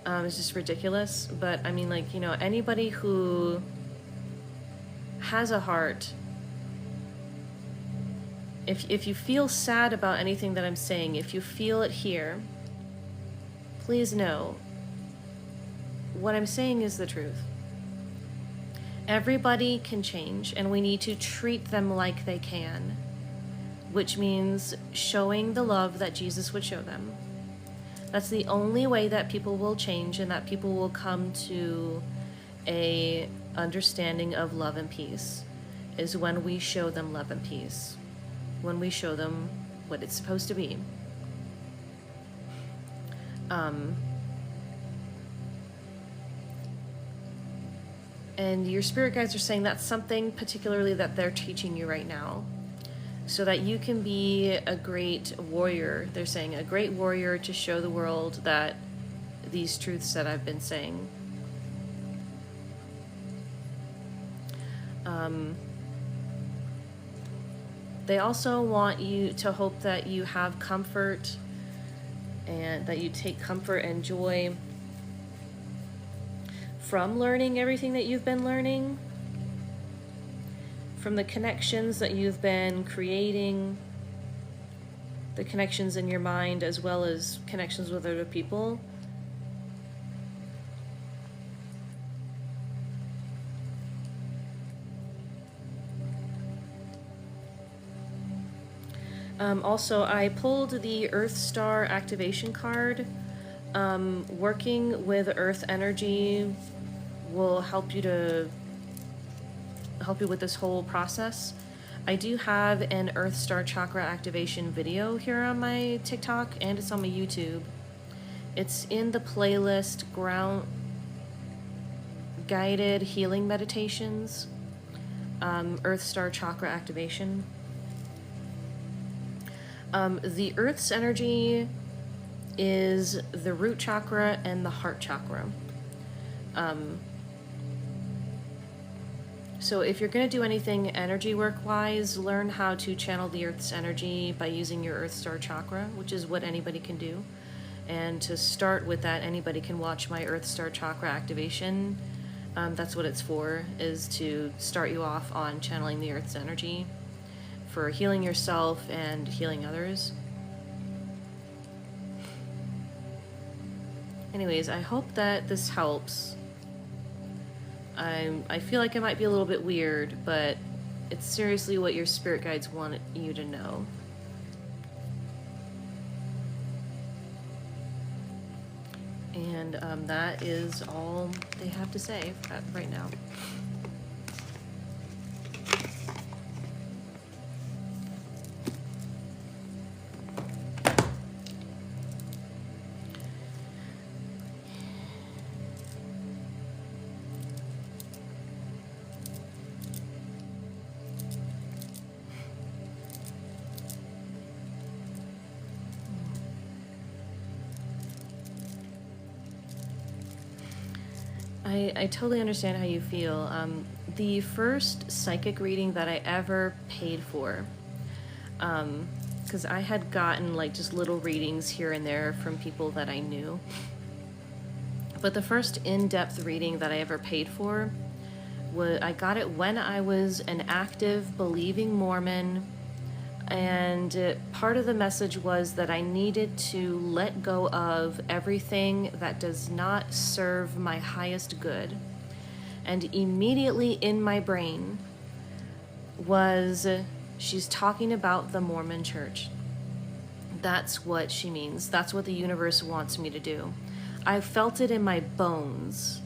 It's just ridiculous. But I mean, like, you know, anybody who has a heart, if you feel sad about anything that I'm saying, if you feel it here, please know what I'm saying is the truth. Everybody can change, and we need to treat them like they can, which means showing the love that Jesus would show them. That's the only way that people will change and that people will come to a understanding of love and peace, is when we show them love and peace, when we show them what it's supposed to be. And your spirit guides are saying that's something particularly that they're teaching you right now, so that you can be a great warrior. They're saying a great warrior to show the world that these truths that I've been saying. They also want you to hope that you have comfort and that you take comfort and joy from learning everything that you've been learning, from the connections that you've been creating, the connections in your mind as well as connections with other people. Also, I pulled the Earth Star activation card. Working with Earth energy will help you with this whole process. I do have an Earth Star chakra activation video here on my TikTok, and it's on my YouTube. It's in the playlist Ground Guided Healing Meditations, Earth Star chakra activation. The Earth's energy is the root chakra and the heart chakra. So if you're going to do anything energy work wise, learn how to channel the Earth's energy by using your Earth Star chakra, which is what anybody can do. And to start with that, anybody can watch my Earth Star chakra activation. That's what it's for, is to start you off on channeling the Earth's energy for healing yourself and healing others. Anyways, I hope that this helps. I feel like it might be a little bit weird, but it's seriously what your spirit guides want you to know. And that is all they have to say right now. I totally understand how you feel. The first psychic reading that I ever paid for, because I had gotten like just little readings here and there from people that I knew, but the first in-depth reading that I ever paid for, I got it when I was an active believing Mormon. And part of the message was that I needed to let go of everything that does not serve my highest good. And immediately in my brain was, she's talking about the Mormon Church. That's what she means. That's what the universe wants me to do. I felt it in my bones,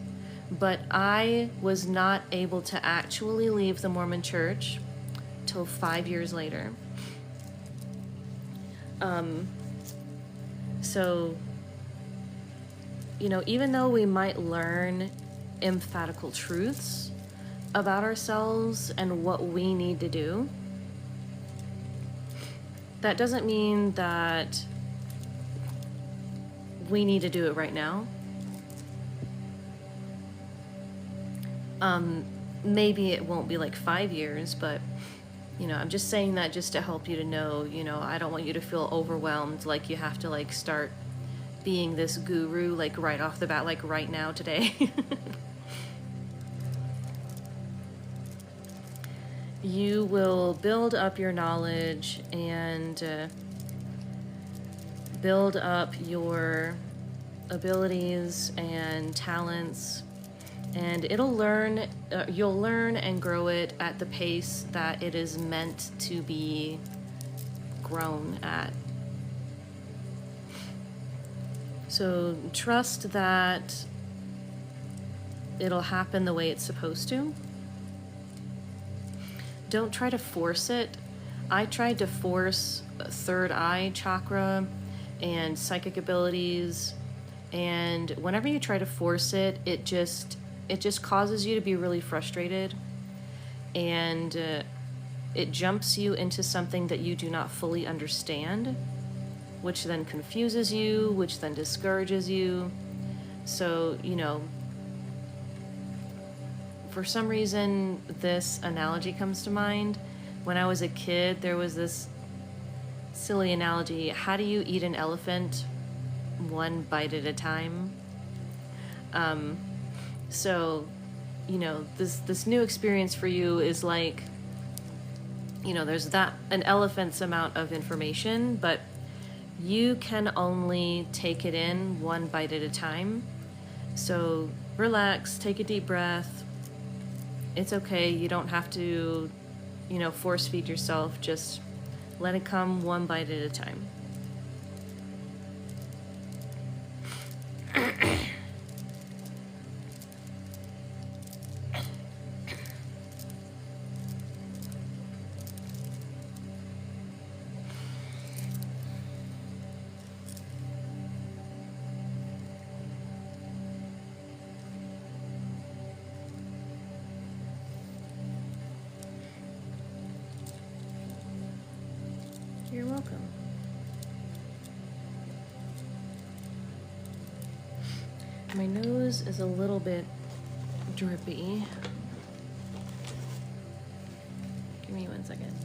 but I was not able to actually leave the Mormon Church till 5 years later. So, you know, even though we might learn emphatical truths about ourselves and what we need to do, that doesn't mean that we need to do it right now. Maybe it won't be like 5 years, but you know, I'm just saying that just to help you to know, you know, I don't want you to feel overwhelmed, like you have to like start being this guru, like right off the bat, like right now today. You will build up your knowledge and build up your abilities and talents And it'll learn, you'll learn and grow it at the pace that it is meant to be grown at. So trust that it'll happen the way it's supposed to. Don't try to force it. I tried to force third eye chakra and psychic abilities, and whenever you try to force it, it just causes you to be really frustrated, and it jumps you into something that you do not fully understand, which then confuses you, which then discourages you. So, you know, for some reason, this analogy comes to mind. When I was a kid, there was this silly analogy: how do you eat an elephant? One bite at a time. So, you know, this new experience for you is like, you know, there's an elephant's amount of information, but you can only take it in one bite at a time. So relax, take a deep breath. It's okay. You don't have to, you know, force feed yourself. Just let it come one bite at a time. You're welcome. My nose is a little bit drippy. Give me 1 second.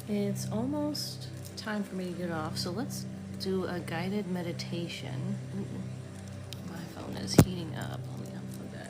It's almost time for me to get off, so let's do a guided meditation. Ooh, my phone is heating up. Let me unplug that.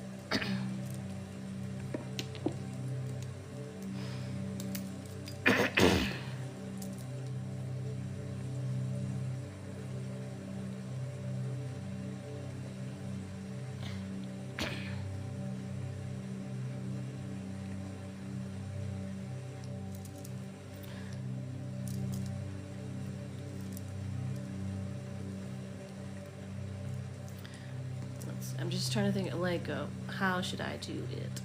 I'm just trying to think, like, how should I do it?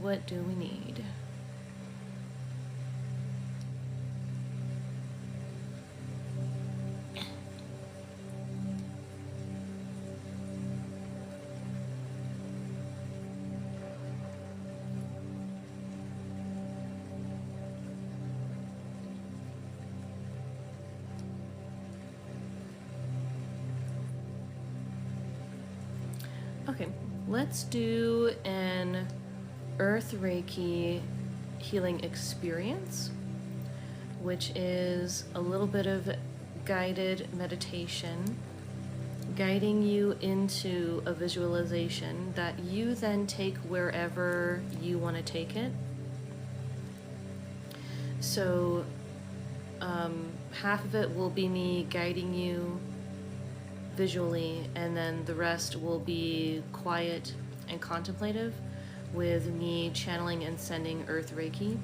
What do we need? Okay, let's do an Earth Reiki Healing Experience, which is a little bit of guided meditation, guiding you into a visualization that you then take wherever you want to take it. So half of it will be me guiding you visually, and then the rest will be quiet and contemplative with me channeling and sending Earth Reiki.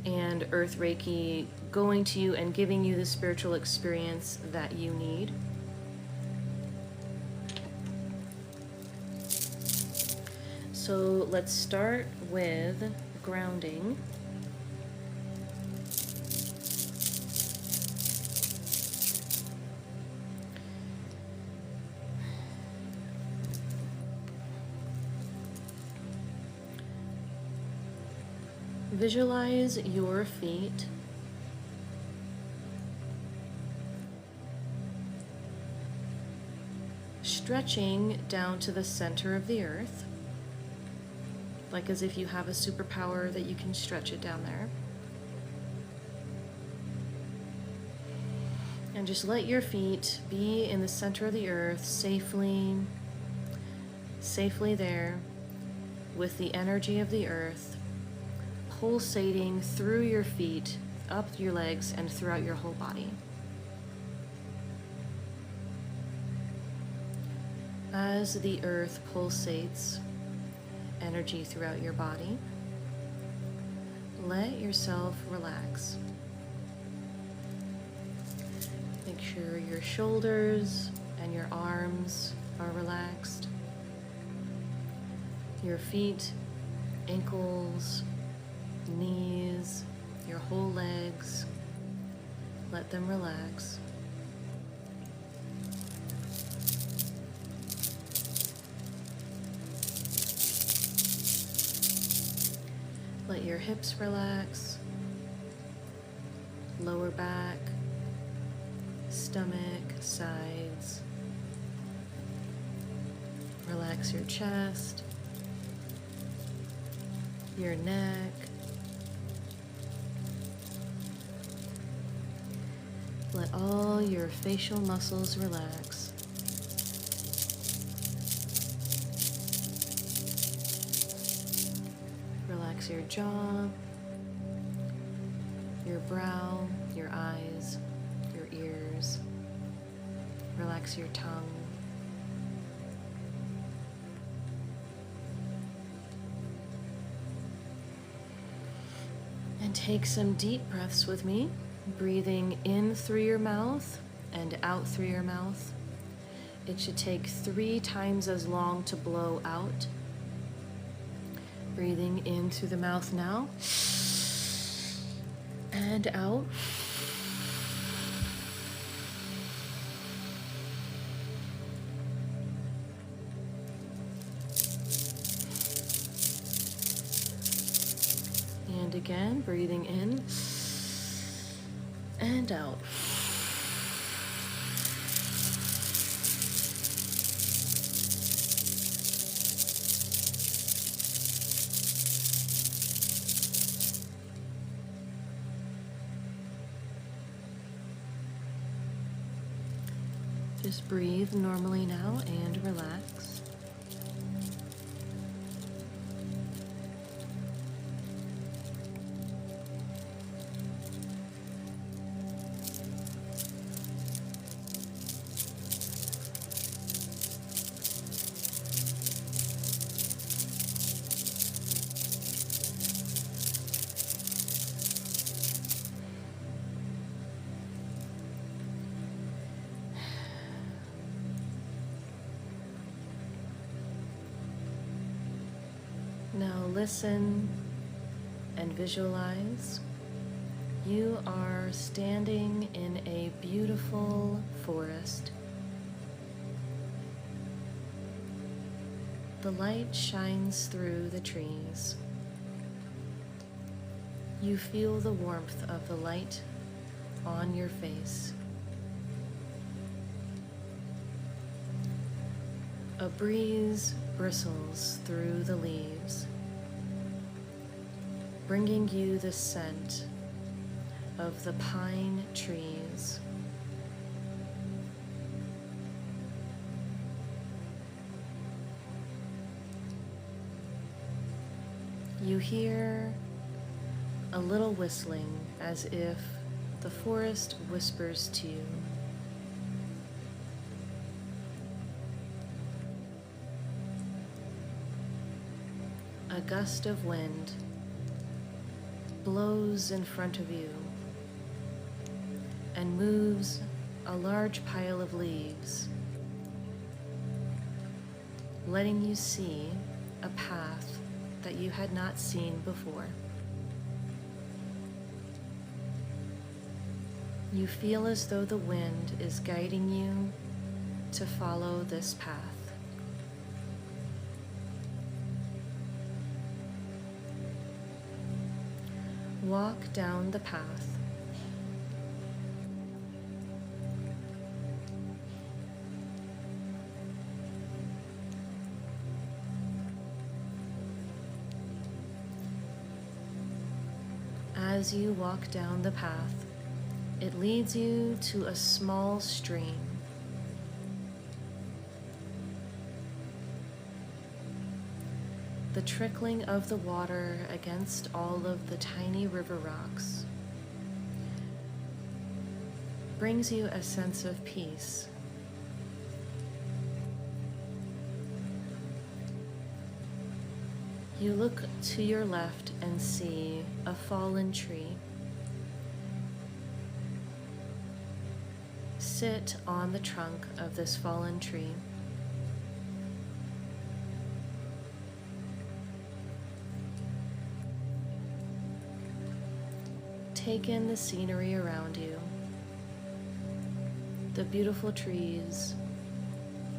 And Earth Reiki going to you and giving you the spiritual experience that you need. So let's start with grounding. Visualize your feet stretching down to the center of the earth, like as if you have a superpower that you can stretch it down there. And just let your feet be in the center of the earth, safely there, with the energy of the earth pulsating through your feet, up your legs, and throughout your whole body. As the earth pulsates energy throughout your body, let yourself relax. Make sure your shoulders and your arms are relaxed. Your feet, ankles, knees, your whole legs, let them relax. Let your hips relax, lower back, stomach, sides. Relax your chest, your neck. Let all your facial muscles relax. Relax your jaw, your brow, your eyes, your ears. Relax your tongue. And take some deep breaths with me, breathing in through your mouth and out through your mouth. It should take 3 times as long to blow out. Breathing in through the mouth now, and out. And again, breathing in and out. Just breathe normally now and relax. Now listen and visualize. You are standing in a beautiful forest. The light shines through the trees. You feel the warmth of the light on your face. A breeze bristles through the leaves, bringing you the scent of the pine trees. You hear a little whistling as if the forest whispers to you. A gust of wind blows in front of you and moves a large pile of leaves, letting you see a path that you had not seen before. You feel as though the wind is guiding you to follow this path. Walk down the path. As you walk down the path, it leads you to a small stream. The trickling of the water against all of the tiny river rocks brings you a sense of peace. You look to your left and see a fallen tree. Sit on the trunk of this fallen tree. Take in the scenery around you, the beautiful trees,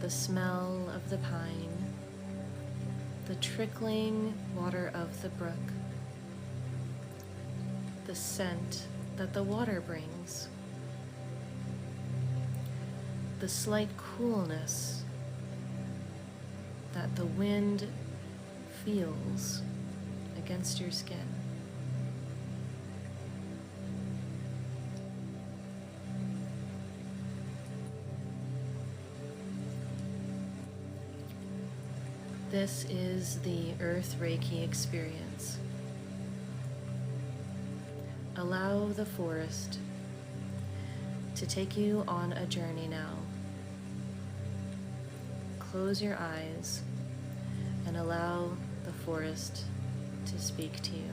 the smell of the pine, the trickling water of the brook, the scent that the water brings, the slight coolness that the wind feels against your skin. This is the Earth Reiki Experience. Allow the forest to take you on a journey now. Close your eyes and allow the forest to speak to you.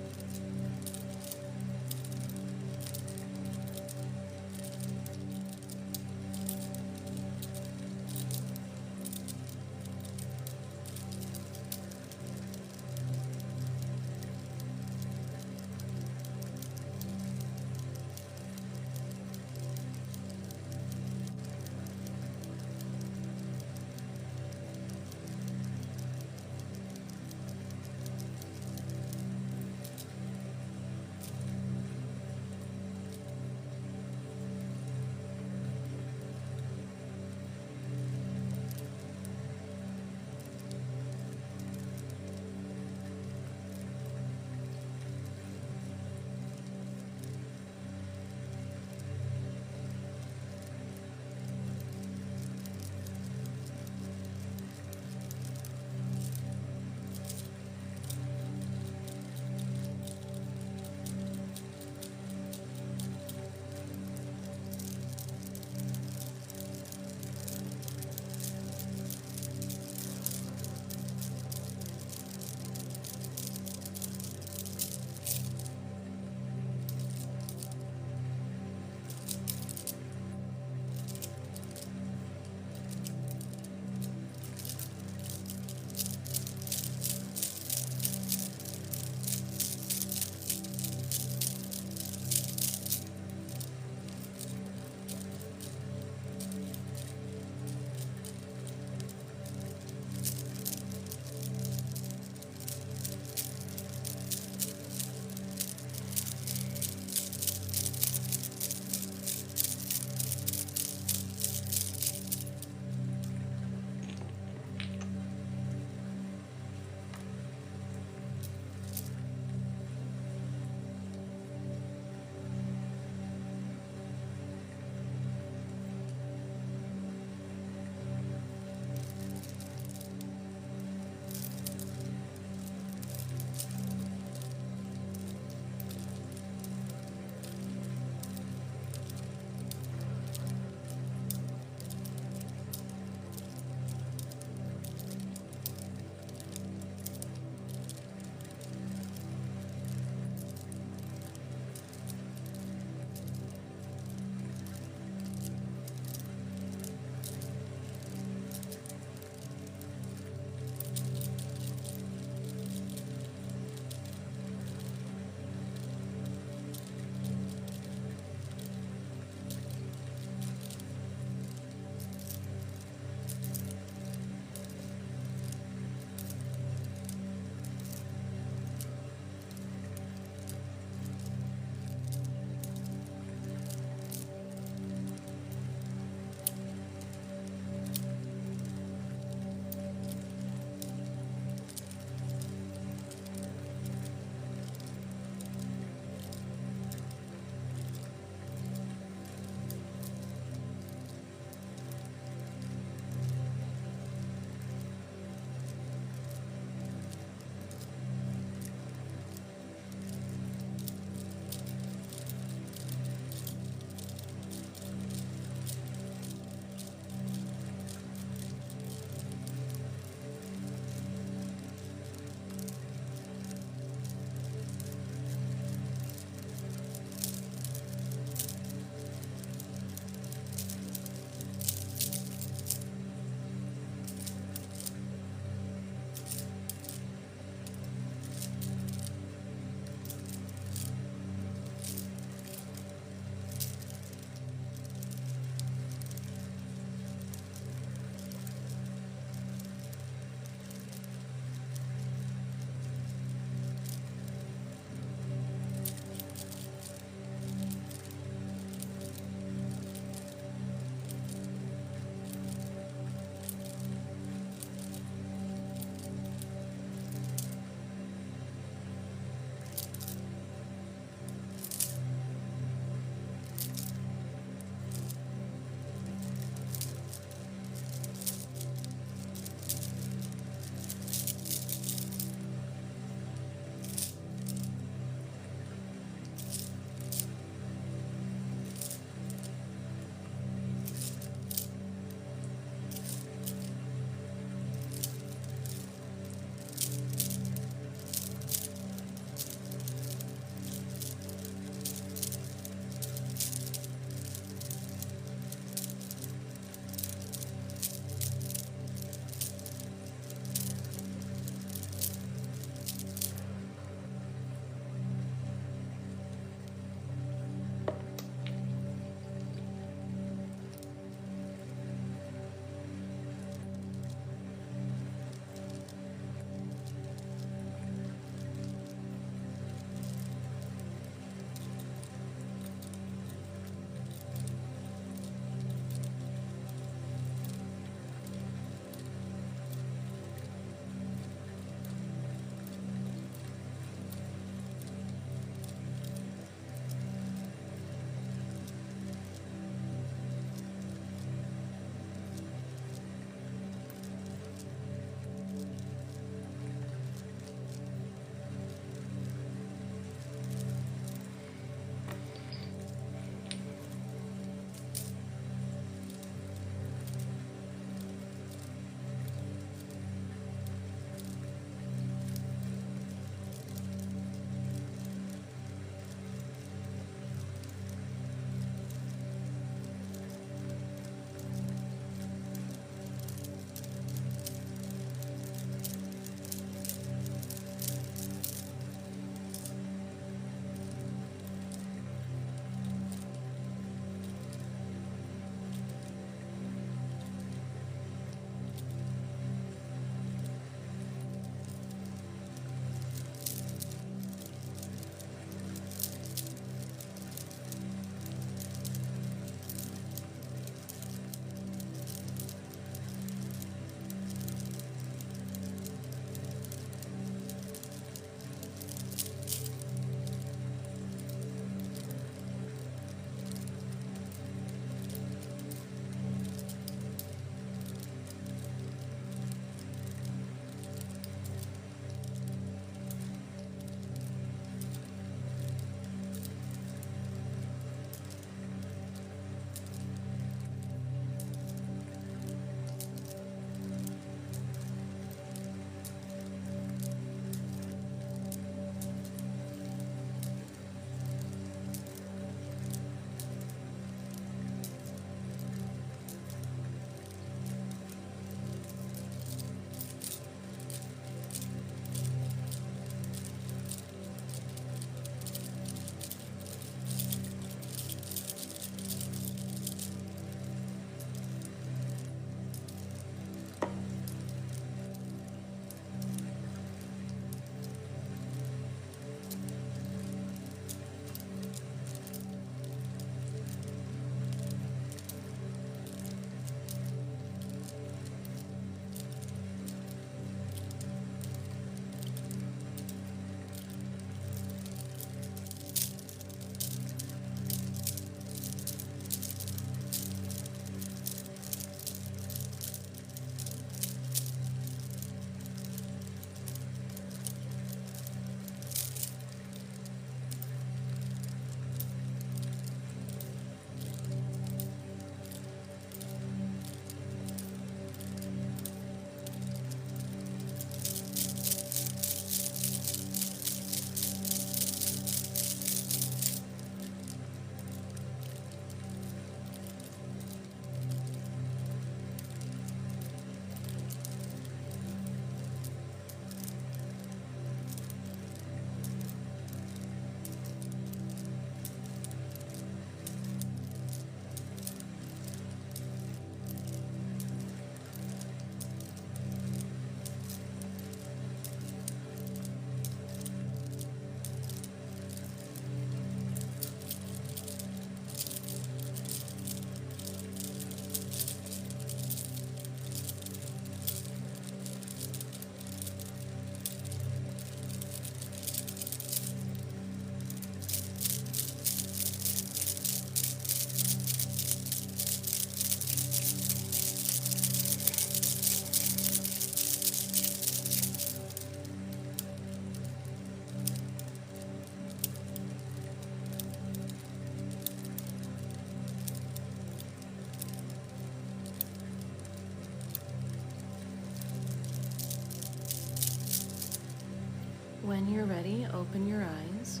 When you're ready, open your eyes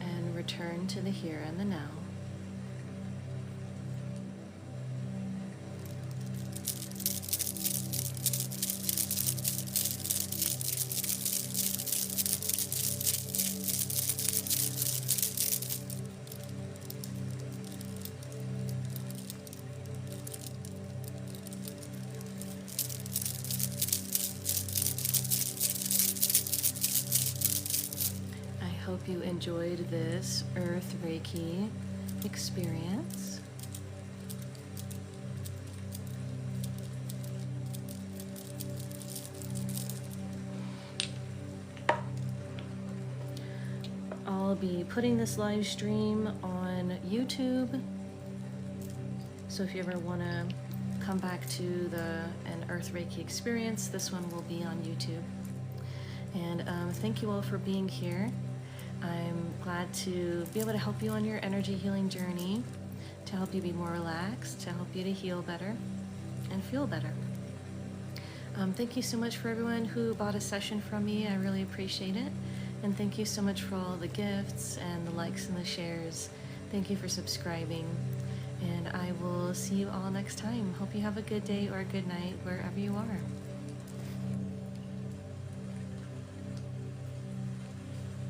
and return to the here and the now. I hope you enjoyed this Earth Reiki experience. I'll be putting this live stream on YouTube, so if you ever want to come back to an Earth Reiki experience, this one will be on YouTube. And thank you all for being here. I'm glad to be able to help you on your energy healing journey, to help you be more relaxed, to help you to heal better and feel better. Thank you so much for everyone who bought a session from me. I really appreciate it. And thank you so much for all the gifts and the likes and the shares. Thank you for subscribing. And I will see you all next time. Hope you have a good day or a good night wherever you are.